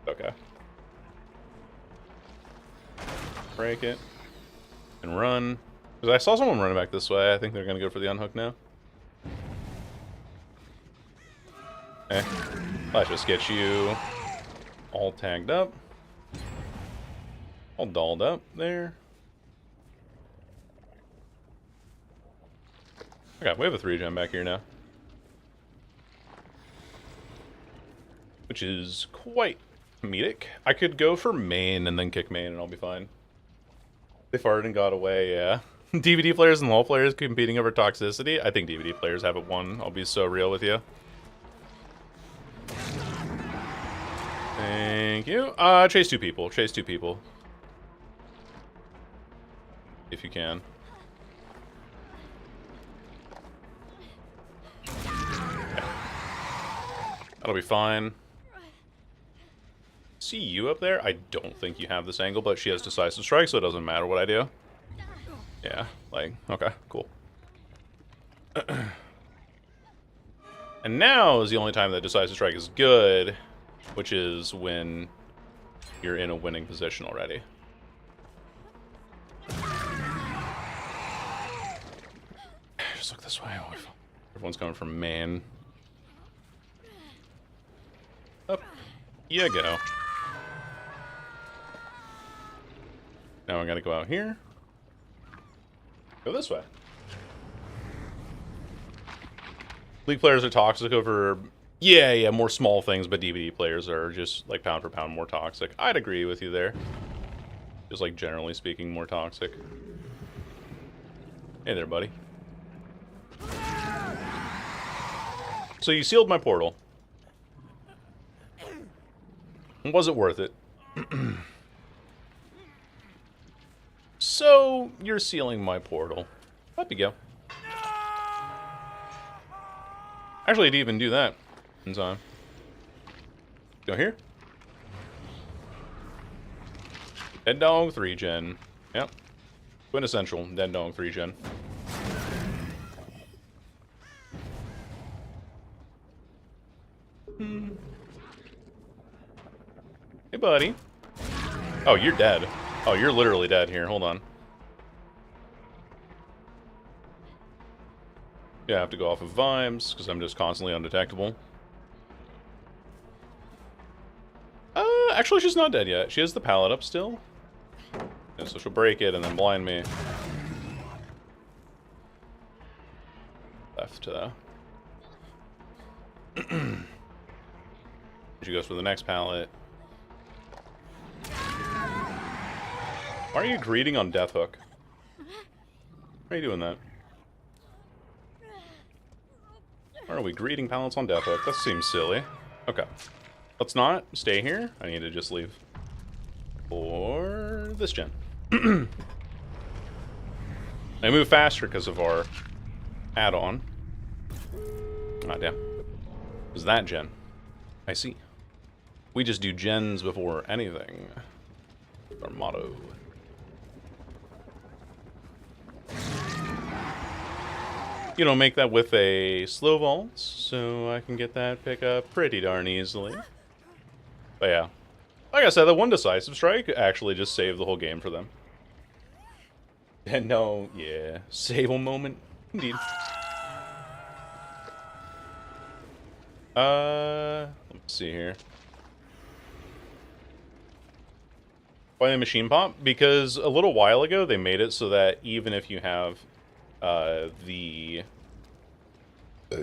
Okay. Break it. And run. Because I saw someone running back this way. I think they're going to go for the unhook now. Eh. Let's just get you all tagged up. All dolled up there. Okay, we have a 3-gen back here now. Which is quite comedic. I could go for main and then kick main and I'll be fine. They farted and got away, yeah. DVD players and LoL players competing over toxicity? I think DVD players have it won. I'll be so real with you. Thank you. Chase 2 people. Chase 2 people. If you can. Okay. That'll be fine. See you up there? I don't think you have this angle, but she has decisive strike, so it doesn't matter what I do. Yeah, like, okay, cool. And now is the only time that decisive strike is good, which is when you're in a winning position already. Just look this way. Everyone's coming from main. Up you go. Now I gotta go out here. Go this way. League players are toxic over... Yeah, more small things, but DVD players are just, like, pound for pound more toxic. I'd agree with you there. Just, like, generally speaking, more toxic. Hey there, buddy. So you sealed my portal. Was it worth it? So, you're sealing my portal. Up you go. Actually, I didn't even do that in time. Go here. Dead Dog 3-gen. Yep. Quintessential Dead Dog 3-gen. Hey, buddy. Oh, you're dead. Oh, you're literally dead here. Hold on. Yeah, I have to go off of vibes, because I'm just constantly undetectable. Actually, she's not dead yet. She has the pallet up still. Yeah, so she'll break it and then blind me. Left, She goes for the next pallet. Why are you greeting on Death Hook? Why are you doing that? Why are we greeting pallets on Death Hook? That seems silly. Okay. Let's not stay here. I need to just leave. For this gen. I move faster because of our add-on. Ah, damn. Is that gen? I see. We just do gens before anything. Our motto. You know, make that with a slow vault, so I can get that pickup pretty darn easily. But yeah. Like I said, the one decisive strike actually just saved the whole game for them. And no, yeah. Save a moment. Indeed. Let's see here. Why the machine pop? Because a little while ago they made it so that even if you have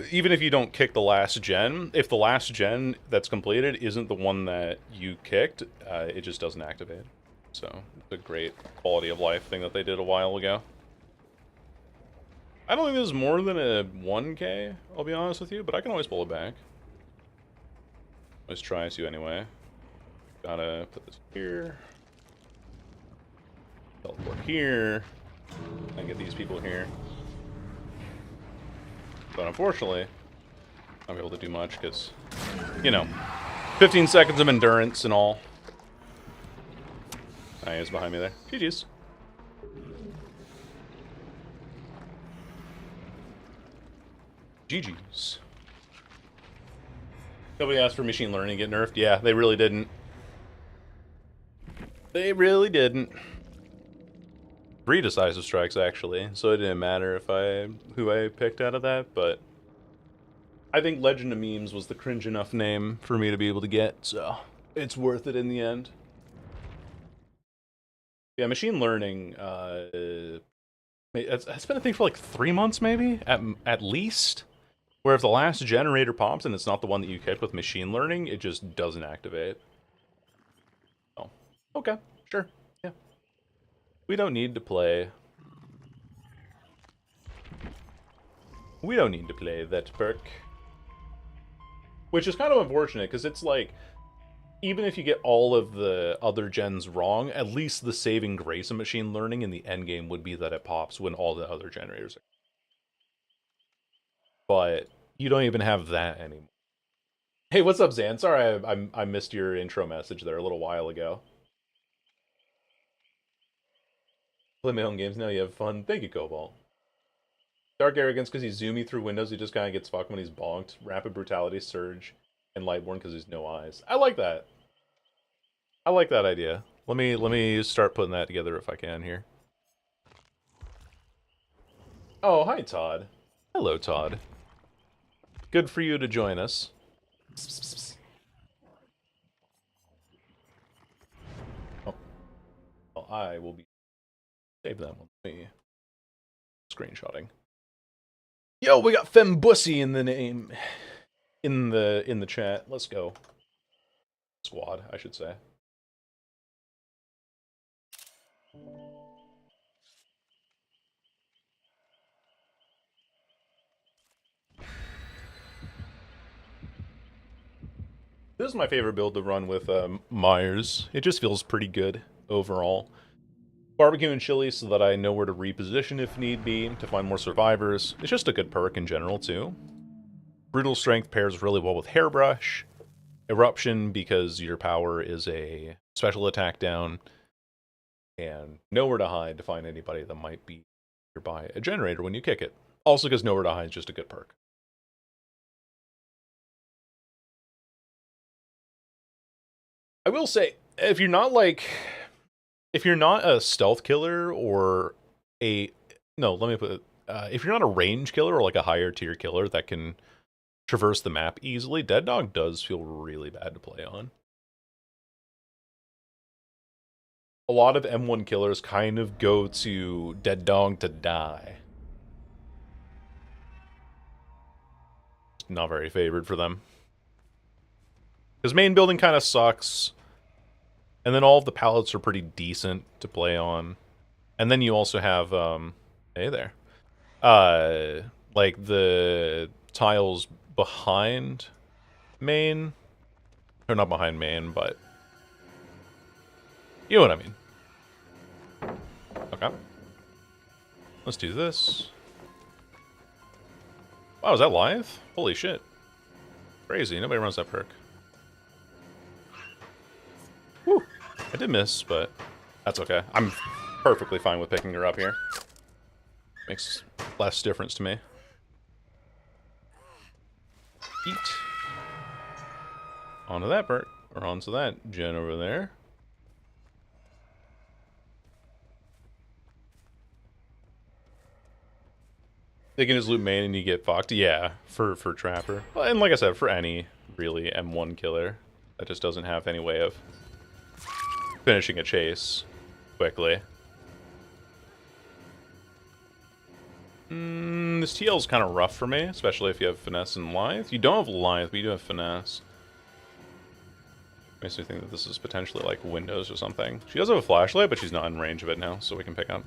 even if you don't kick the last gen, if the last gen that's completed isn't the one that you kicked, it just doesn't activate. So, it's a great quality of life thing that they did a while ago. I don't think this is more than a 1k, I'll be honest with you, but I can always pull it back. Let's try to anyway. Gotta put this here. Teleport here. And get these people here. But unfortunately, I'm able to do much because, you know, 15 seconds of endurance and all. Ah, he's behind me there. GG's. GG's. Nobody asked for machine learning to get nerfed. Yeah, they really didn't. They really didn't. 3 decisive strikes, actually, so it didn't matter if who I picked out of that, but I think Legend of Memes was the cringe enough name for me to be able to get, so it's worth it in the end. Yeah, machine learning, it's been a thing for like 3 months, maybe, at least. Where if the last generator pops and it's not the one that you kicked with machine learning, it just doesn't activate. Oh, okay, sure, yeah. We don't need to play. We don't need to play that perk. Which is kind of unfortunate, because it's like, even if you get all of the other gens wrong, at least the saving grace of machine learning in the endgame would be that it pops when all the other generators are. But you don't even have that anymore. Hey, what's up, Zan? Sorry, I missed your intro message there a little while ago. Play my own games now, you have fun. Thank you, Cobalt. Dark Arrogance because he's zoomy through windows, he just kind of gets fucked when he's bonked. Rapid Brutality, Surge, and Lightborn because he's no eyes. I like that. I like that idea. Let me start putting that together if I can here. Oh, hi, Todd. Hello, Todd. Good for you to join us. Oh, well, I will be save that one. Me screenshotting. Yo, we got Fembussy in the name, in the chat. Let's go. Squad, I should say. This is my favorite build to run with Myers. It just feels pretty good overall. Barbecue and chili so that I know where to reposition if need be, to find more survivors. It's just a good perk in general, too. Brutal Strength pairs really well with Hairbrush. Eruption because your power is a special attack down. And Nowhere to Hide to find anybody that might be nearby a generator when you kick it. Also because Nowhere to Hide is just a good perk. I will say, if you're not a stealth killer or if you're not a range killer or like a higher tier killer that can traverse the map easily, Dead Dog does feel really bad to play on. A lot of M1 killers kind of go to Dead Dog to die. Not very favored for them. Because main building kind of sucks. And then all of the pallets are pretty decent to play on. And then you also have, hey there. Like the tiles behind main. Or not behind main, but you know what I mean. Okay. Let's do this. Wow, is that live? Holy shit. Crazy, nobody runs that perk. Whew. I did miss, but that's okay. I'm perfectly fine with picking her up here. Makes less difference to me. Eat. Onto that perk, or onto that gen over there. They can just loot main and you get fucked. Yeah, for Trapper. Well, and like I said, for any really M1 killer that just doesn't have any way of finishing a chase quickly. This TL is kind of rough for me, especially if you have Finesse and Lithe. You don't have Lithe, but you do have Finesse. Makes me think that this is potentially like Windows or something. She does have a flashlight, but she's not in range of it now, so we can pick up.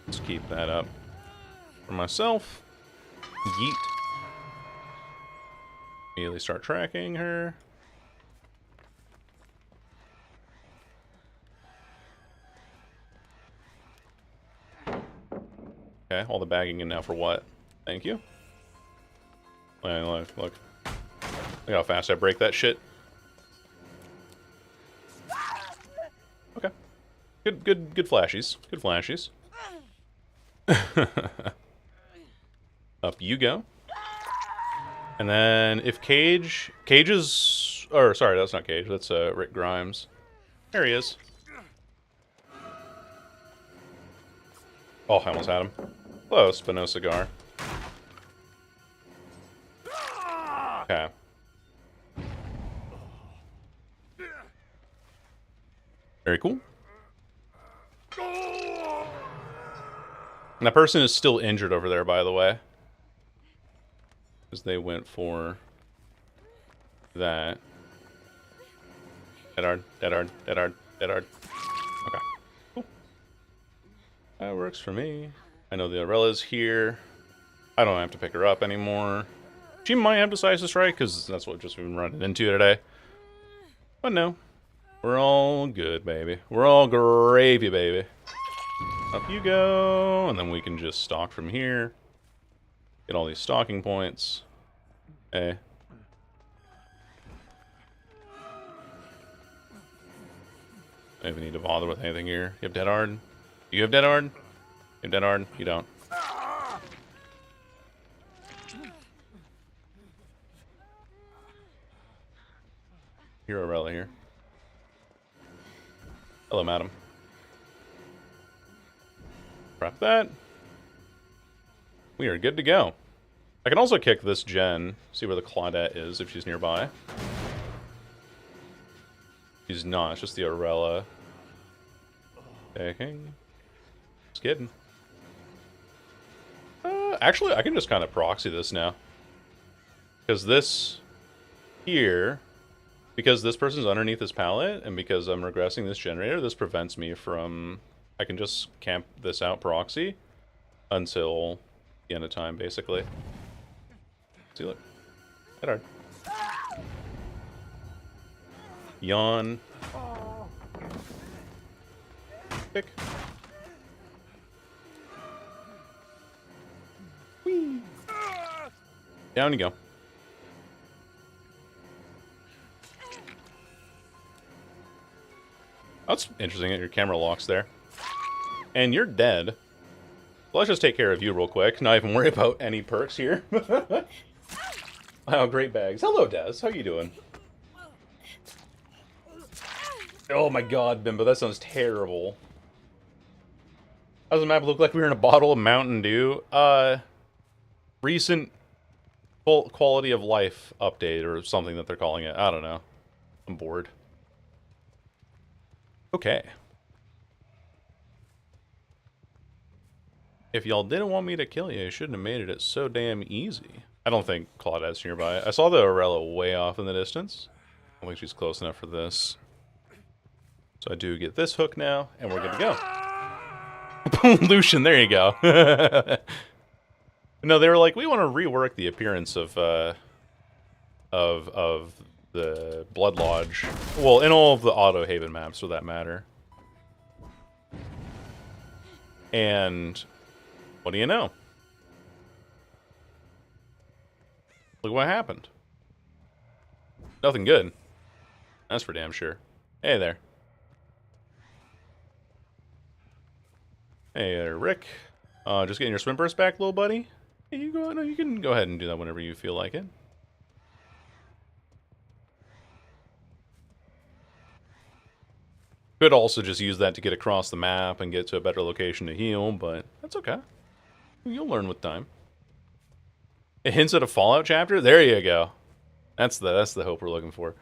Let's keep that up. For myself, yeet. Immediately start tracking her. Okay, all the bagging in now for what? Thank you. Look. Look how fast I break that shit. Okay. Good flashies. Good flashies. Up you go. And then if Cage is, or sorry, that's not Cage, that's Rick Grimes. There he is. Oh, I almost had him. Close, but no cigar. Okay. Very cool. And that person is still injured over there, by the way. Because they went for that. Dead hard. Okay. Cool. That works for me. I know the Aurella's here. I don't have to pick her up anymore. She might have Decisive Strike, because that's what just we've been running into today. But no. We're all good, baby. We're all gravy, baby. Up you go, and then we can just stalk from here. Get all these stalking points. Okay. I don't even need to bother with anything here. You have Dead Hard? Do you have Dead Hard? You have Dead Hard? You don't. Hero Rella here. Hello, madam. Prep that. We are good to go. I can also kick this gen, see where the Claudette is if she's nearby. She's not, it's just the Aurelia. Okay. Just kidding. Actually, I can just kind of proxy this now. Because this here, because this person's underneath this pallet, and because I'm regressing this generator, this prevents me from... I can just camp this out proxy until the end of time, basically. See, look. Head hard. Yawn. Kick. Whee. Down you go. That's interesting that your camera locks there. And you're dead. Well, let's just take care of you real quick. Not even worry about any perks here. Wow, great bags. Hello, Des. How you doing? Oh my god, Bimbo, that sounds terrible. How does the map look like we were in a bottle of Mountain Dew? Recent full quality of life update or something that they're calling it. I don't know. I'm bored. Okay. If y'all didn't want me to kill you, you shouldn't have made it so damn easy. I don't think Claudette's nearby. I saw the Aurelia way off in the distance. I don't think she's close enough for this. So I do get this hook now, and we're good to go. Lucian, there you go. No, they were like, we want to rework the appearance of the Blood Lodge. Well, in all of the Auto Haven maps, for that matter. And what do you know? Look what happened. Nothing good. That's for damn sure. Hey there. Hey there, Rick. Just getting your swim burst back, little buddy? Hey, you go. No, you can go ahead and do that whenever you feel like it. Could also just use that to get across the map and get to a better location to heal, but that's okay. You'll learn with time. It hints at a Fallout chapter? There you go. That's the hope we're looking for.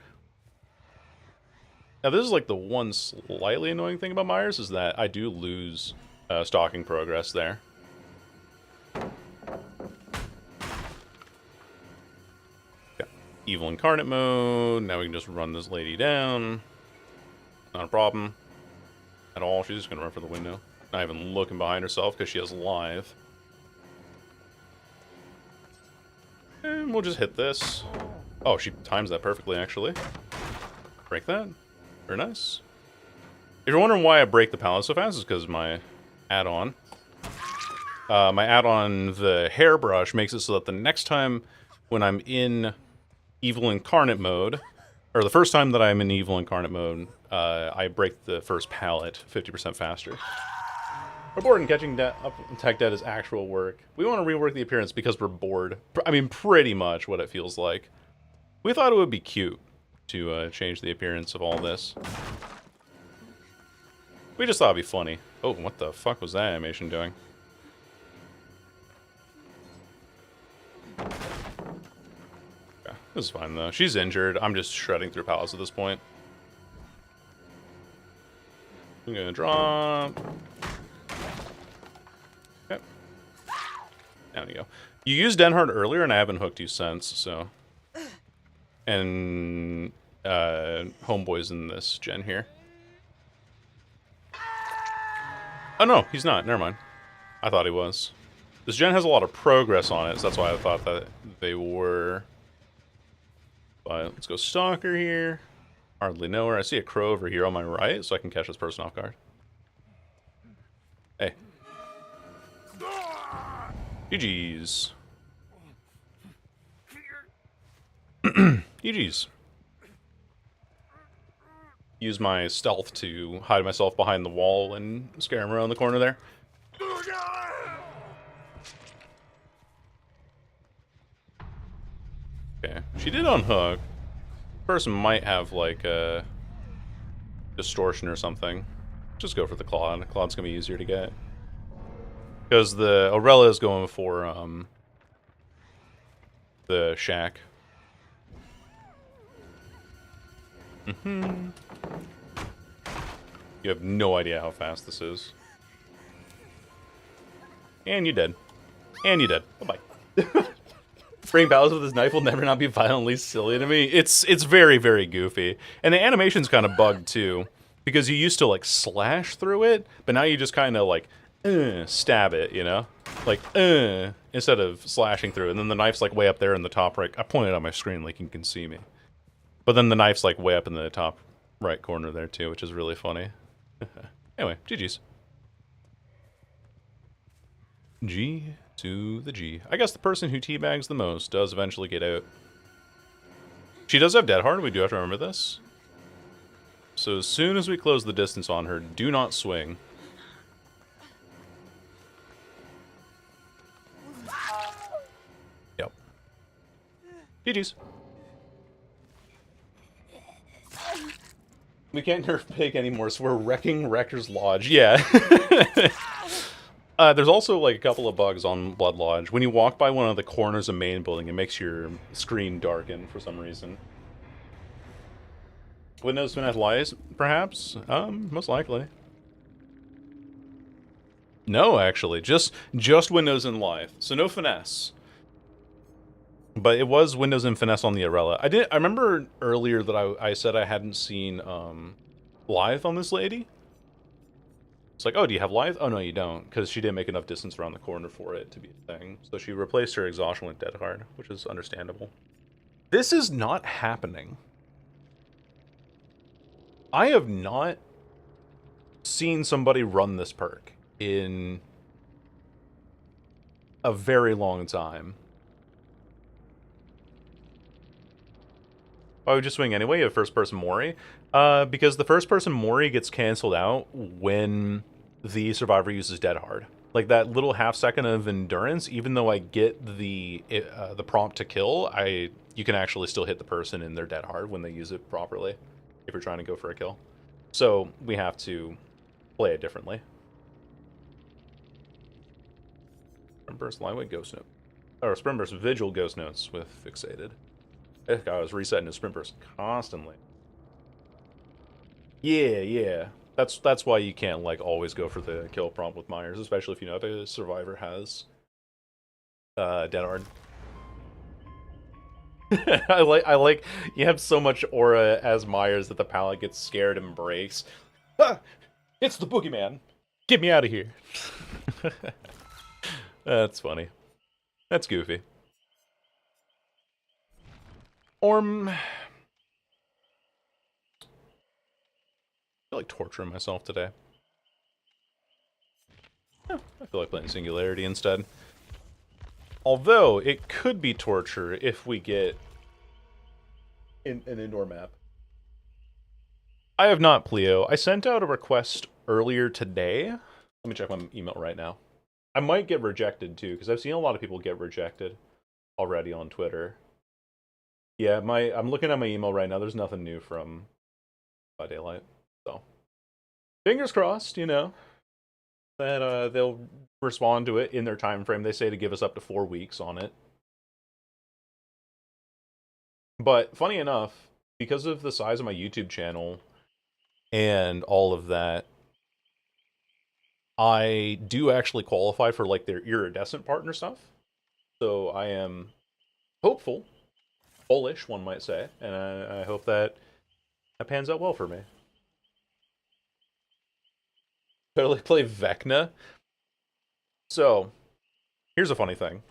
Now, this is like the one slightly annoying thing about Myers, is that I do lose stalking progress there. Okay. Evil Incarnate mode. Now we can just run this lady down. Not a problem at all. She's just going to run for the window. Not even looking behind herself because she has live. And we'll just hit this. Oh, she times that perfectly, actually. Break that. Very nice. If you're wondering why I break the pallet so fast, it's because my add-on. my add-on, the hairbrush, makes it so that the next time when I'm in evil incarnate mode, or the first time that I'm in evil incarnate mode, I break the first pallet 50% faster. We're bored and catching up tech debt is actual work. We want to rework the appearance because we're bored. I mean, pretty much what it feels like. We thought it would be cute to change the appearance of all this. We just thought it'd be funny. Oh, what the fuck was that animation doing? Yeah, this is fine though. She's injured. I'm just shredding through pallets at this point. I'm gonna drop. Okay. Down you go. You used Denhard earlier, and I haven't hooked you since, so. And Homeboy's in this gen here. Oh no, he's not. Never mind. I thought he was. This gen has a lot of progress on it, so that's why I thought that they were. But let's go Stalker here. Hardly know her. I see a crow over here on my right, so I can catch this person off guard. Hey. GG's. GG's. Use my stealth to hide myself behind the wall and scare him around the corner there. Okay, she did unhook. Person might have like a distortion or something. Just go for the Claude. Claude's gonna be easier to get. Because the Aurela is going for the shack. You have no idea how fast this is. And you dead. And you dead. Bye-bye. Spraying battles with his knife will never not be violently silly to me. It's very, very goofy. And the animation's kind of bugged, too. Because you used to, like, slash through it, but now you just kind of, like, stab it, you know? Like, instead of slashing through it. And then the knife's, like, way up there in the top right. I pointed on my screen like you can see me. But then the knife's, like, way up in the top right corner there, too, which is really funny. Anyway, GG's. G to the G. I guess the person who teabags the most does eventually get out. She does have Dead Hard, we do have to remember this. So as soon as we close the distance on her, do not swing. Yep. GG's. We can't nerf Pig anymore, so we're wrecking Wrecker's Lodge. Yeah. There's also like a couple of bugs on Blood Lodge. When you walk by one of the corners of main building, it makes your screen darken for some reason. Windows Finesse Lies, perhaps? Most likely. No, actually, just Windows and Live, so no finesse. But it was Windows and Finesse on the Aurela. I remember earlier that I said I hadn't seen Live on this lady. It's like, oh, do you have Live? Oh, no, you don't, because she didn't make enough distance around the corner for it to be a thing. So she replaced her exhaustion with Dead Hard, which is understandable. This is not happening. I have not seen somebody run this perk in a very long time. Why would you swing anyway? You have first-person Mori? Because the first-person Mori gets canceled out when the survivor uses Dead Hard. Like, that little half second of endurance, even though I get the prompt to kill, you can actually still hit the person in their Dead Hard when they use it properly, if you're trying to go for a kill. So, we have to play it differently. Sprint Burst Lightweight Ghost Note. Or Sprint Burst Vigil Ghost Notes with Fixated. I was resetting his Sprint Burst constantly. Yeah. That's why you can't, like, always go for the kill prompt with Myers, especially if you know the survivor has Dead Hard. I like you have so much aura as Myers that the pallet gets scared and breaks. Ah, it's the boogeyman. Get me out of here. That's funny. That's goofy. I feel like torturing myself today. I feel like playing Singularity instead. Although, it could be torture if we get an indoor map. I have not, Pleo. I sent out a request earlier today. Let me check my email right now. I might get rejected too, because I've seen a lot of people get rejected already on Twitter. Yeah, I'm looking at my email right now. There's nothing new from Daylight. So, fingers crossed, you know, that they'll respond to it in their time frame. They say to give us up to 4 weeks on it. But funny enough, because of the size of my YouTube channel and all of that, I do actually qualify for like their iridescent partner stuff. So I am hopeful, bullish, one might say, and I hope that pans out well for me. Totally play Vecna. So, here's a funny thing.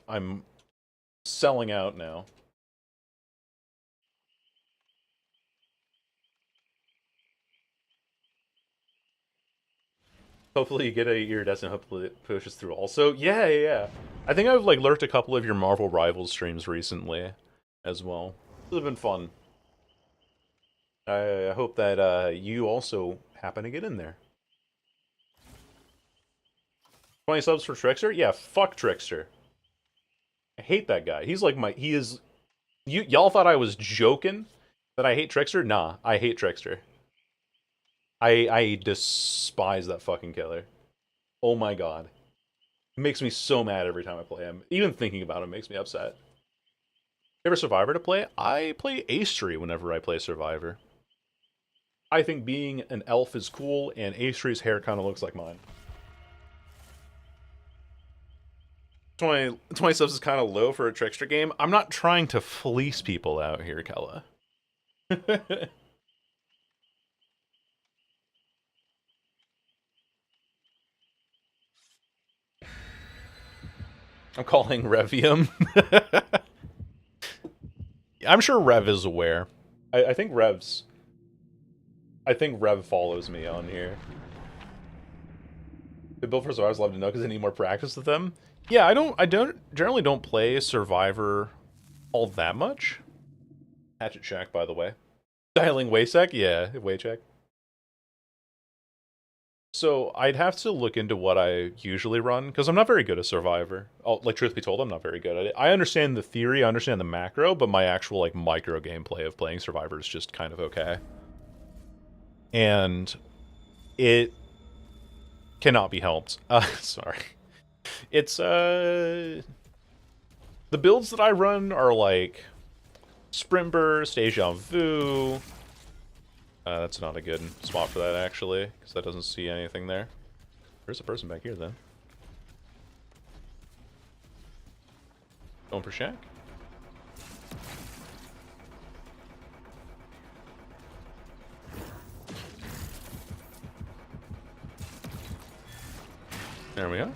I'm selling out now. Hopefully you get a iridescent, hopefully it pushes through also. Yeah. I think I've like lurked a couple of your Marvel Rivals streams recently as well. It's been fun. I hope that you also happen to get in there. 20 subs for Trickster? Yeah, fuck Trickster. I hate that guy. He's like he is... Y'all thought I was joking that I hate Trickster? Nah, I hate Trickster. I despise that fucking killer. Oh my god. It makes me so mad every time I play him. Even thinking about him makes me upset. Favorite Survivor to play? I play Ace whenever I play Survivor. I think being an elf is cool, and Ace hair kind of looks like mine. 20 subs is kind of low for a Trickster game. I'm not trying to fleece people out here, Kella. I'm calling Revium. I'm sure Rev is aware. I think Rev follows me on here. The build for Survivors love to know because I need more practice with them. Yeah, I generally don't play Survivor all that much. Hatchet Shack, by the way. Dialing Waysec? Yeah, Waycheck. So, I'd have to look into what I usually run, because I'm not very good at Survivor. Oh, like, truth be told, I'm not very good at it. I understand the theory, I understand the macro, but my actual, like, micro gameplay of playing Survivor is just kind of okay. And it cannot be helped. Sorry. It's, the builds that I run are, like, Sprint Burst, Deja Vu. That's not a good spot for that, actually, because that doesn't see anything there. There's a person back here, then. Going for Shack? There we go.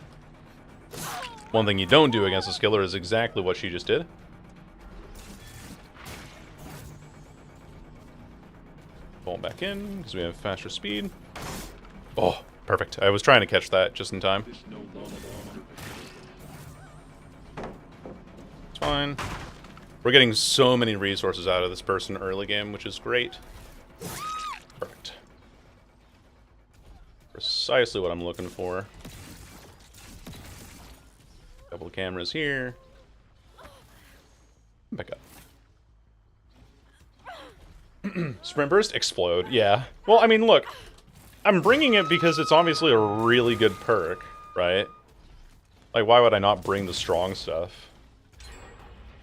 One thing you don't do against a skiller is exactly what she just did. Pull back in, because we have faster speed. Oh, perfect. I was trying to catch that just in time. It's fine. We're getting so many resources out of this person early game, which is great. Perfect. Precisely what I'm looking for. Couple of cameras here. Back up. Sprint Burst? Explode, yeah. Well, I mean, look. I'm bringing it because it's obviously a really good perk, right? Like, why would I not bring the strong stuff?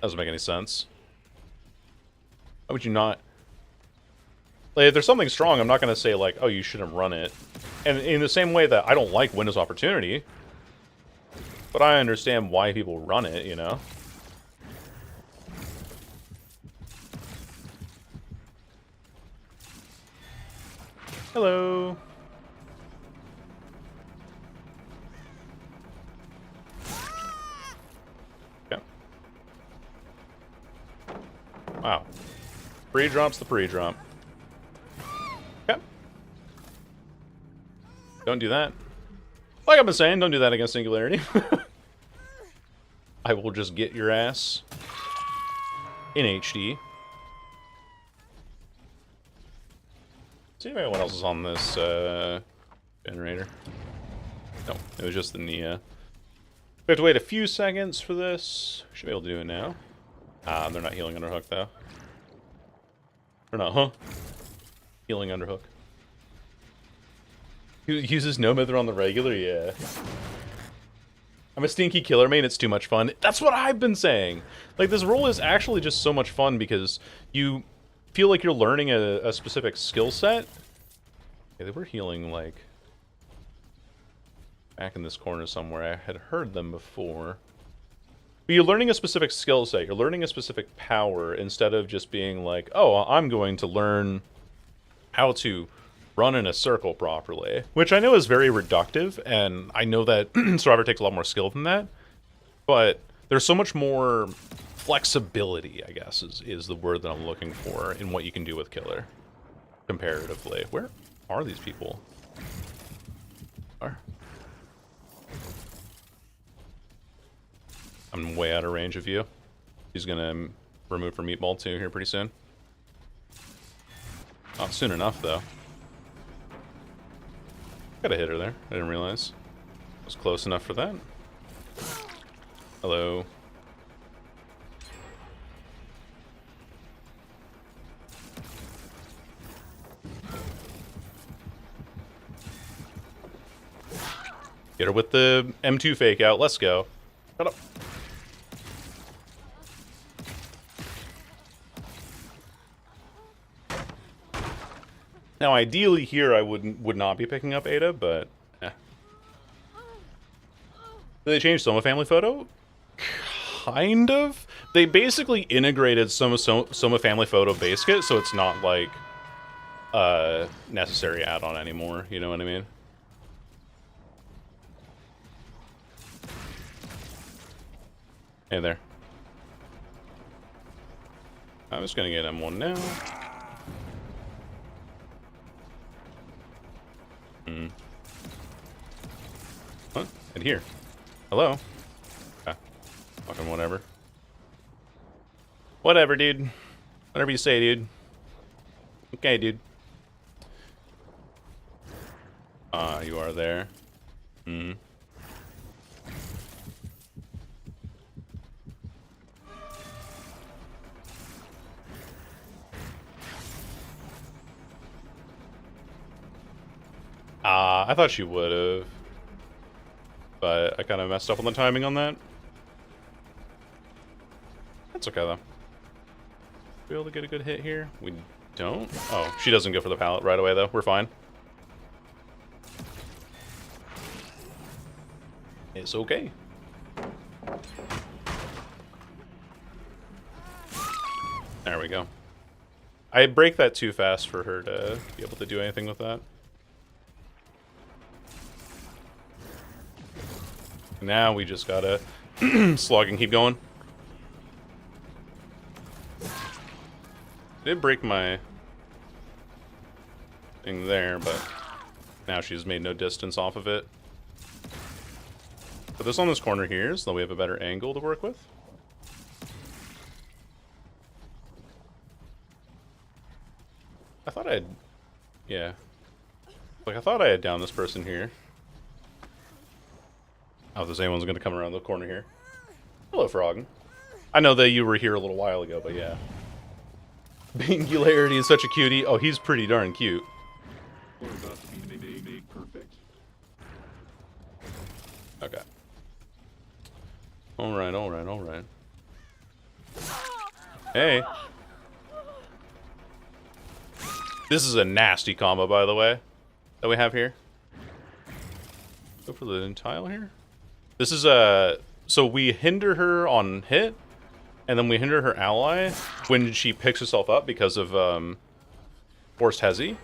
Doesn't make any sense. Why would you not? Like, if there's something strong, I'm not going to say, like, oh, you shouldn't run it. And in the same way that I don't like Windows Opportunity, but I understand why people run it, you know? Hello. Okay. Wow. Pre-drop's the pre-drop. Okay. Don't do that. Like I've been saying, don't do that against Singularity. I will just get your ass in HD. See if anyone else is on this generator. No, it was just the Nia. We have to wait a few seconds for this. Should be able to do it now. They're not healing underhook though. Or not, huh? Healing underhook. He uses no mither on the regular, yeah. I'm a stinky killer main, it's too much fun. That's what I've been saying! Like, this role is actually just so much fun because you feel like you're learning a specific skill set. Yeah, they were healing, like, back in this corner somewhere. I had heard them before. But you're learning a specific skill set. You're learning a specific power instead of just being like, oh, I'm going to learn how to run in a circle properly. Which I know is very reductive, and I know that Survivor takes a lot more skill than that. But there's so much more flexibility, I guess, is the word that I'm looking for in what you can do with Killer. Comparatively. Where are these people? I'm way out of range of you. He's gonna remove for Meatball too here pretty soon. Not soon enough though. Got a hitter there. I didn't realize. I was close enough for that. Hello. Get her with the M2 fake out. Let's go. Shut up. Now, ideally here, I would not be picking up Ada, but Did they change Soma Family Photo? Kind of. They basically integrated Soma Family Photo base kit, so it's not like necessary add-on anymore. You know what I mean? Hey there. I'm just gonna get M1 now. Huh? And here. Hello? Ah. Fucking whatever. Whatever, dude. Whatever you say, dude. Okay, dude. You are there. Hmm. I thought she would have. But I kind of messed up on the timing on that. That's okay, though. Be able to get a good hit here? We don't? Oh, she doesn't go for the pallet right away, though. We're fine. It's okay. There we go. I break that too fast for her to be able to do anything with that. Now we just gotta slog and keep going. Did break my thing there, but now she's made no distance off of it. Put this on this corner here so that we have a better angle to work with. I thought I had... Yeah. Like, I thought I had down this person here. Oh, if there's anyone's gonna come around the corner here. Hello, Froggen. I know that you were here a little while ago, but yeah. Bingularity is such a cutie. Oh, he's pretty darn cute. Okay. Alright, alright, alright. Hey. This is a nasty combo, by the way, that we have here. Go for the tile here. This is a... So we hinder her on hit, and then we hinder her ally when she picks herself up because of forced hezi.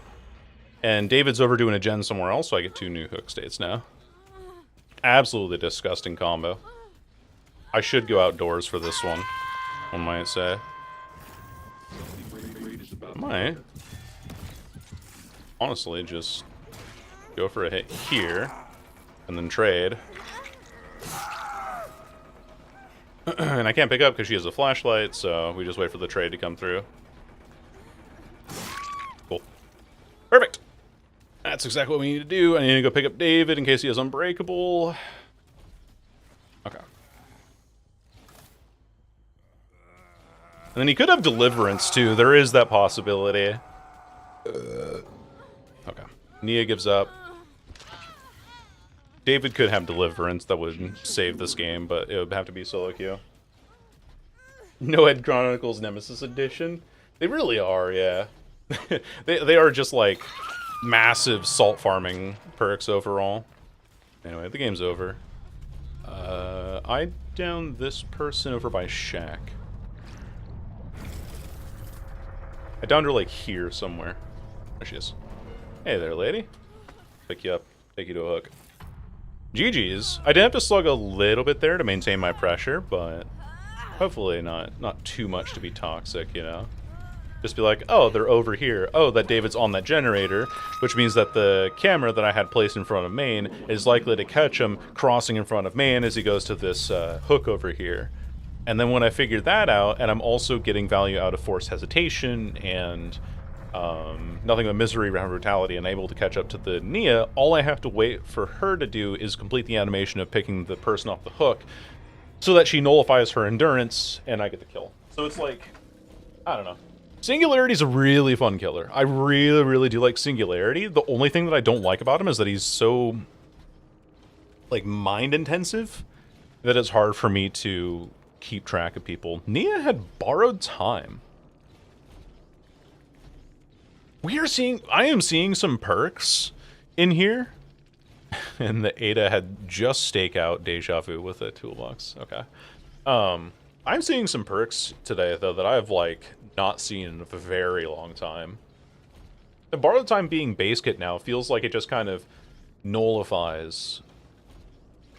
And David's over doing a gen somewhere else, so I get 2 new hook states now. Absolutely disgusting combo. I should go outdoors for this one might say. I might. Honestly, just go for a hit here. and then trade. And I can't pick up because she has a flashlight, so we just wait for the trade to come through. Cool. Perfect! That's exactly what we need to do. I need to go pick up David in case he has Unbreakable. Okay. And then he could have Deliverance, too. There is that possibility. Okay. Nia gives up. David could have Deliverance. That would save this game, but it would have to be solo queue. No Ed Chronicles Nemesis Edition? They really are, yeah. they are just, like, massive salt farming perks overall. Anyway, the game's over. I downed this person over by Shack. I downed her, like, here somewhere. There she is. Hey there, lady. Pick you up. Take you to a hook. GG's. I did have to slug a little bit there to maintain my pressure, but hopefully not too much to be toxic, you know? Just be like, oh, they're over here. Oh, that David's on that generator, which means that the camera that I had placed in front of main is likely to catch him crossing in front of main as he goes to this hook over here. And then when I figured that out, and I'm also getting value out of forced hesitation and nothing but misery around brutality and able to catch up to the Nia, all I have to wait for her to do is complete the animation of picking the person off the hook so that she nullifies her endurance and I get the kill. So it's like, I don't know. Singularity is a really fun killer. I really, really do like Singularity. The only thing that I don't like about him is that he's so, like, mind-intensive that it's hard for me to keep track of people. Nia had borrowed time. I am seeing some perks in here. And the Ada had just stakeout Deja Vu with a toolbox. Okay. I'm seeing some perks today, though, that I've, like, not seen in a very long time. The borrowed time being base kit now feels like it just kind of nullifies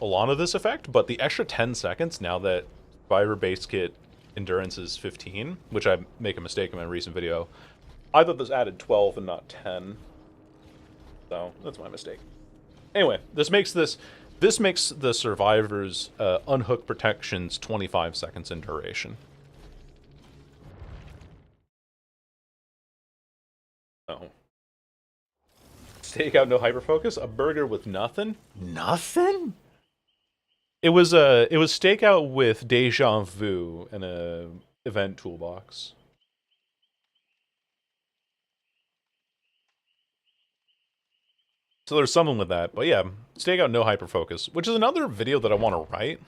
a lot of this effect, but the extra 10 seconds now that Survivor base kit endurance is 15, which I make a mistake in my recent video, I thought this added 12 and not 10. So, that's my mistake. Anyway, this makes the Survivor's unhook protections 25 seconds in duration. Oh. Stakeout, no hyperfocus? A burger with nothing? Nothing? It was stakeout with Deja Vu and a event toolbox. So there's something with that. But yeah, stakeout, no hyperfocus, which is another video that I want to write.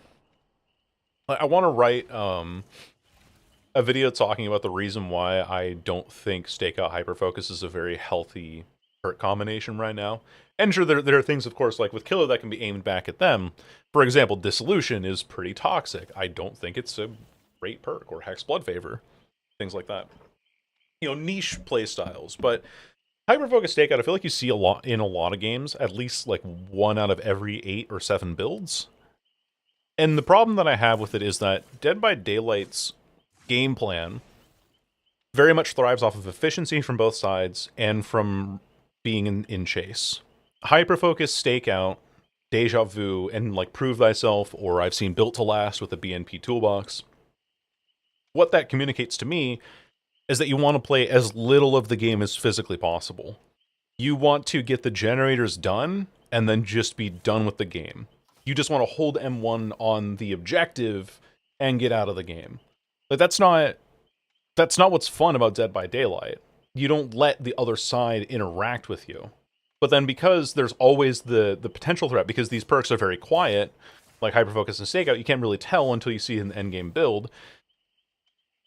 I want to write a video talking about the reason why I don't think stakeout hyperfocus is a very healthy perk combination right now. And sure, there are things, of course, like with Killer that can be aimed back at them. For example, Dissolution is pretty toxic. I don't think it's a great perk, or Hex Blood Favor, things like that. You know, niche playstyles, but hyperfocus stakeout, I feel like you see a lot in a lot of games, at least like 1 out of every 8 or 7 builds. And the problem that I have with it is that Dead by Daylight's game plan very much thrives off of efficiency from both sides and from being in chase. Hyperfocus stakeout, Deja Vu, and like Prove Thyself, or I've seen Built to Last with the BNP toolbox. What that communicates to me is that you want to play as little of the game as physically possible. You want to get the generators done, and then just be done with the game. You just want to hold M1 on the objective, and get out of the game. Like, that's not what's fun about Dead by Daylight. You don't let the other side interact with you. But then because there's always the potential threat, because these perks are very quiet, like Hyperfocus and Stakeout, you can't really tell until you see an endgame build.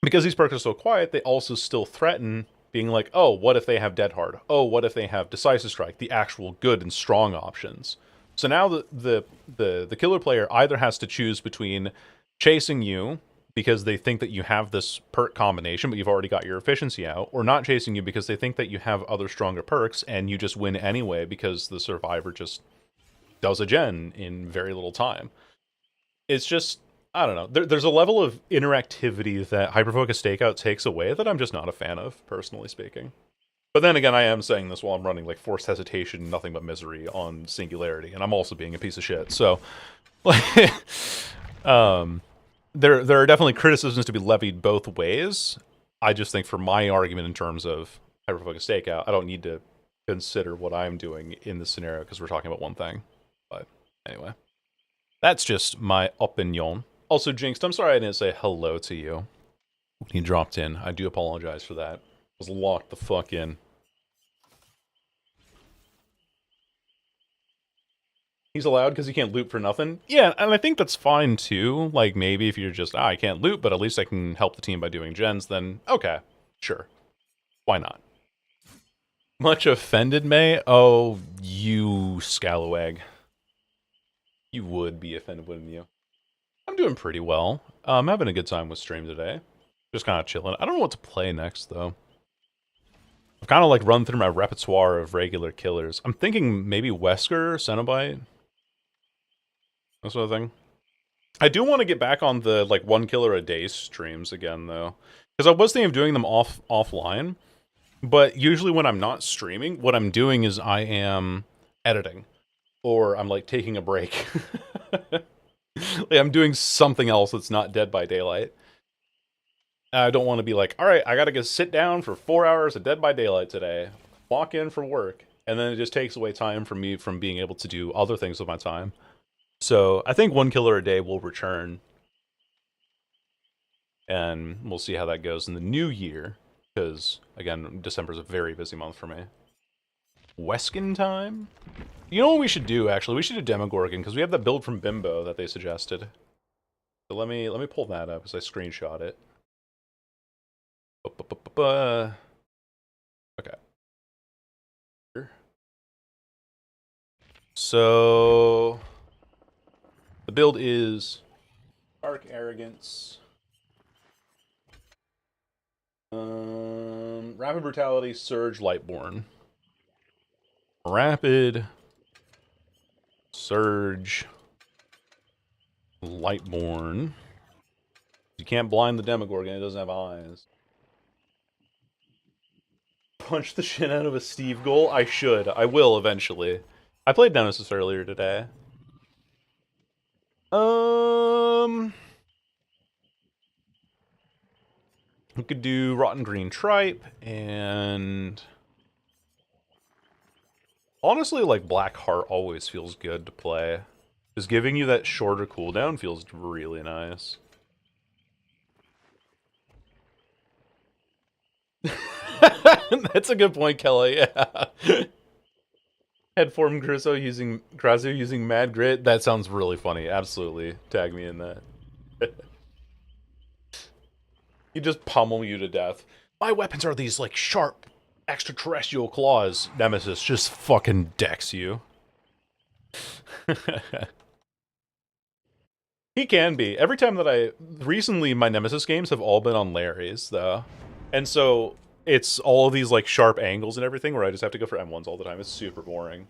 Because these perks are so quiet, they also still threaten being like, oh, what if they have Dead Hard? Oh, what if they have Decisive Strike, the actual good and strong options? So now the killer player either has to choose between chasing you because they think that you have this perk combination, but you've already got your efficiency out, or not chasing you because they think that you have other stronger perks, and you just win anyway because the Survivor just does a gen in very little time. It's just, I don't know. There's a level of interactivity that Hyperfocus Stakeout takes away that I'm just not a fan of, personally speaking. But then again, I am saying this while I'm running like forced hesitation, nothing but misery on singularity, and I'm also being a piece of shit. So, like, there are definitely criticisms to be levied both ways. I just think for my argument in terms of hyperfocus stakeout, I don't need to consider what I'm doing in this scenario because we're talking about one thing. But anyway, that's just my opinion. Also, Jinxed, I'm sorry I didn't say hello to you when you dropped in. I do apologize for that. I was locked the fuck in. He's allowed because he can't loot for nothing? Yeah, and I think that's fine too. Like, maybe if you're just, I can't loot, but at least I can help the team by doing gens, then okay, sure. Why not? Much offended, May? Oh, you scalawag. You would be offended, wouldn't you? I'm doing pretty well. I'm having a good time with stream today. Just kind of chilling. I don't know what to play next, though. I've kind of like run through my repertoire of regular killers. I'm thinking maybe Wesker, Cenobite. That sort of thing. I do want to get back on the like 1 killer a day streams again though, because I was thinking of doing them offline. But usually when I'm not streaming, what I'm doing is I am editing, or I'm like taking a break. Like, I'm doing something else that's not Dead by Daylight. I don't want to be like, all right, I gotta go sit down for 4 hours of Dead by Daylight today, walk in for work, and then it just takes away time from me from being able to do other things with my time. So I think 1 killer a day will return, and we'll see how that goes in the new year, because, again, December is a very busy month for me. Weskin time? You know what we should do, actually? We should do Demogorgon, because we have that build from Bimbo that they suggested. So let me pull that up, as I screenshot it. Okay. So the build is Dark Arrogance, Rapid Brutality, Surge, Lightborn. Rapid, Surge, Lightborn. You can't blind the Demogorgon, it doesn't have eyes. Punch the shit out of a Steve goal? I should. I will eventually. I played Nemesis earlier today. We could do Rotten Green Tripe, and honestly, like, Black Heart always feels good to play. Just giving you that shorter cooldown feels really nice. That's a good point, Kelly, yeah. Headform Grazu using Mad Grit. That sounds really funny. Absolutely. Tag me in that. He just pummel you to death. My weapons are these, like, sharp extraterrestrial claws. Nemesis just fucking decks you. He can be. Every time that recently, my Nemesis games have all been on Larry's, though. And so, it's all of these, like, sharp angles and everything where I just have to go for M1s all the time. It's super boring.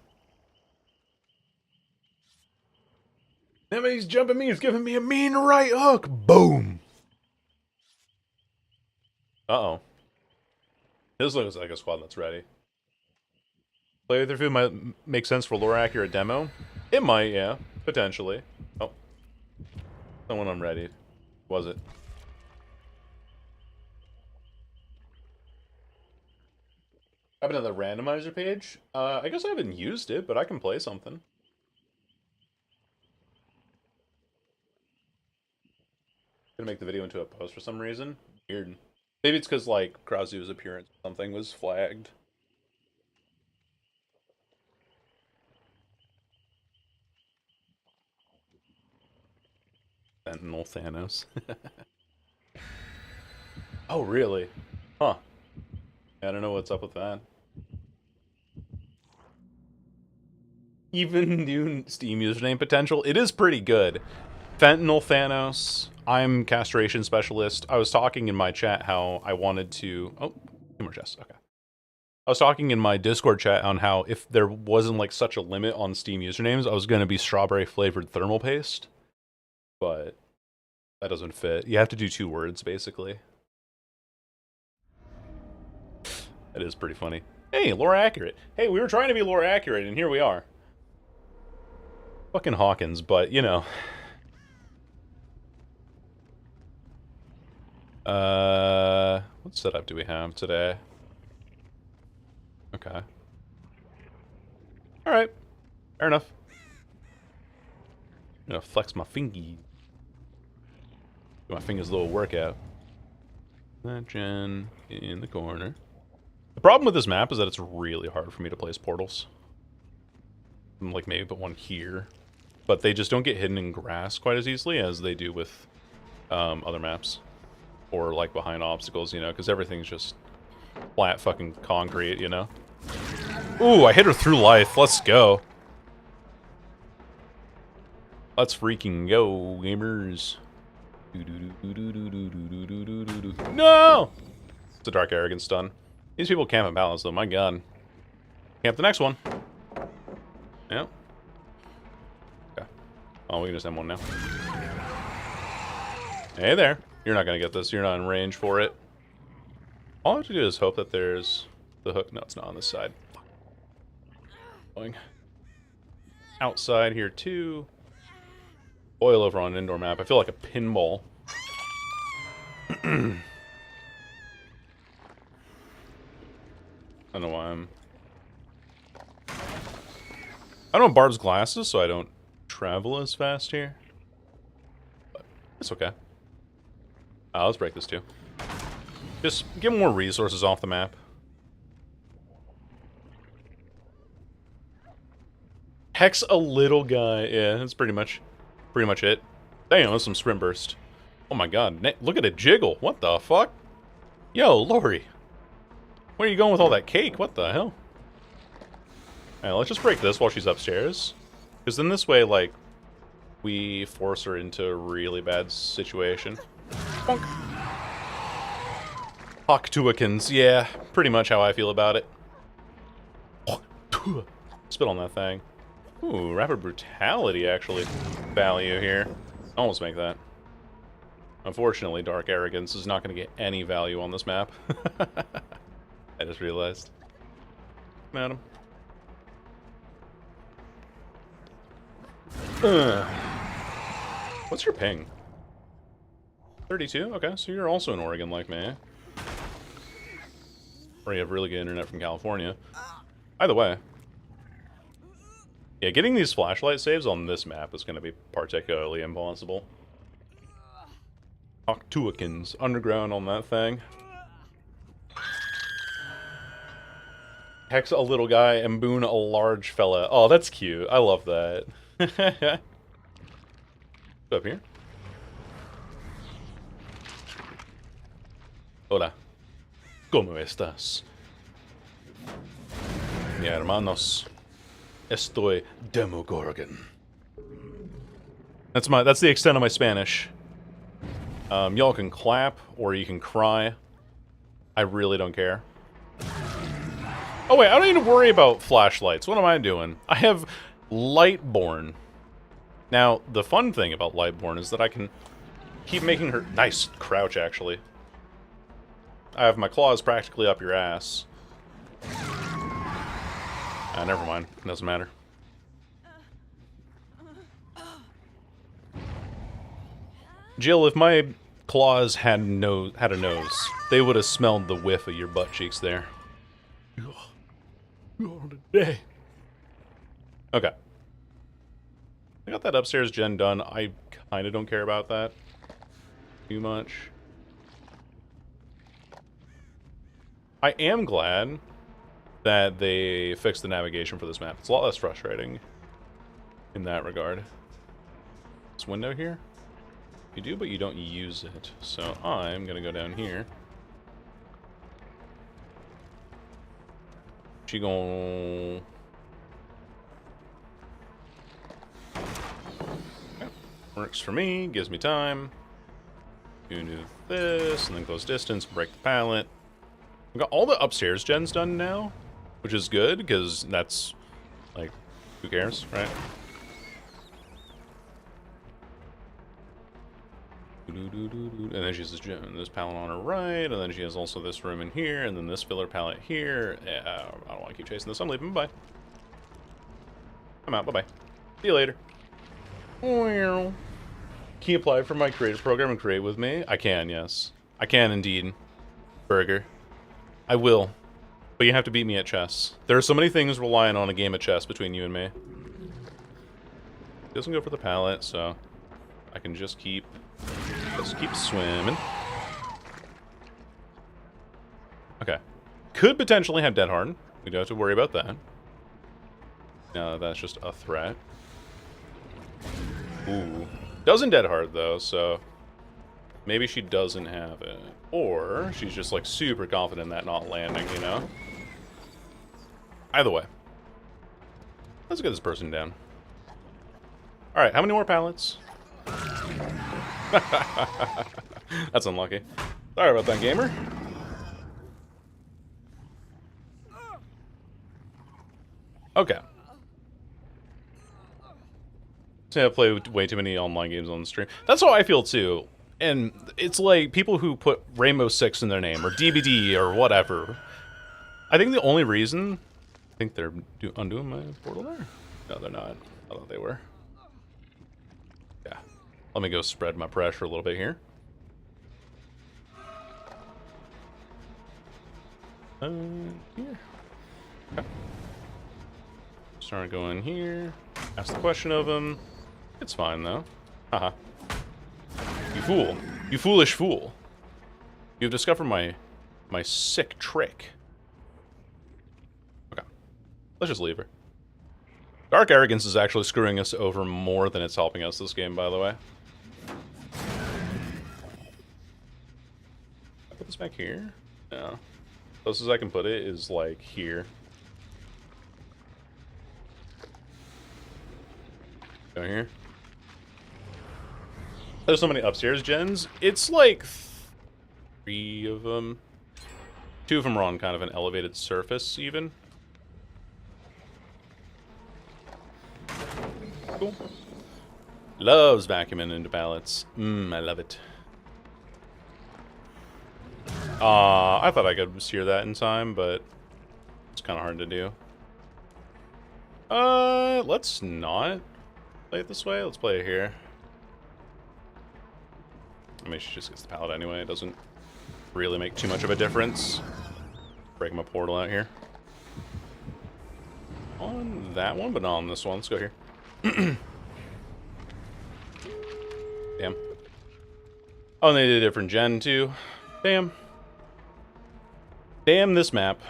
Then he's jumping me, he's giving me a mean right hook. Boom! Uh-oh. This looks like a squad that's ready. Playthrough might make sense for lore-accurate demo. It might, yeah. Potentially. Oh. Someone I'm ready. Was it? Happened to the randomizer page? I guess I haven't used it, but I can play something. Gonna make the video into a post for some reason. Weird. Maybe it's because, like, Krazu's appearance or something was flagged. Sentinel Thanos. Oh, really? Huh. I don't know what's up with that. Even new Steam username potential? It is pretty good. Fentanyl Thanos. I'm castration specialist. I was talking in my chat how I wanted to... Oh, 2 more chests. Okay. I was talking in my Discord chat on how if there wasn't like such a limit on Steam usernames, I was going to be strawberry flavored thermal paste. But that doesn't fit. You have to do 2 words, basically. That is pretty funny. Hey, lore accurate. Hey, we were trying to be lore accurate, and here we are. Fucking Hawkins, but, you know. What setup do we have today? Okay. Alright. Fair enough. I'm gonna flex my fingies. Do my fingers a little workout. That gen in the corner. The problem with this map is that it's really hard for me to place portals. Like, maybe put one here. But they just don't get hidden in grass quite as easily as they do with other maps. Or, like, behind obstacles, you know, because everything's just flat fucking concrete, you know? Ooh, I hit her through life. Let's go. Let's freaking go, gamers. No! It's a Dark Arrogance stun. These people camp in balance, though. My god. Camp the next one. Yeah. Okay. Oh, we can just end one now. Hey there. You're not gonna get this. You're not in range for it. All I have to do is hope that there's the hook. No, it's not on this side. Going outside here, too. Oil over on an indoor map. I feel like a pinball. I don't know why I'm... I don't have Barb's glasses, so I don't travel as fast here. But it's okay. Let's break this too. Just get more resources off the map. Hex a little guy. Yeah, that's pretty much it. Damn, that's some sprint burst. Oh my god, look at it jiggle. What the fuck? Yo, Lori. Where are you going with all that cake? What the hell? Alright, let's just break this while she's upstairs. Because then this way, like, we force her into a really bad situation. Bonk. Hawktuikins, yeah, pretty much how I feel about it. Spit on that thing. Ooh, rapid brutality, actually. Value here. Almost make that. Unfortunately, Dark Arrogance is not going to get any value on this map. I just realized. Madam. What's your ping? 32? Okay, so you're also in Oregon like me. Or you have really good internet from California. Either way. Yeah, getting these flashlight saves on this map is going to be particularly impossible. Hawktuikins, underground on that thing. Hex a little guy and Boone a large fella. Oh, that's cute. I love that. Up here. Hola. ¿Cómo estás? Mi hermanos. Estoy Demogorgon. That's the extent of my Spanish. Y'all can clap or you can cry. I really don't care. Oh wait, I don't need to worry about flashlights. What am I doing? I have Lightborn. Now, the fun thing about Lightborn is that I can keep making her... Nice crouch, actually. I have my claws practically up your ass. Never mind. It doesn't matter. Jill, if my claws had a nose, they would have smelled the whiff of your butt cheeks there. Okay. I got that upstairs gen done. I kind of don't care about that too much. I am glad that they fixed the navigation for this map. It's a lot less frustrating in that regard. This window here? You do, but you don't use it. So I'm going to go down here. She gon'... Okay. Works for me, gives me time. Do this, and then close distance, break the pallet. We've got all the upstairs gens done now, which is good, because that's, like, who cares, right? And then she has this pallet on her right, and then she has also this room in here, and then this filler pallet here. I don't want to keep chasing this. I'm leaving. Bye. I'm out. Bye-bye. See you later. Can you apply for my creator program and create with me? I can, yes. I can indeed. Burger. I will. But you have to beat me at chess. There are so many things relying on a game of chess between you and me. He doesn't go for the pallet, so I can just keep swimming. Okay. Could potentially have Dead Hard. We don't have to worry about that. No, that's just a threat. Ooh. Doesn't Dead Hard, though, so maybe she doesn't have it. Or she's just, like, super confident in that not landing, you know? Either way. Let's get this person down. Alright, how many more pallets? That's unlucky. Sorry about that, gamer. Okay. I play way too many online games on the stream. That's how I feel too. And it's like people who put Rainbow Six in their name or DBD or whatever. I think the only reason... I think they're undoing my portal there? No, they're not. I thought they were. Yeah. Let me go spread my pressure a little bit here. Here. Okay. Start going here. Ask the question of him. It's fine, though. Haha. You fool. You foolish fool. You've discovered my sick trick. Okay. Let's just leave her. Dark Arrogance is actually screwing us over more than it's helping us this game, by the way. I put this back here? No. Closest I can put it is, like, here. Go here. There's so many upstairs gens. It's like 3 of them. 2 of them are on kind of an elevated surface, even. Cool. Loves vacuuming into pallets. I love it. I thought I could steer that in time, but it's kind of hard to do. Let's not play it this way. Let's play it here. I mean, she just gets the pallet anyway. It doesn't really make too much of a difference. Break my portal out here. On that one, but not on this one. Let's go here. Damn. Oh, and they did a different gen, too. Damn. Damn this map.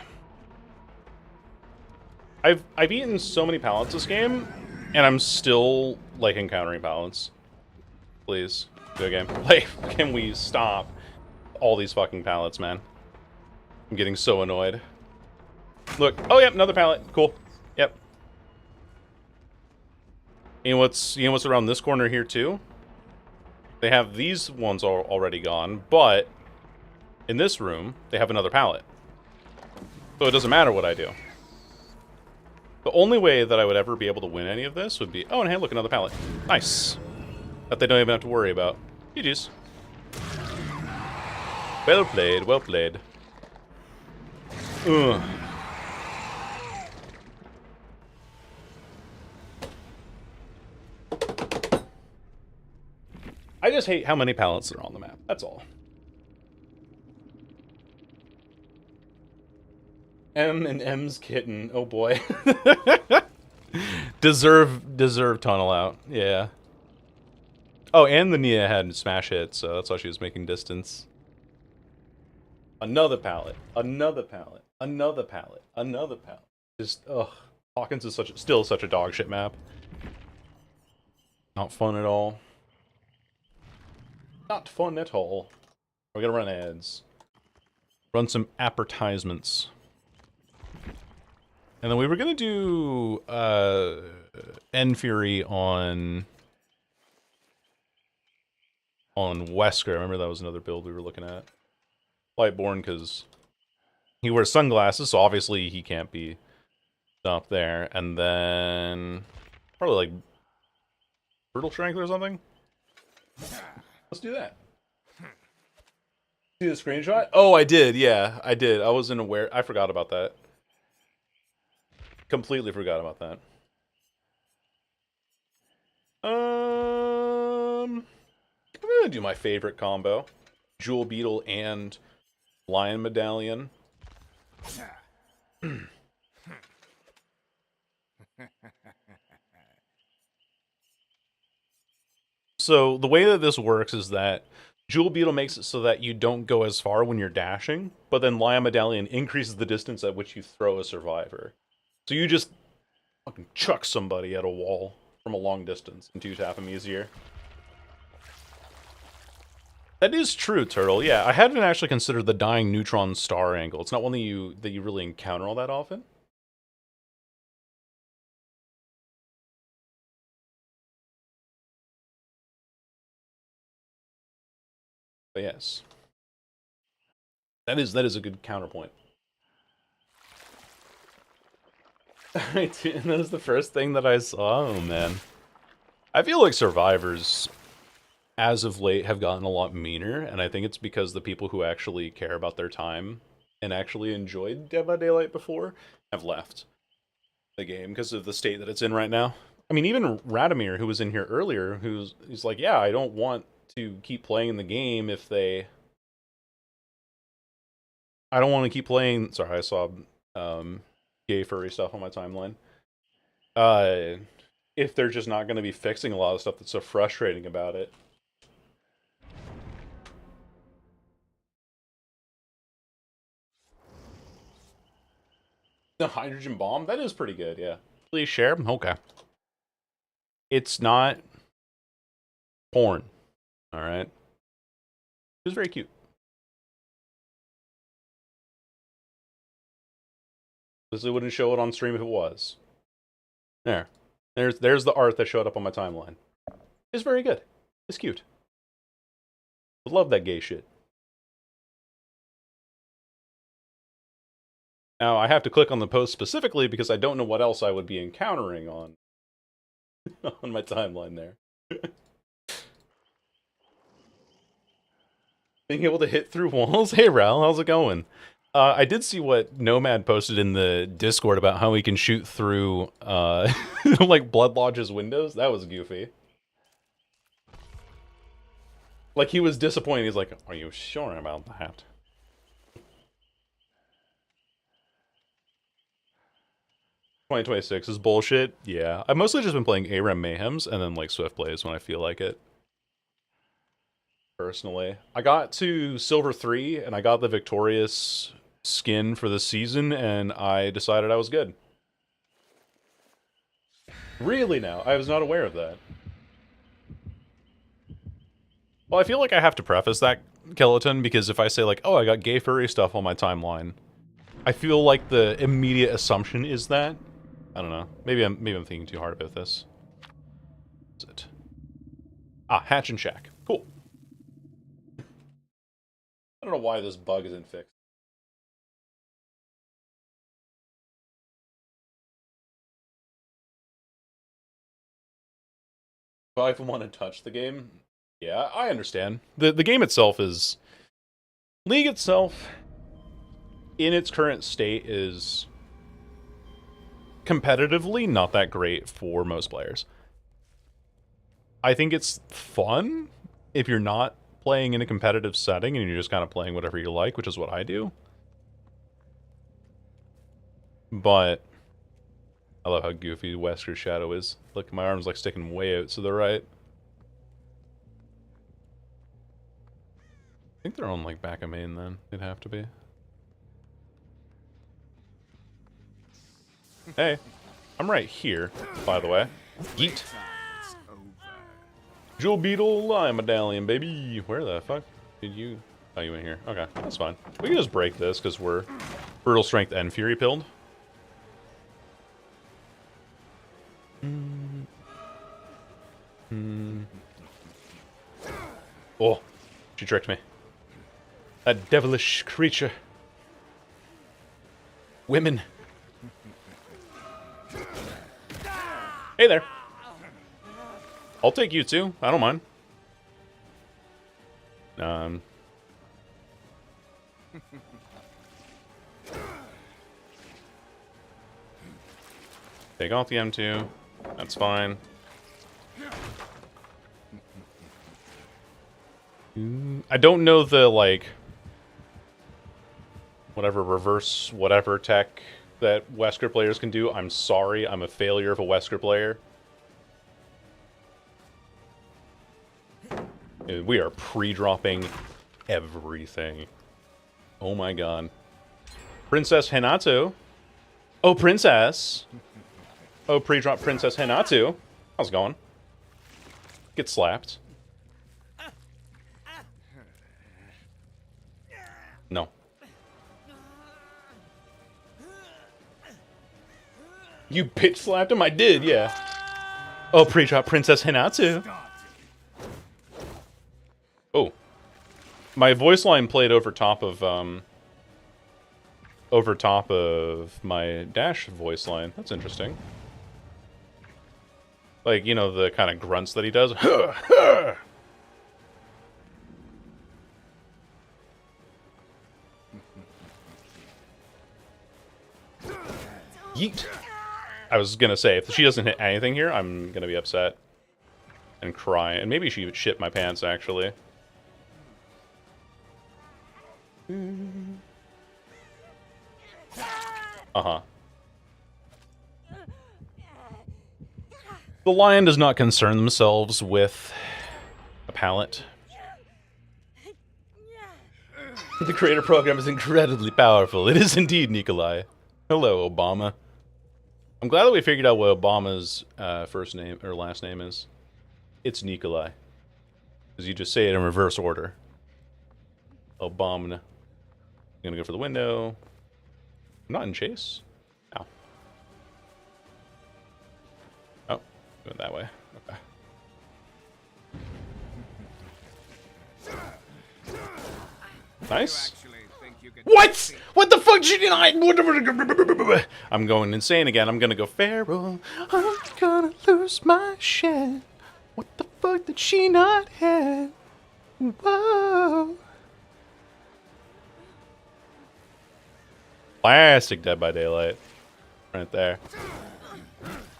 I've eaten so many pallets this game, and I'm still, like, encountering pallets. Please. Good game. Like, can we stop all these fucking pallets, man? I'm getting so annoyed. Look. Oh, yep, another pallet. Cool. Yep. You know what's around this corner here, too? They have these ones already gone, but in this room, they have another pallet. So it doesn't matter what I do. The only way that I would ever be able to win any of this would be... Oh, and hey, look, another pallet. Nice. That they don't even have to worry about. GG's. Well played, well played. Ugh. I just hate how many pallets are on the map. That's all. M and M's kitten. Oh boy. deserve tunnel out. Yeah. Oh, and the Nia had smash hit, so that's why she was making distance. Another pallet. Another pallet. Another pallet. Another pallet. Just ugh. Hawkins is still such a dog shit map. Not fun at all. Not fun at all. We're gonna run ads. Run some advertisements. And then we were gonna do End Fury on Wesker. I remember that was another build we were looking at. Lightborn, because he wears sunglasses, so obviously he can't be stopped there. And then probably like Brutal Strength or something. Let's do that. See the screenshot? Oh, I did. Yeah, I did. I wasn't aware. I forgot about that. Completely forgot about that. I'm gonna do my favorite combo: Jewel Beetle and Lion Medallion. So the way that this works is that Jewel Beetle makes it so that you don't go as far when you're dashing, but then Lion Medallion increases the distance at which you throw a survivor. So you just fucking chuck somebody at a wall from a long distance and two-tap them easier. That is true, Turtle. Yeah, I hadn't actually considered the dying neutron star angle. It's not one that you really encounter all that often. But yes. That is a good counterpoint. And that was the first thing that I saw. Oh man. I feel like survivors as of late have gotten a lot meaner, and I think it's because the people who actually care about their time and actually enjoyed Dead by Daylight before have left the game because of the state that it's in right now. I mean, even Radomir, who was in here earlier, who's like, yeah, I don't want to keep playing the game if they... I don't want to keep playing... Sorry, I saw gay furry stuff on my timeline. If they're just not going to be fixing a lot of stuff that's so frustrating about it. The hydrogen bomb? That is pretty good, yeah. Please share? Okay. It's not porn. Alright. It was very cute. This wouldn't show it on stream if it was. There. There's the art that showed up on my timeline. It's very good. It's cute. I love that gay shit. Now, I have to click on the post specifically because I don't know what else I would be encountering on, on my timeline there. Being able to hit through walls? Hey, Ral, how's it going? I did see what Nomad posted in the Discord about how he can shoot through, like, Blood Lodge's windows. That was goofy. Like, he was disappointed. He's like, are you sure about that? 2026 is bullshit. Yeah. I've mostly just been playing ARAM Mayhems and then, like, Swift Plays when I feel like it. Personally. I got to Silver 3, and I got the victorious skin for the season, and I decided I was good. Really now? I was not aware of that. Well, I feel like I have to preface that, Skeleton, because if I say, like, oh, I got gay furry stuff on my timeline, I feel like the immediate assumption is that. I don't know. Maybe I'm thinking too hard about this. What is it? Ah, Hatch and Shack. Cool. I don't know why this bug isn't fixed. If I want to touch the game, yeah, I understand. The game itself is... League itself, in its current state, is competitively not that great for most players. I think it's fun if you're not playing in a competitive setting and you're just kind of playing whatever you like, which is what I do. But I love how goofy Wesker's shadow is. Look, my arm's like sticking way out to the right. I think they're on like back of main then. They'd have to be. Hey, I'm right here, by the way. Yeet. Jewel Beetle Lion Medallion, baby. Where the fuck did you... Oh, you went here. Okay, that's fine. We can just break this because we're Brutal Strength and Fury pilled. Oh, she tricked me. That devilish creature. Women. Hey there. I'll take you too. I don't mind. Take off the M2. That's fine. I don't know the, like, whatever reverse whatever tech that Wesker players can do. I'm sorry, I'm a failure of a Wesker player. We are pre-dropping everything. Oh my god. Princess Hanato. Oh, Princess. Oh, pre-drop Princess Hanato. How's it going? Get slapped. No. You bitch slapped him? I did, yeah. Oh, pre-drop Princess Hinatsu. Oh. My voice line played over top of my Dash voice line. That's interesting. Like, you know, the kind of grunts that he does. Yeet. I was gonna say, if she doesn't hit anything here, I'm gonna be upset. And cry. And maybe she would shit my pants, actually. Uh-huh. The lion does not concern themselves with a palate. The creator program is incredibly powerful. It is indeed, Nikolai. Hello, Obama. I'm glad that we figured out what Obama's first name or last name is. It's Nikolai. Because you just say it in reverse order. Obama. I'm gonna go for the window. I'm not in chase. Ow. Oh, going that way. Okay. Nice. What? What the fuck did you not? I'm going insane again. I'm gonna go feral. I'm gonna lose my shit. What the fuck did she not have? Whoa. Classic Dead by Daylight. Right there.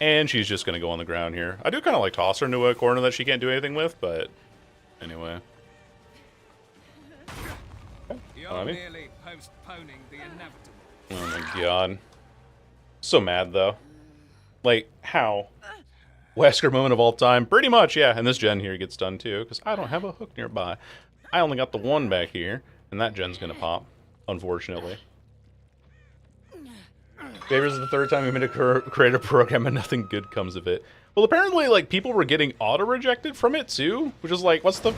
And she's just gonna go on the ground here. I do kind of like toss her into a corner that she can't do anything with, but anyway. You're merely postponing the inevitable. Oh my god. So mad, though. Like, how? Wesker moment of all time? Pretty much, yeah. And this gen here gets done, too, because I don't have a hook nearby. I only got the one back here, and that gen's gonna pop, unfortunately. Favors is the third time we made a creator program and nothing good comes of it. Well, apparently, like, people were getting auto-rejected from it, too, which is like, what's the...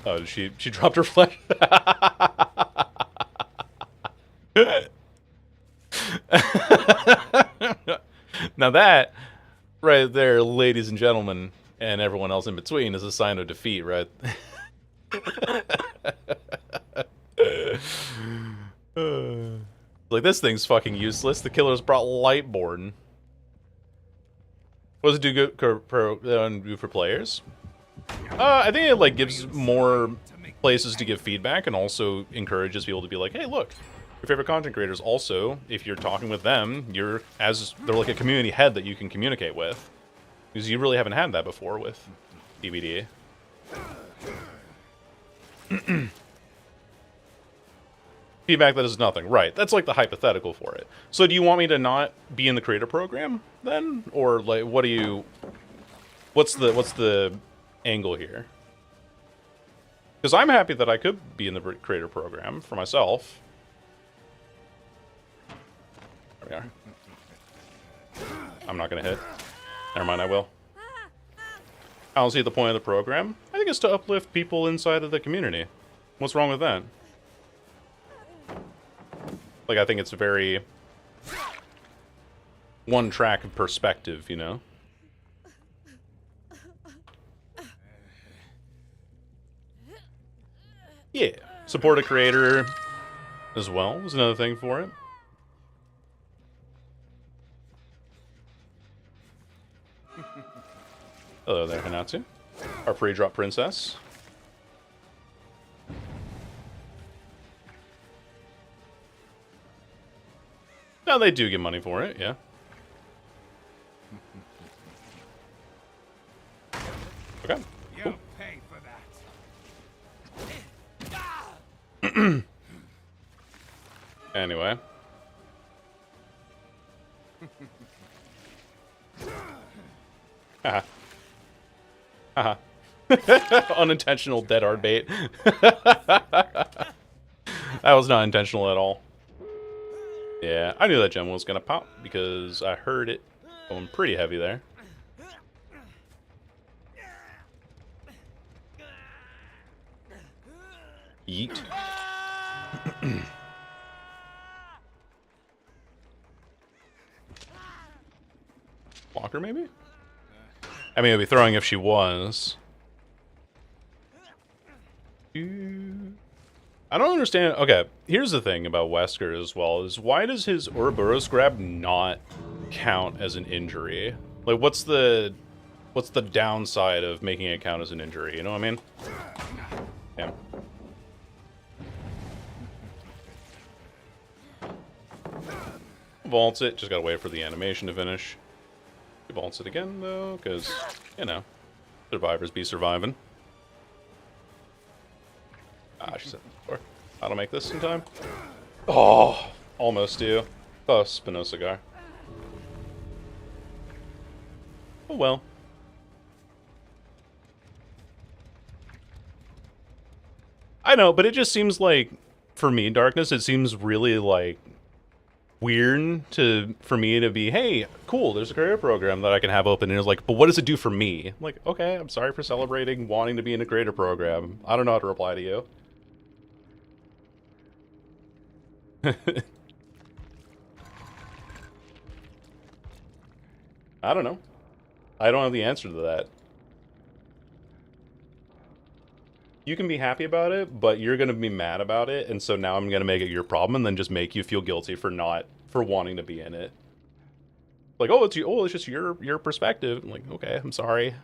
Oh, she dropped her flash. Now that, right there, ladies and gentlemen, and everyone else in between, is a sign of defeat, right? Like, this thing's fucking useless. The killers brought Lightborn. What does it do good for players? I think it, like, gives more places to give feedback and also encourages people to be like, hey, look, your favorite content creators. Also, if you're talking with them, they're like a community head that you can communicate with. Because you really haven't had that before with DVD. Feedback that is nothing. Right, that's like the hypothetical for it. So do you want me to not be in the creator program, then? Or, like, what do you... What's the angle here? Because I'm happy that I could be in the creator program for myself. There we are. I'm not going to hit. Never mind, I will. I don't see the point of the program. I think it's to uplift people inside of the community. What's wrong with that? Like, I think it's a very one-track perspective, you know? Yeah. Support a creator as well is another thing for it. Hello there, Hinatsu. Our pre-drop princess. No, they do get money for it, yeah. Okay. You'll pay for that. Anyway. Haha. Haha. Unintentional dead hard bait. That was not intentional at all. Yeah, I knew that gem was gonna pop because I heard it going pretty heavy there. Yeet. Walker, maybe? I mean, I'd be throwing if she was. I don't understand. Okay, here's the thing about Wesker as well, is why does his Ouroboros grab not count as an injury? Like, what's the downside of making it count as an injury? You know what I mean? Yeah. Vaults it, just gotta wait for the animation to finish. He vaults it again, though, because, you know, survivors be surviving. Ah, she said before. I'll make this in time. Oh, almost do. Oh, Spinoza cigar. Oh well. I know, but it just seems like, for me, Darkness, it seems really, like, weird for me to be, hey, cool, there's a career program that I can have open, and it's like, but what does it do for me? I'm like, okay, I'm sorry for celebrating wanting to be in a creator program. I don't know how to reply to you. I don't know. I don't have the answer to that. You can be happy about it, but you're gonna be mad about it, and so now I'm gonna make it your problem and then just make you feel guilty for wanting to be in it. Like, oh, it's just your perspective. I'm like, okay, I'm sorry.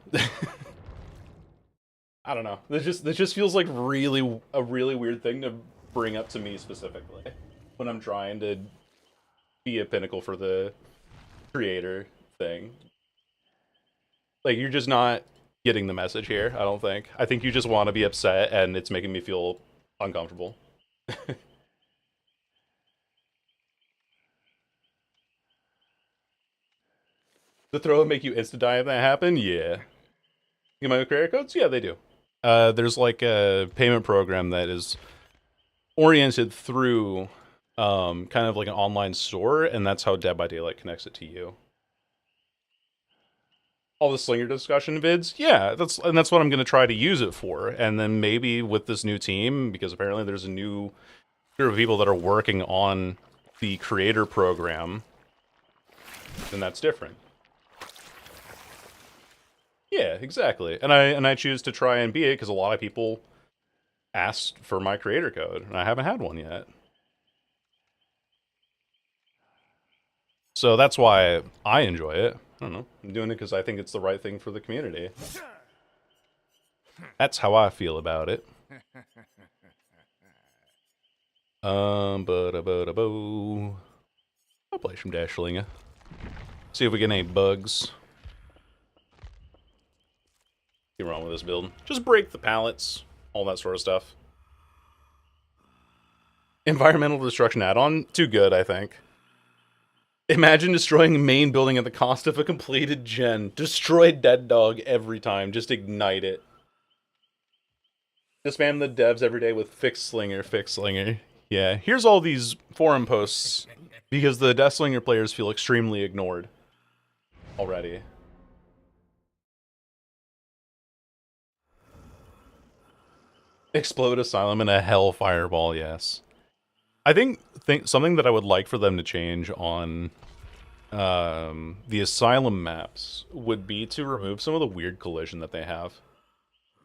I don't know. This just feels like a really weird thing to bring up to me specifically when I'm trying to be a pinnacle for the creator thing. Like, you're just not getting the message here, I don't think. I think you just want to be upset, and it's making me feel uncomfortable. The throw would make you insta-die if that happened? Yeah. You my credit codes? Yeah, they do. There's like a payment program that is oriented through kind of like an online store, and that's how Dead by Daylight connects it to you. All the Slinger discussion vids, yeah, that's what I'm going to try to use it for. And then maybe with this new team, because apparently there's a new group of people that are working on the creator program, then that's different. Yeah, exactly. And I choose to try and be it because a lot of people asked for my creator code, and I haven't had one yet. So that's why I enjoy it. I don't know. I'm doing it because I think it's the right thing for the community. That's how I feel about it. Ba-da-ba-da-bo. I'll play some Deathslinger. See if we get any bugs. What's wrong with this build? Just break the pallets, all that sort of stuff. Environmental destruction add-on? Too good, I think. Imagine destroying main building at the cost of a completed gen. Destroy Dead Dog every time. Just ignite it. Just spam the devs every day with fix Slinger. Yeah, here's all these forum posts because the Deathslinger players feel extremely ignored already. Explode Asylum in a Hell Fireball, yes. I think something that I would like for them to change on the Asylum maps would be to remove some of the weird collision that they have.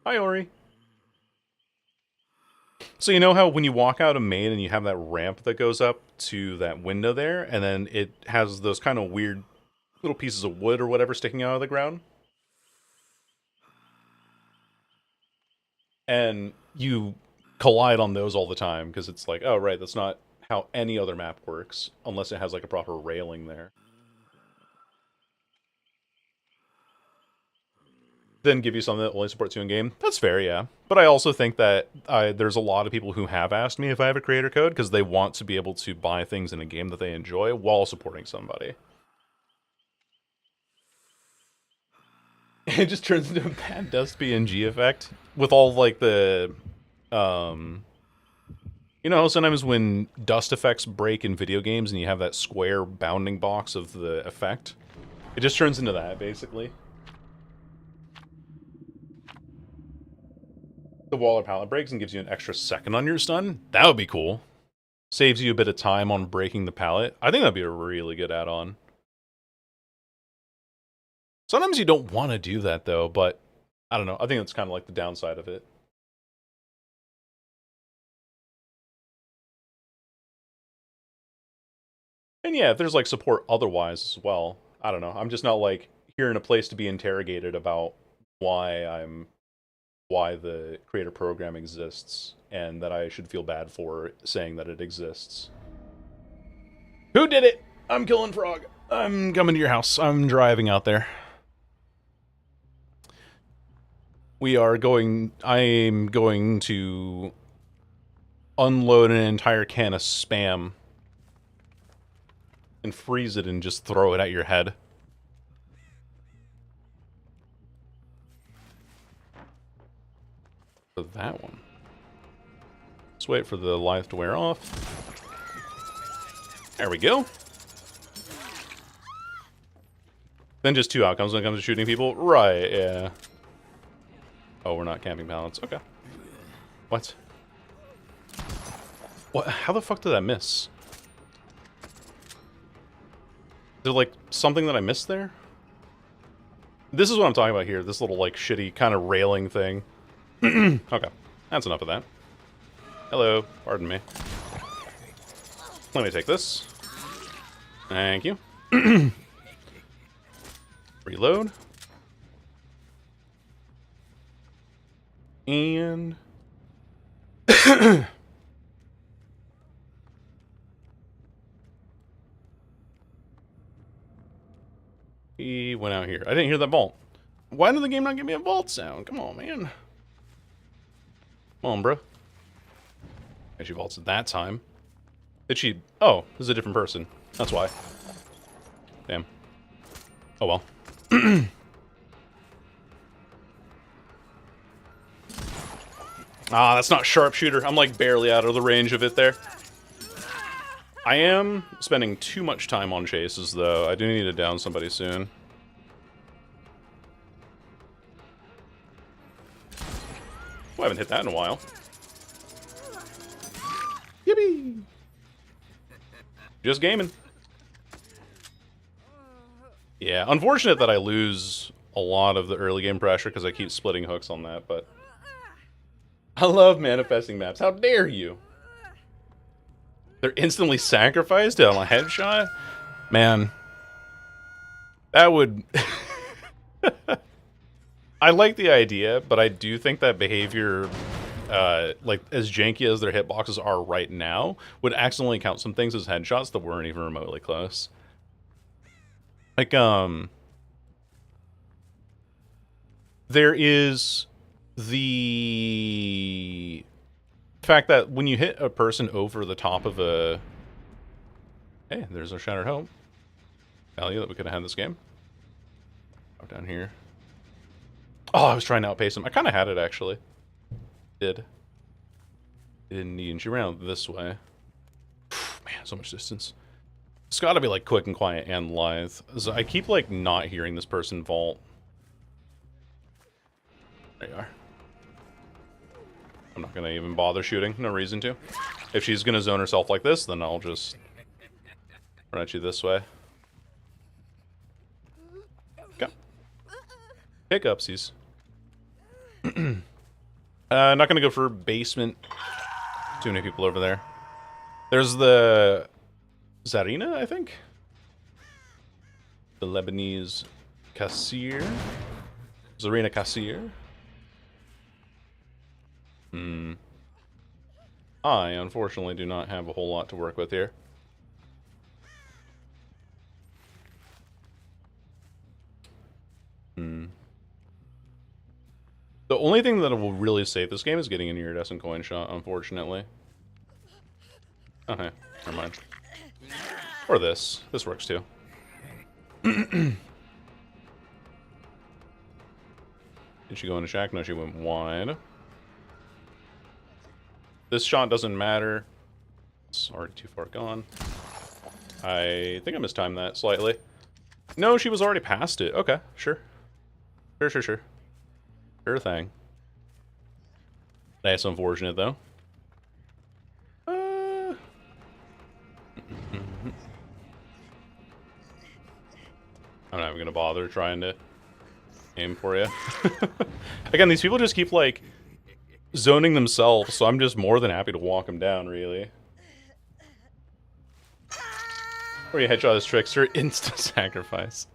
Hi, Ori. So you know how when you walk out of main and you have that ramp that goes up to that window there, and then it has those kind of weird little pieces of wood or whatever sticking out of the ground? And you collide on those all the time because it's like, oh, right, that's not how any other map works, unless it has like a proper railing there. Then give you something that only supports you in game. That's fair, yeah. But I also think that there's a lot of people who have asked me if I have a creator code because they want to be able to buy things in a game that they enjoy while supporting somebody. It just turns into a bad dust PNG effect with all like the, you know, sometimes when dust effects break in video games and you have that square bounding box of the effect, it just turns into that basically. The wall or pallet breaks and gives you an extra second on your stun. That would be cool. Saves you a bit of time on breaking the pallet. I think that'd be a really good add-on. Sometimes you don't want to do that though, but I don't know. I think that's kind of like the downside of it. And yeah, if there's like support otherwise as well, I don't know. I'm just not like here in a place to be interrogated about why the creator program exists and that I should feel bad for saying that it exists. Who did it? I'm killing Frog. I'm coming to your house. I'm driving out there. I'm going to unload an entire can of Spam and freeze it and just throw it at your head. For that one. Let's wait for the life to wear off. There we go. Then just two outcomes when it comes to shooting people. Right, yeah. Oh, we're not camping pallets. Okay. What? What? How the fuck did that miss? Is there, like, something that I missed there? This is what I'm talking about here. This little, like, shitty kind of railing thing. Okay. That's enough of that. Hello. Pardon me. Let me take this. Thank you. Reload. And... he went out here. I didn't hear that vault. Why did the game not give me a vault sound? Come on, man. Come on, bro. And she vaults at that time. Did she... Oh, this is a different person. That's why. Damn. Oh, well. Ah, that's not sharpshooter. I'm, like, barely out of the range of it there. I am spending too much time on chases, though. I do need to down somebody soon. Oh, I haven't hit that in a while. Yippee! Just gaming. Yeah, unfortunate that I lose a lot of the early game pressure because I keep splitting hooks on that, but... I love manifesting maps. How dare you? They're instantly sacrificed on a headshot? Man. That would... I like the idea, but I do think that behavior, like, as janky as their hitboxes are right now, would accidentally count some things as headshots that weren't even remotely close. Like, there is the fact that when you hit a person over the top of a... Hey, there's our Shattered Hope. Value that we could have had this game. Go down here. Oh, I was trying to outpace him. I kind of had it, actually. Did. It didn't need you around this way. Man, so much distance. It's got to be, like, quick and quiet and lithe. So I keep, like, not hearing this person vault. There you are. I'm not going to even bother shooting. No reason to. If she's going to zone herself like this, then I'll just run at you this way. Okay. Hiccupsies. Not going to go for basement. Too many people over there. There's the Zarina, I think? The Lebanese Kassir? Zarina Kassir? I, unfortunately, do not have a whole lot to work with here. The only thing that will really save this game is getting an iridescent coin shot, unfortunately. Okay, never mind. Or this. This works too. Did she go into shack? No, she went wide. This shot doesn't matter. It's already too far gone. I think I mistimed that slightly. No, she was already past it. Okay, sure. Sure. Sure thing. That's unfortunate, though. I'm not even gonna bother trying to aim for you. Again, these people just keep, like, zoning themselves, so I'm just more than happy to walk them down, really. Or you headshot this trickster, instant sacrifice.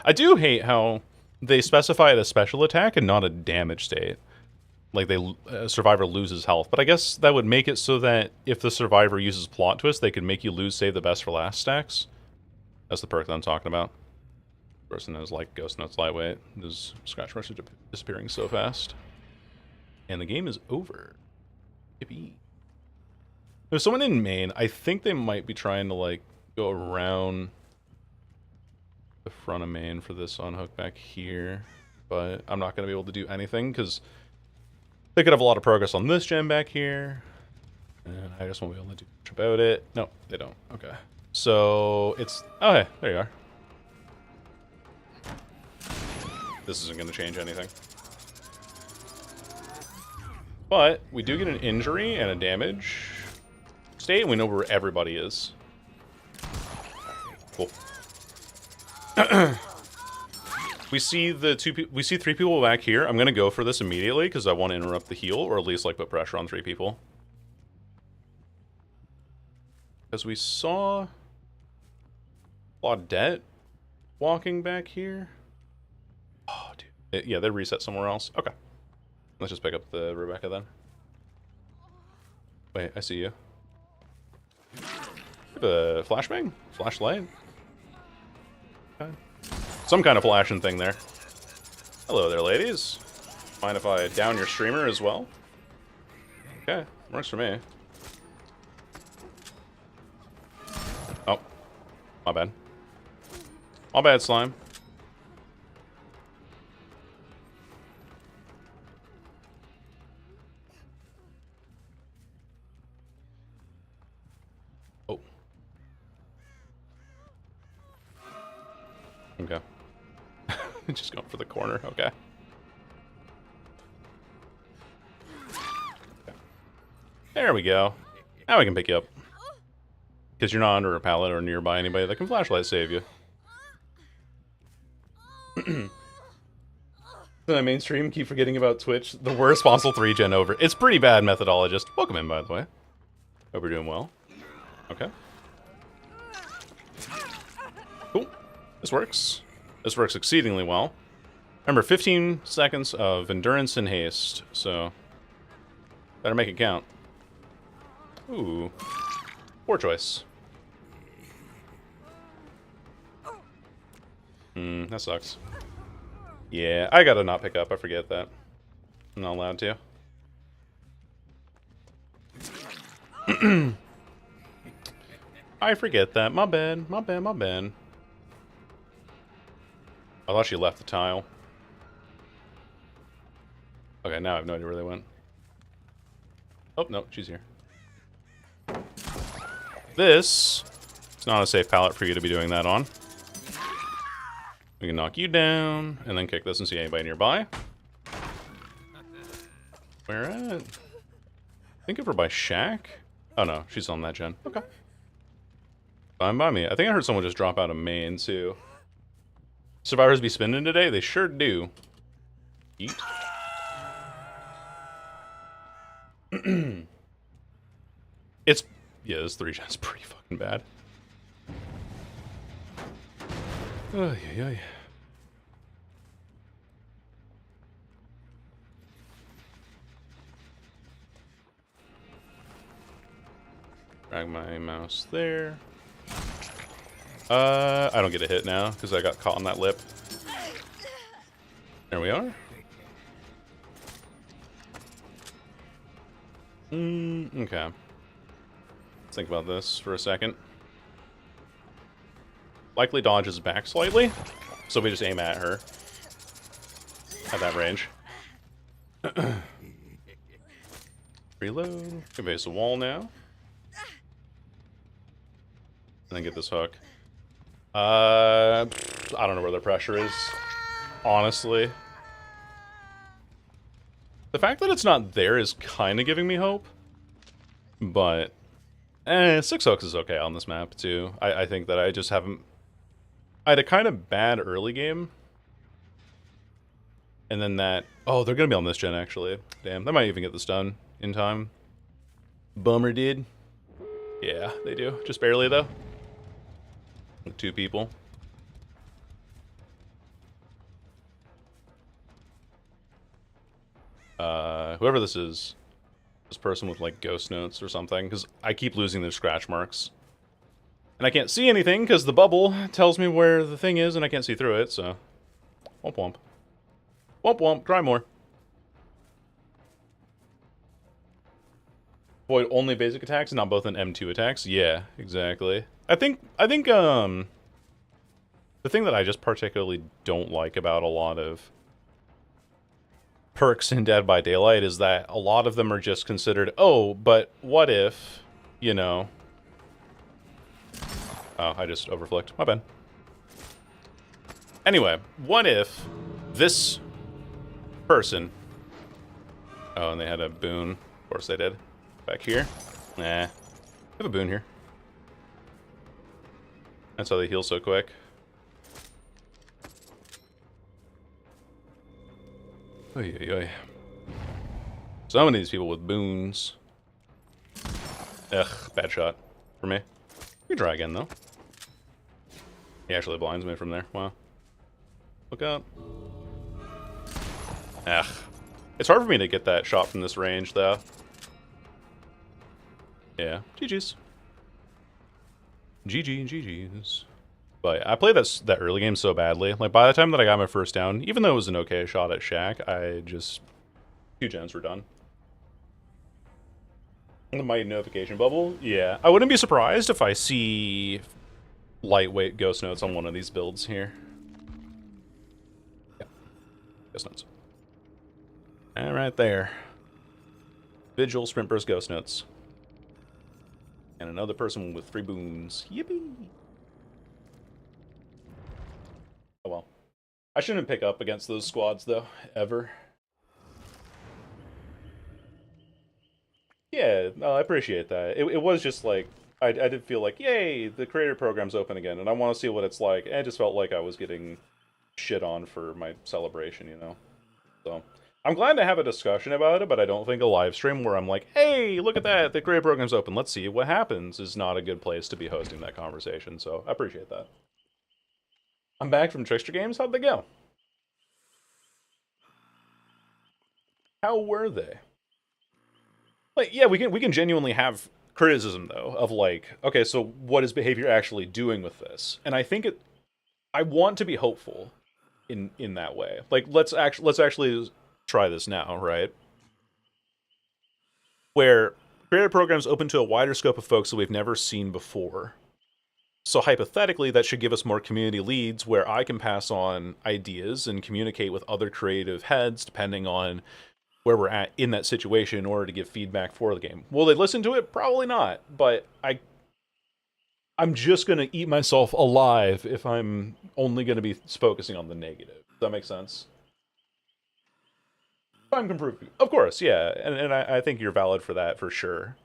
I do hate how they specify it as special attack and not a damage state. Like, a survivor loses health. But I guess that would make it so that if the survivor uses plot twist, they can make you lose save the best for last stacks. That's the perk that I'm talking about. Person is like Ghost Nuts Lightweight. This scratch marks are disappearing so fast. And the game is over. Yippee. There's someone in main. I think they might be trying to, like, go around the front of main for this unhook back here. But I'm not going to be able to do anything because they could have a lot of progress on this gen back here. And I just won't be able to do much about it. No, they don't. Okay. So it's... Oh, hey, there you are. This isn't going to change anything. But we do get an injury and a damage state, and we know where everybody is. Cool. We see we see 3 people back here. I'm gonna go for this immediately because I want to interrupt the heal, or at least like put pressure on 3 people. Because we saw Claudette walking back here. Oh, dude. Yeah, they reset somewhere else. Okay. Let's just pick up the Rebecca then. Wait, I see you. You have a flashbang? Flashlight? Okay. Some kind of flashing thing there. Hello there, ladies. Mind if I down your streamer as well? Okay, works for me. Oh, my bad. My bad, slime. Oh. Okay. Just going for the corner, okay. There we go. Now we can pick you up. Because you're not under a pallet or nearby anybody that can flashlight save you. The mainstream, keep forgetting about Twitch. The worst Fossil 3 gen over. It's pretty bad, methodologist. Welcome in, by the way. Hope you're doing well. Okay. Cool. This works. This works exceedingly well. Remember, 15 seconds of endurance and haste, so better make it count. Ooh. Poor choice. That sucks. Yeah, I gotta not pick up. I forget that. I'm not allowed to. I forget that. My bad. My bad. My bad. I thought she left the tile. Okay, now I have no idea where they went. Oh, no, she's here. This is not a safe pallet for you to be doing that on. We can knock you down, and then kick this and see anybody nearby. Where at? Think of her by shack? Oh no, she's on that gen. Okay. Fine by me. I think I heard someone just drop out of main, too. Survivors be spinning today? They sure do. Eat. It's... Yeah, this 3 gen's pretty fucking bad. Oh, yeah. Drag my mouse there. I don't get a hit now because I got caught on that lip. There we are. Okay. Let's think about this for a second. Likely dodges back slightly, so we just aim at her at that range. Reload. Can base the wall now. And then get this hook. I don't know where the pressure is, honestly. The fact that it's not there is kind of giving me hope. But, 6 hooks is okay on this map, too. I think that I just haven't... I had a kind of bad early game. And then that... Oh, they're going to be on this gen, actually. Damn, they might even get this done in time. Bummer, dude. Yeah, they do. Just barely, though. 2 people. Whoever this is, this person with like ghost notes or something, because I keep losing their scratch marks. And I can't see anything because the bubble tells me where the thing is and I can't see through it, so. Womp womp. Womp womp, cry more. Avoid only basic attacks, not both in M2 attacks? Yeah, exactly. I think, the thing that I just particularly don't like about a lot of perks in Dead by Daylight is that a lot of them are just considered, oh, but what if, you know... Oh, I just overflicked. My bad. Anyway, what if this person... Oh, and they had a boon. Of course they did. Back here. Nah. I have a boon here. That's how they heal so quick. Oy, oy, oy. Some of these people with boons. Ugh, bad shot for me. You can try again, though. He actually blinds me from there. Wow. Look out. Ugh. It's hard for me to get that shot from this range, though. Yeah. GG's. GG's. But I played that early game so badly. Like, by the time that I got my first down, even though it was an okay shot at Shaq, I just... 2 gens were done. The mighty notification bubble? Yeah. I wouldn't be surprised if I see lightweight ghost notes on one of these builds here. Yeah. Ghost notes. And right there. Vigil, Sprint Burst, Ghost Notes. And another person with 3 boons. Yippee! Oh well. I shouldn't pick up against those squads, though. Ever. Yeah, no, I appreciate that. It was just like, I did feel like, yay, the creator program's open again, and I want to see what it's like. And it just felt like I was getting shit on for my celebration, you know? So, I'm glad to have a discussion about it, but I don't think a live stream where I'm like, hey, look at that, the creator program's open, let's see what happens, is not a good place to be hosting that conversation, so I appreciate that. I'm back from Trickster Games, how'd they go? How were they? Like, yeah, we can genuinely have criticism, though, of like, okay, so what is behavior actually doing with this? And I think I want to be hopeful in that way. Like, let's actually try this now, right? Where creator programs open to a wider scope of folks that we've never seen before. So hypothetically, that should give us more community leads where I can pass on ideas and communicate with other creative heads depending on where we're at in that situation in order to give feedback for the game. Will they listen to it? Probably not, but I'm just going to eat myself alive if I'm only going to be focusing on the negative. Does that make sense? Time can prove. Of course, yeah, and I think you're valid for that, for sure.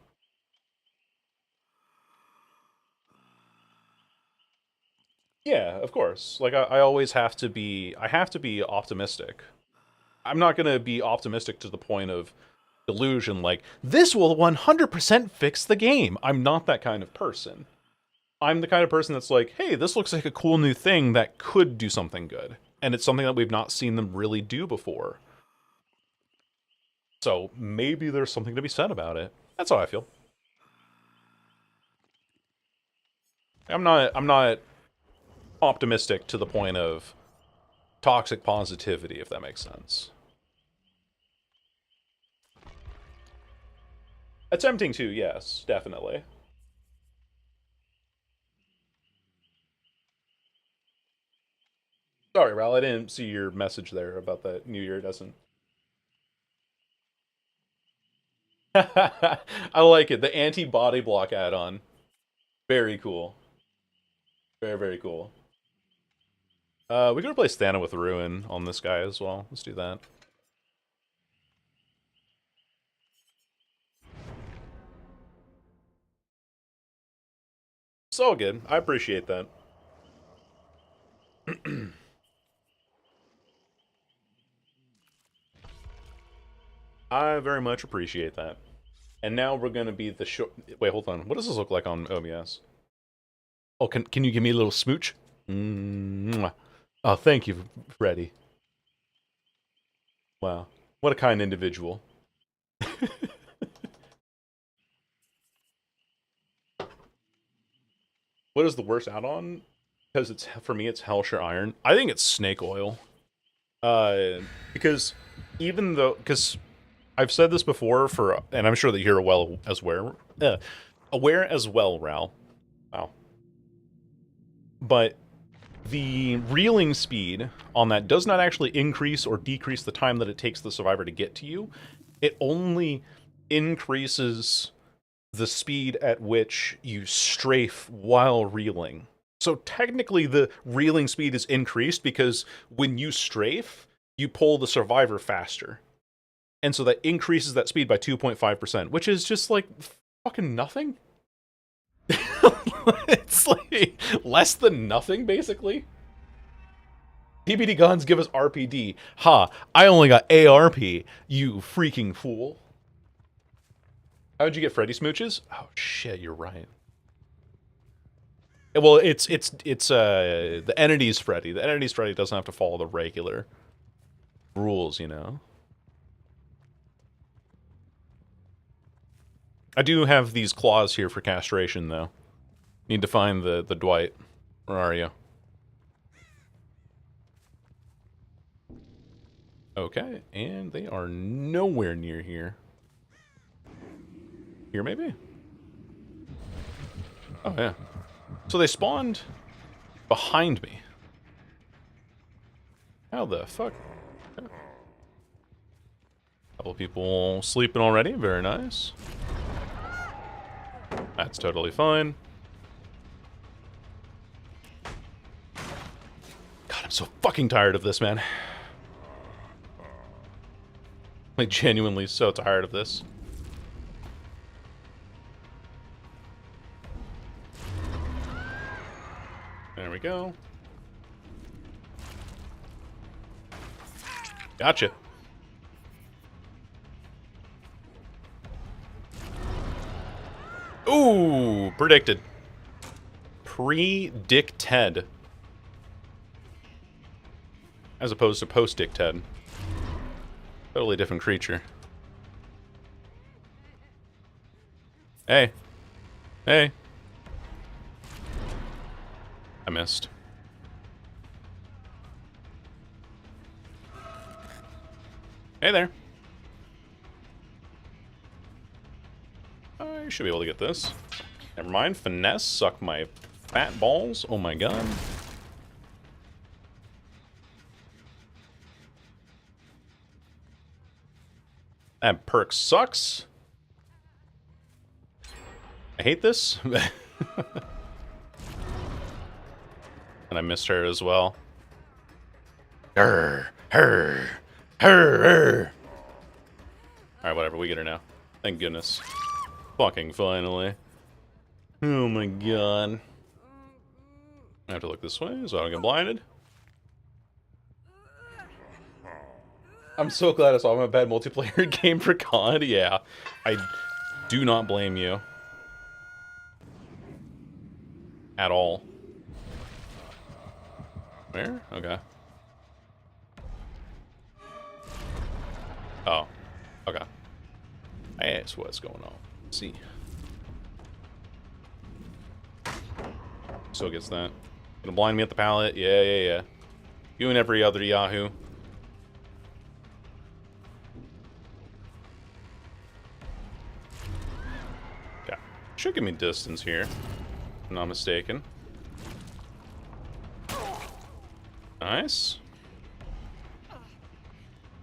Yeah, of course. Like, I always have to be... I have to be optimistic. I'm not going to be optimistic to the point of delusion, like, this will 100% fix the game. I'm not that kind of person. I'm the kind of person that's like, hey, this looks like a cool new thing that could do something good. And it's something that we've not seen them really do before. So maybe there's something to be said about it. That's how I feel. I'm not optimistic to the point of toxic positivity, if that makes sense. Attempting to, yes, definitely. Sorry, Ral, I didn't see your message there about that New Year doesn't. I like it. The anti-body block add-on. Very cool. Very, very cool. We could replace Thana with Ruin on this guy as well. Let's do that. So good. I appreciate that. I very much appreciate that. And now we're gonna be the short. Wait, hold on. What does this look like on OBS? Oh, can you give me a little smooch? Mwah. Oh, thank you, Freddy. Wow, what a kind individual. What is the worst add-on? Because it's for me, it's Hellshire Iron. I think it's Snake Oil. Because even though, because I've said this before and I'm sure that you're aware as well, Ral. Wow. But the reeling speed on that does not actually increase or decrease the time that it takes the survivor to get to you. It only increases the speed at which you strafe while reeling. So technically the reeling speed is increased because when you strafe, you pull the survivor faster. And so that increases that speed by 2.5%, which is just like fucking nothing. It's like less than nothing, basically. PBD guns give us RPD. Ha, I only got ARP, you freaking fool. How'd you get Freddy smooches? Oh shit, you're right. Well, it's the entity's Freddy. The entity's Freddy doesn't have to follow the regular rules, you know. I do have these claws here for castration, though. Need to find the Dwight. Where are you? Okay, and they are nowhere near here. Here, maybe? Oh, yeah. So they spawned behind me. How the fuck? Okay. Couple people sleeping already. Very nice. That's totally fine. God, I'm so fucking tired of this, man. Like, genuinely so tired of this. There we go. Gotcha. Ooh, predicted. Pre-Dick Ted. As opposed to post-Dick Ted. Totally different creature. Hey. Hey. I missed. Hey there. I should be able to get this. Never mind. Finesse. Suck my fat balls. Oh my god. That perk sucks. I hate this. And I missed her as well. Alright, whatever, we get her now. Thank goodness. Fucking finally. Oh my god. I have to look this way so I don't get blinded. I'm so glad I saw my bad multiplayer game for COD. Yeah, I do not blame you. At all. Where? Okay. Oh. Okay. That's what's going on. Let's see. Still gets that. Gonna blind me at the pallet. Yeah, yeah, yeah. You and every other Yahoo. Yeah. Should give me distance here. If I'm not mistaken. Nice.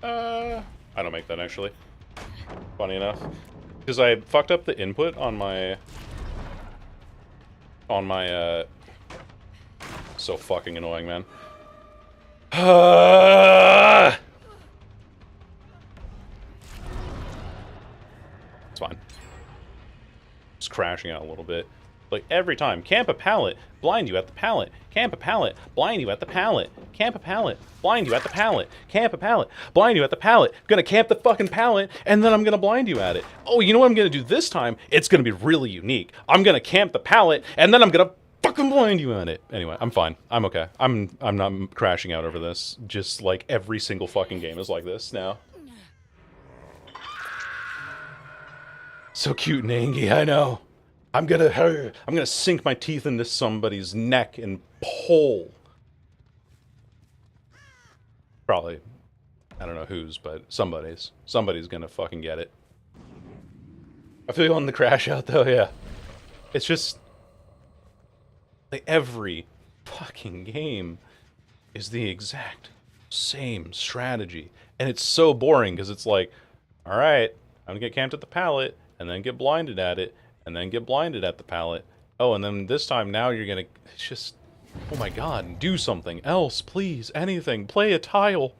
I don't make that, actually. Funny enough. Because I fucked up the input on my... So fucking annoying, man. It's fine. Just crashing out a little bit. Like, every time. Camp a pallet. Blind you at the pallet. Camp a pallet. Blind you at the pallet. Camp a pallet. Blind you at the pallet. Camp a pallet. Blind you at the pallet. I'm gonna camp the fucking pallet, and then I'm gonna blind you at it. Oh, you know what I'm gonna do this time? It's gonna be really unique. I'm gonna camp the pallet, and then I'm gonna fucking blind you at it. Anyway, I'm fine. I'm okay. I'm not crashing out over this. Just, like, every single fucking game is like this now. So cute and angy, I know. I'm gonna sink my teeth into somebody's neck and pull. Probably. I don't know whose, but somebody's. Somebody's gonna fucking get it. I feel you on the crash out though, yeah. It's just... like, every fucking game is the exact same strategy. And it's so boring, because it's like, alright, I'm gonna get camped at the pallet, and then get blinded at it, and then get blinded at the pallet. Oh, and then this time now you're gonna... it's just... oh my god, do something else, please, anything. Play a tile.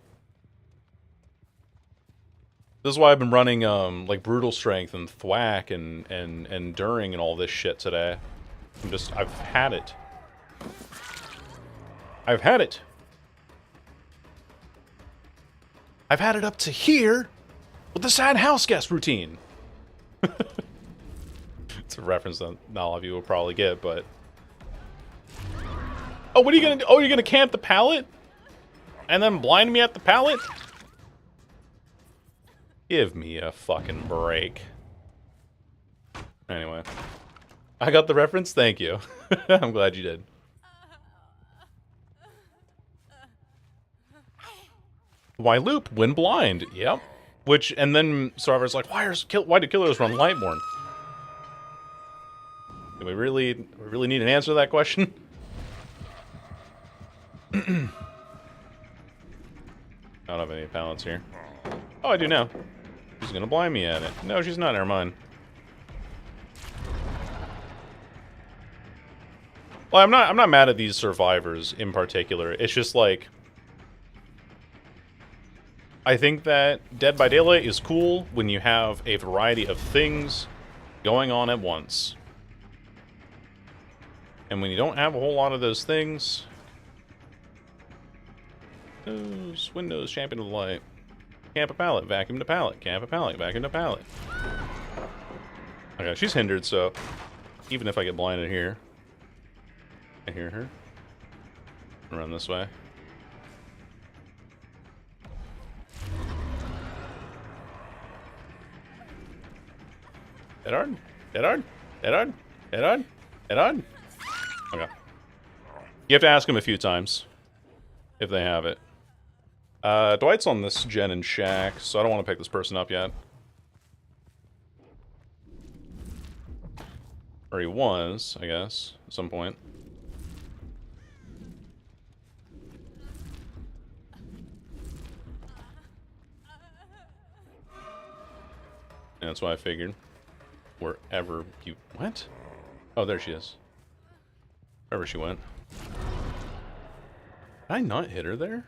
This is why I've been running, like, Brutal Strength and Thwack and Enduring and all this shit today. I've had it. I've had it. I've had it up to here with the sad house guest routine. It's a reference that not all of you will probably get, but... oh, what are you gonna do? Oh, you're gonna camp the pallet? And then blind me at the pallet? Give me a fucking break. Anyway. I got the reference? Thank you. I'm glad you did. Why loop when blind? Yep. Which, and then Sarver's like, why do killers run Lightborn? Do we really need an answer to that question? I don't have any pallets here. Oh, I do now. She's gonna blind me at it. No, she's not. Never mind. Well, I'm not mad at these survivors in particular. It's just like, I think that Dead by Daylight is cool when you have a variety of things going on at once. And when you don't have a whole lot of those things... those windows, champion of the light. Camp a pallet, vacuum to pallet. Camp a pallet, vacuum to pallet. Okay, she's hindered, so even if I get blinded here, I hear her. Run this way. Head on, head on, head on, head on, head on. Okay. You have to ask them a few times if they have it. Dwight's on this gen and shack, so I don't want to pick this person up yet. Or he was, I guess, at some point. And that's why I figured. Wherever you... what? Oh, there she is. Wherever she went. Did I not hit her there?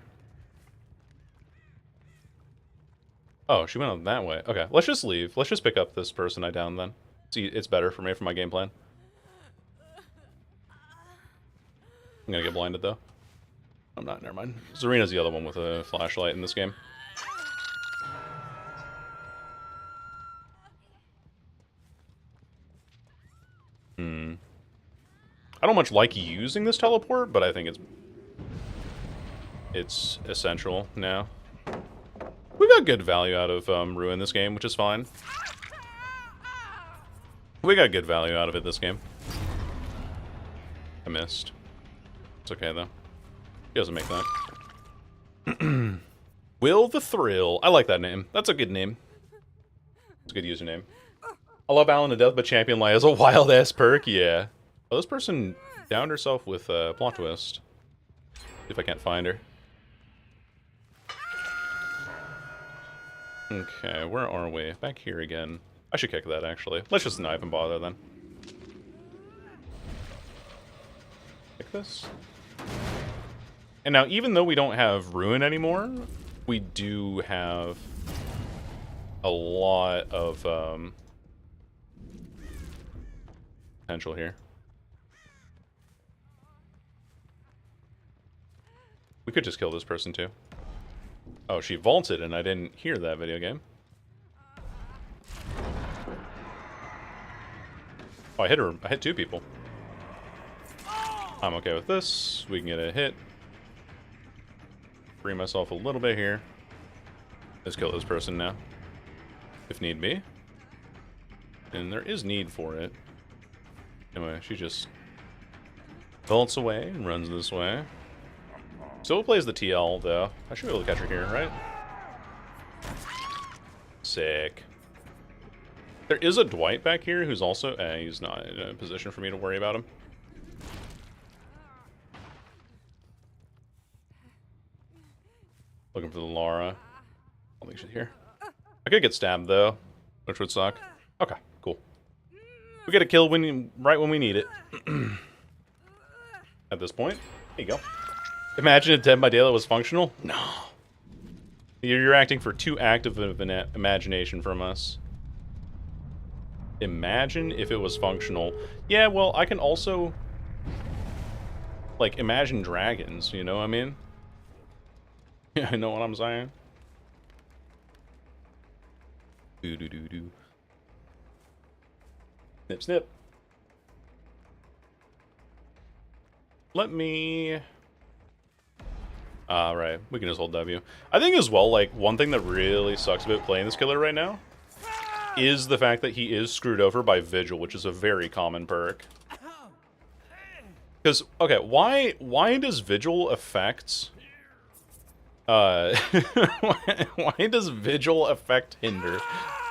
Oh, she went out that way. Okay, let's just leave. Let's just pick up this person I downed then. See, it's better for me for my game plan. I'm gonna get blinded though. I'm not, never mind. Zarina's the other one with a flashlight in this game. I don't much like using this teleport, but I think it's essential now. We got good value out of Ruin this game, which is fine. We got good value out of it this game. missed. It's okay, though. He doesn't make that. Will the Thrill. I like that name. That's a good name. It's a good username. I love Alan to death, but Champion Lai is a wild-ass perk. Yeah. Oh, this person downed herself with a plot twist. See if I can't find her. Okay, where are we? Back here again. I should kick that, actually. Let's just not even bother, then. Kick this. And now, even though we don't have Ruin anymore, we do have a lot of potential here. We could just kill this person, too. Oh, she vaulted, and I didn't hear that video game. Oh, I hit her. I hit 2 people. I'm okay with this. We can get a hit. Free myself a little bit here. Let's kill this person now. If need be. And there is need for it. Anyway, she just vaults away and runs this way. Still plays the TL, though. I should be able to catch her here, right? Sick. There is a Dwight back here who's also... he's not in a position for me to worry about him. Looking for the Lara. I don't think she's here. I could get stabbed, though, which would suck. Okay, cool. We get a kill right when we need it. At this point. There you go. Imagine if Dead by Daylight was functional? No. You're acting for too active of an imagination from us. Imagine if it was functional. Yeah, well, I can also... like, imagine dragons, you know what I mean? Yeah, I know what I'm saying. Do. Snip, snip. Let me... right. We can just hold W. I think as well, like, one thing that really sucks about playing this killer right now is the fact that he is screwed over by Vigil, which is a very common perk. Because, okay, why does Vigil affect... why does Vigil affect Hinder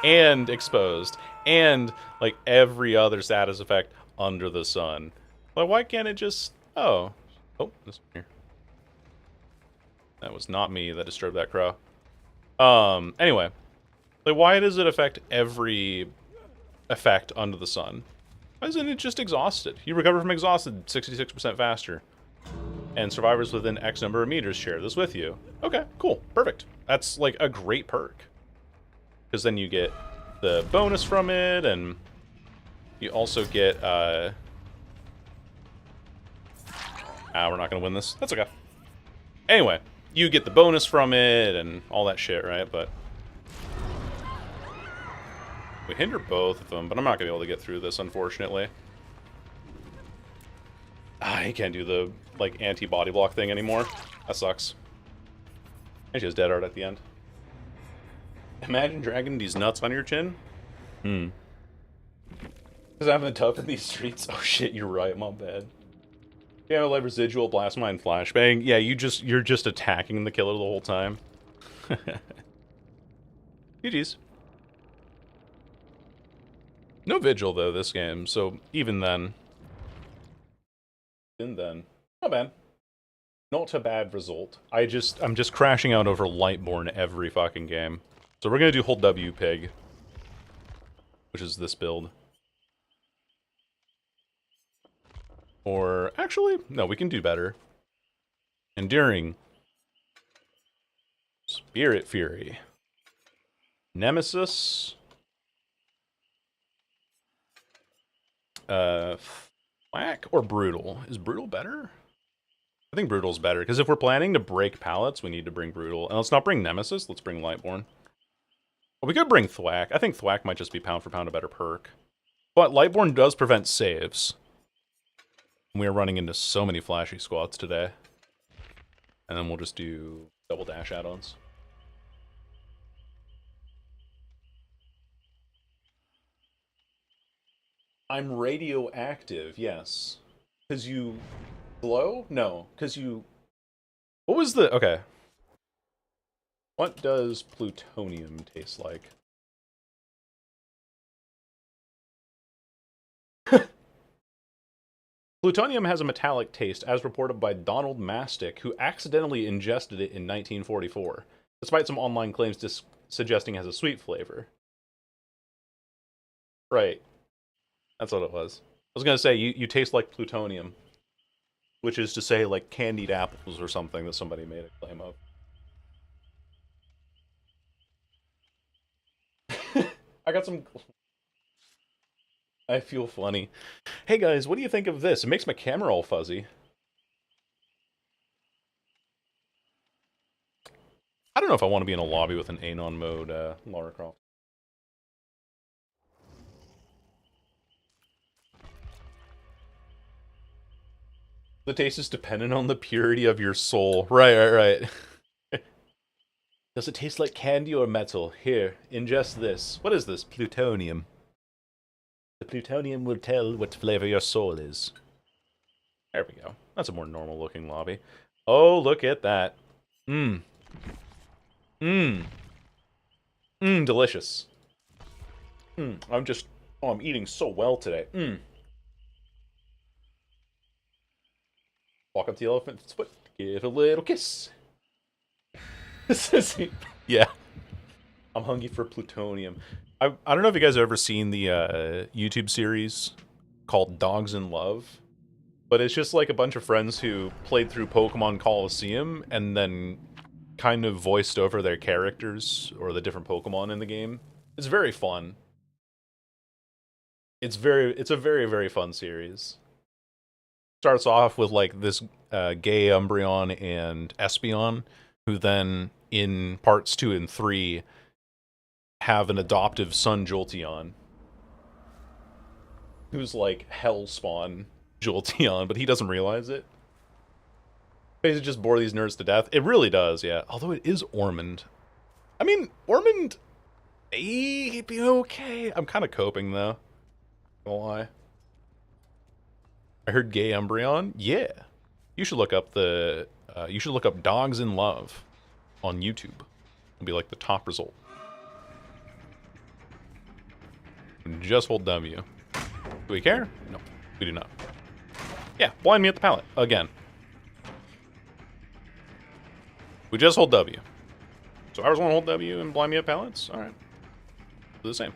and Exposed and, like, every other status effect under the sun? Like, why can't it just... Oh, this one here. That was not me that disturbed that crow. Anyway. Like, why does it affect every effect under the sun? Why isn't it just exhausted? You recover from exhausted 66% faster. And survivors within X number of meters share this with you. Okay, cool. Perfect. That's, like, a great perk. Because then you get the bonus from it, and you also get, we're not gonna win this. That's okay. Anyway, you get the bonus from it, and all that shit, right? But we hinder both of them, but I'm not gonna be able to get through this, unfortunately. He can't do the, like, anti-body block thing anymore. That sucks. And she has dead art at the end. Imagine dragging these nuts on your chin. Because I'm having tough in these streets. Oh shit, you're right, my bad. Yeah, like residual, blast mine, flashbang. Yeah, you're just attacking the killer the whole time. GG's. No Vigil, though, this game, so even then... Not bad. Not a bad result. I'm just crashing out over Lightborn every fucking game. So we're gonna do hold W pig. Which is this build. Or, actually, no, we can do better. Enduring. Spirit Fury. Nemesis. Whack or Brutal? Is Brutal better? I think Brutal's better, because if we're planning to break pallets, we need to bring Brutal. And let's not bring Nemesis, let's bring Lightborn. Well, we could bring Thwack. I think Thwack might just be pound for pound a better perk. But Lightborn does prevent saves. We are running into so many flashy squads today. And then we'll just do double dash add-ons. I'm radioactive, yes. Because you glow? No, because you... What was the... Okay. What does plutonium taste like? Plutonium has a metallic taste, as reported by Donald Mastick, who accidentally ingested it in 1944, despite some online claims suggesting it has a sweet flavor. Right. That's what it was. I was gonna say, you taste like plutonium. Which is to say, like, candied apples or something that somebody made a claim of. I got some... I feel funny. Hey guys, what do you think of this? It makes my camera all fuzzy. I don't know if I want to be in a lobby with an Anon mode, Lara Croft. The taste is dependent on the purity of your soul. Right. Does it taste like candy or metal? Here, ingest this. What is this? Plutonium. The plutonium will tell what flavor your soul is. There we go. That's a more normal looking lobby. Oh, look at that. Delicious. I'm eating so well today. Walk up to the elephant's foot, give a little kiss. Yeah. I'm hungry for plutonium. I don't know if you guys have ever seen the YouTube series called Dogs in Love, but it's just like a bunch of friends who played through Pokemon Coliseum and then kind of voiced over their characters or the different Pokemon in the game. It's very fun. It's a very, very fun series. Starts off with like this gay Umbreon and Espeon, who then in parts 2 and 3 have an adoptive son Jolteon, who's like Hellspawn Jolteon, but he doesn't realize it. Basically just bore these nerds to death. It really does, yeah. Although it is Ormond. I mean, Ormond, he'd be okay. I'm kind of coping though. Not gonna lie. I heard gay Umbreon. Yeah, you should look up Dogs in Love on YouTube. It'll be like the top result. Just hold W. Do we care? No, we do not. Yeah, blind me at the pallet again. We just hold W. So I just want to hold W and blind me at pallets. All right, do the same.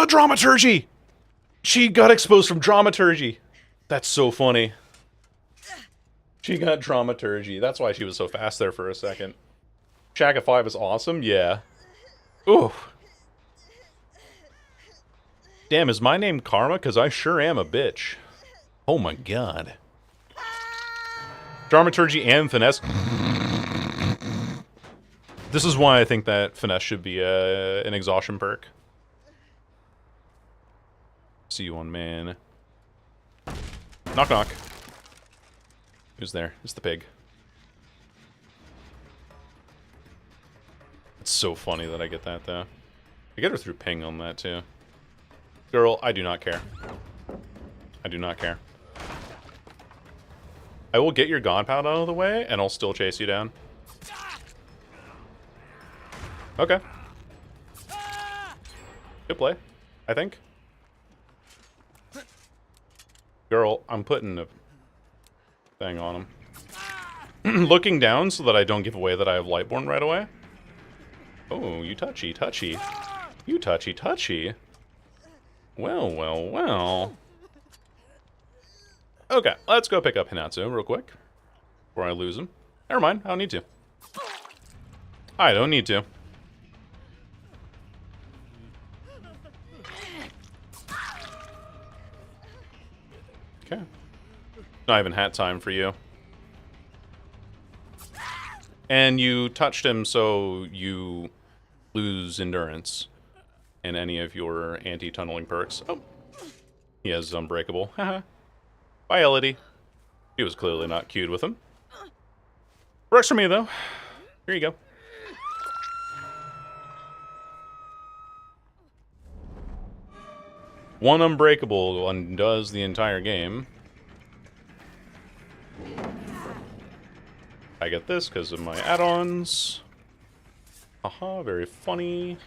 Dramaturgy! She got exposed from dramaturgy. That's so funny. She got dramaturgy. That's why she was so fast there for a second. Shaka 5 is awesome? Yeah. Ooh. Damn, is my name Karma? Because I sure am a bitch. Oh my god. Dramaturgy and Finesse. This is why I think that Finesse should be an exhaustion perk. See you on man. Knock knock. Who's there? It's the pig. It's so funny that I get that though. I get her through ping on that too. Girl, I do not care. I do not care. I will get your God Pound out of the way and I'll still chase you down. Okay. Good play, I think. Girl, I'm putting a thing on him. Looking down so that I don't give away that I have Lightborn right away. Oh, you touchy. You touchy. Well. Okay, let's go pick up Hinatsu real quick. Before I lose him. Never mind, I don't need to. I don't need to. Okay. Not even hat time for you. And you touched him, so you lose endurance in any of your anti-tunneling perks. Oh. He has Unbreakable. Haha. Bye, Elodie. He was clearly not cued with him. Works for me, though. Here you go. One unbreakable undoes the entire game. I get this because of my add-ons. Haha, very funny.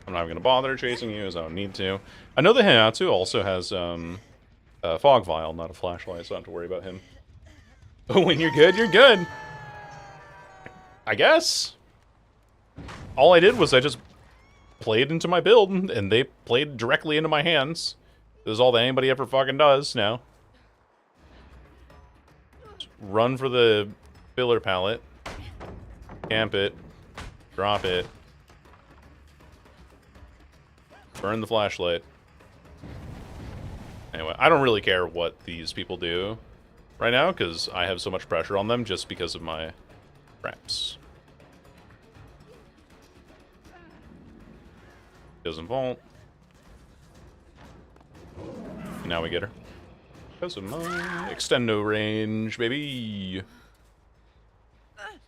I'm not even gonna bother chasing you as I don't need to. I know the Hinatsu also has a fog vial, not a flashlight, so I don't have to worry about him. When you're good, you're good. I guess. All I did was I just played into my build, and they played directly into my hands. This is all that anybody ever fucking does now. Just run for the filler pallet. Camp it. Drop it. Burn the flashlight. Anyway, I don't really care what these people do right now, because I have so much pressure on them just because of my reps. Doesn't vault. Now we get her. Because of my extendo range, baby.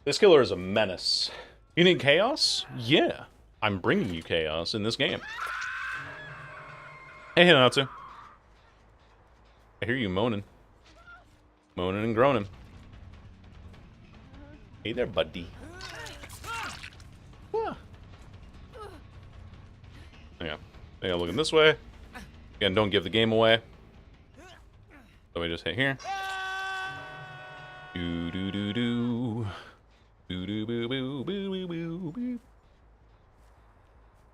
This killer is a menace. You need chaos? Yeah. I'm bringing you chaos in this game. Hey, Hinatsu. I hear you moaning. Moaning and groaning. Hey there, buddy. Ah. Yeah. I think I'm looking this way. Again, don't give the game away. Let me just hit here. Do do do do. Do do boo boo boo boo boo boo.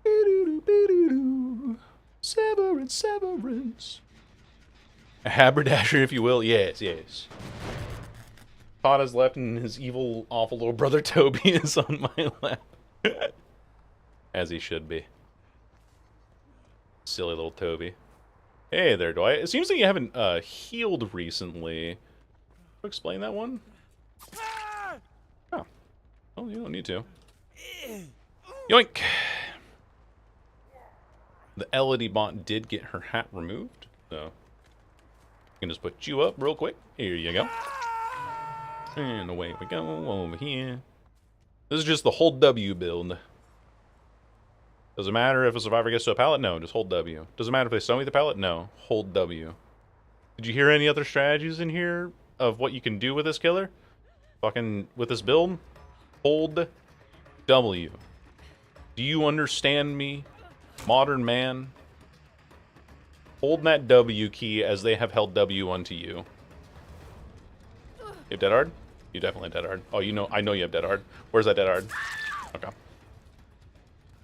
Do do do do do. Severance, severance. A haberdasher, if you will. Yes, yes. Todd has left, and his evil, awful little brother Toby is on my lap. As he should be. Silly little Toby. Hey there, Dwight. It seems that you haven't healed recently. Explain that one? Oh. Oh, you don't need to. Yoink! The Elodie bot did get her hat removed, so I can just put you up real quick. Here you go. And away we go over here. This is just the hold W build. Doesn't matter if a survivor gets to a pallet? No, just hold W. Doesn't matter if they stun me the pallet? No, hold W. Did you hear any other strategies in here of what you can do with this killer? Fucking, with this build? Hold W. Do you understand me, modern man? Hold that W key as they have held W unto you. You have dead hard? You definitely have dead hard. Oh, you know, I know you have dead hard. Where's that dead hard? Okay.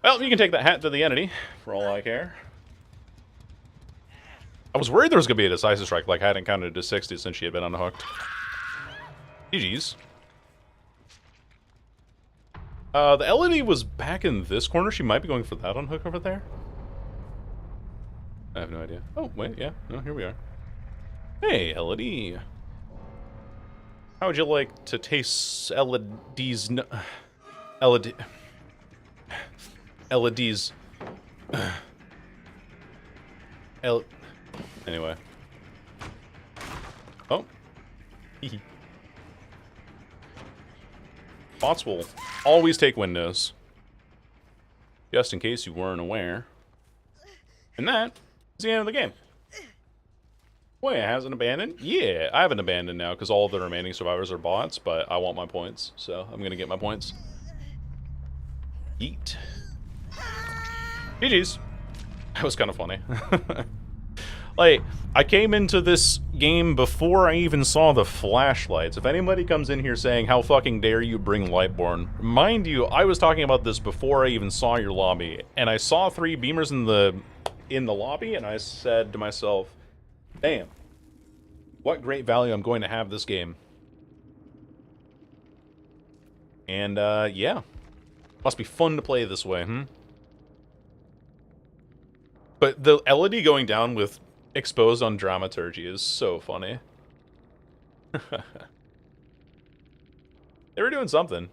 Well, you can take that hat to the entity, for all I care. I was worried there was going to be a decisive strike, like I hadn't counted to 60 since she had been unhooked. GG's. The Elodie was back in this corner. She might be going for that unhook over there. I have no idea. Oh, wait, yeah. No, here we are. Hey, Elodie. How would you like to taste Elodie's... Elodie... Elodie's... Anyway. Oh. Bots will always take windows. Just in case you weren't aware. And that is the end of the game. Wait, it hasn't abandoned? Yeah, I haven't abandoned now because all of the remaining survivors are bots, but I want my points, so I'm gonna get my points. Eat. GG's. That was kind of funny. Like, I came into this game before I even saw the flashlights. If anybody comes in here saying, how fucking dare you bring Lightborn, mind you, I was talking about this before I even saw your lobby, and I saw 3 beamers in the lobby, and I said to myself, damn, what great value I'm going to have this game. And, yeah. Must be fun to play this way, hmm? But the Elodie going down with exposed on dramaturgy is so funny. They were doing something.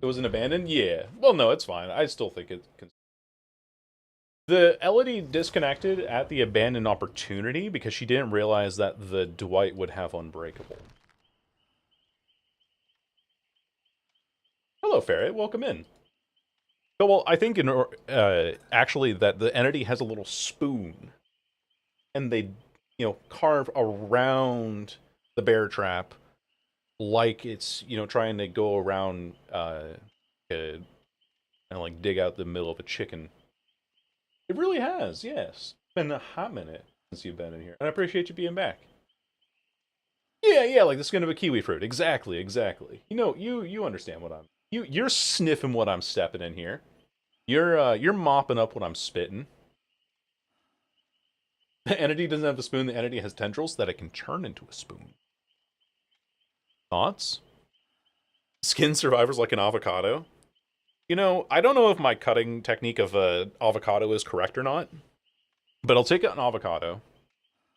It was an abandoned? Yeah. Well, no, it's fine. I still think it... The Elodie disconnected at the abandoned opportunity because she didn't realize that the Dwight would have Unbreakable. Hello, Ferret. Welcome in. Well, I think actually that the entity has a little spoon, and they, carve around the bear trap like it's, trying to go around, and like dig out the middle of a chicken. It really has, yes. It's been a hot minute since you've been in here, and I appreciate you being back. Yeah, like the skin of a kiwi fruit. Exactly. You understand what you're sniffing what I'm stepping in here. You're mopping up what I'm spitting. The entity doesn't have a spoon. The entity has tendrils that it can turn into a spoon. Thoughts? Skin survivors like an avocado. I don't know if my cutting technique of avocado is correct or not, but I'll take an avocado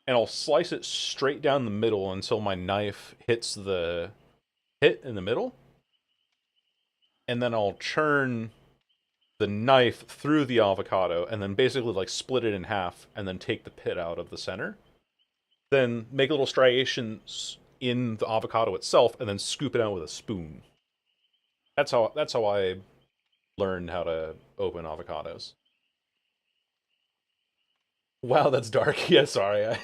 and I'll slice it straight down the middle until my knife hits the hit in the middle, and then I'll churn the knife through the avocado and then basically like split it in half and then take the pit out of the center. Then make little striations in the avocado itself and then scoop it out with a spoon. That's how I learned how to open avocados. Wow, that's dark. Yeah, sorry.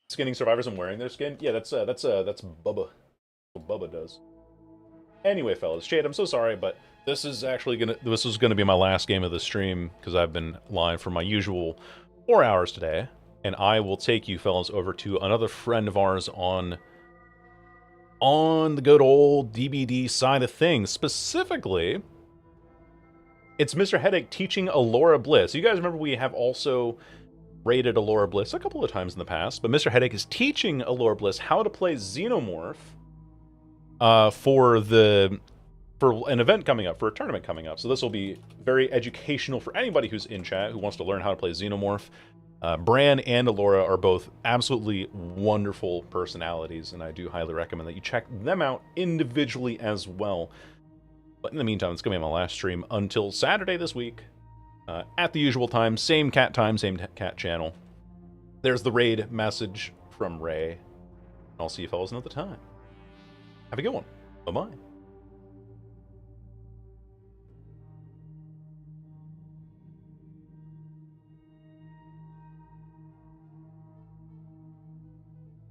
Skinning survivors and wearing their skin. Yeah, that's Bubba. What Bubba does. Anyway, fellas, Shade, I'm so sorry, but this is gonna be my last game of the stream because I've been live for my usual 4 hours today, and I will take you fellas over to another friend of ours on the good old DBD side of things. Specifically, it's Mr. Headache teaching Alora Bliss. You guys remember we have also rated Alora Bliss a couple of times in the past, but Mr. Headache is teaching Alora Bliss how to play Xenomorph for an event coming up, for a tournament coming up. So this will be very educational for anybody who's in chat who wants to learn how to play Xenomorph. Bran and Alora are both absolutely wonderful personalities, and I do highly recommend that you check them out individually as well. But in the meantime, it's going to be my last stream until Saturday this week, at the usual time, same cat channel. There's the raid message from Ray. I'll see you fellas another time. Have a good one. Bye-bye.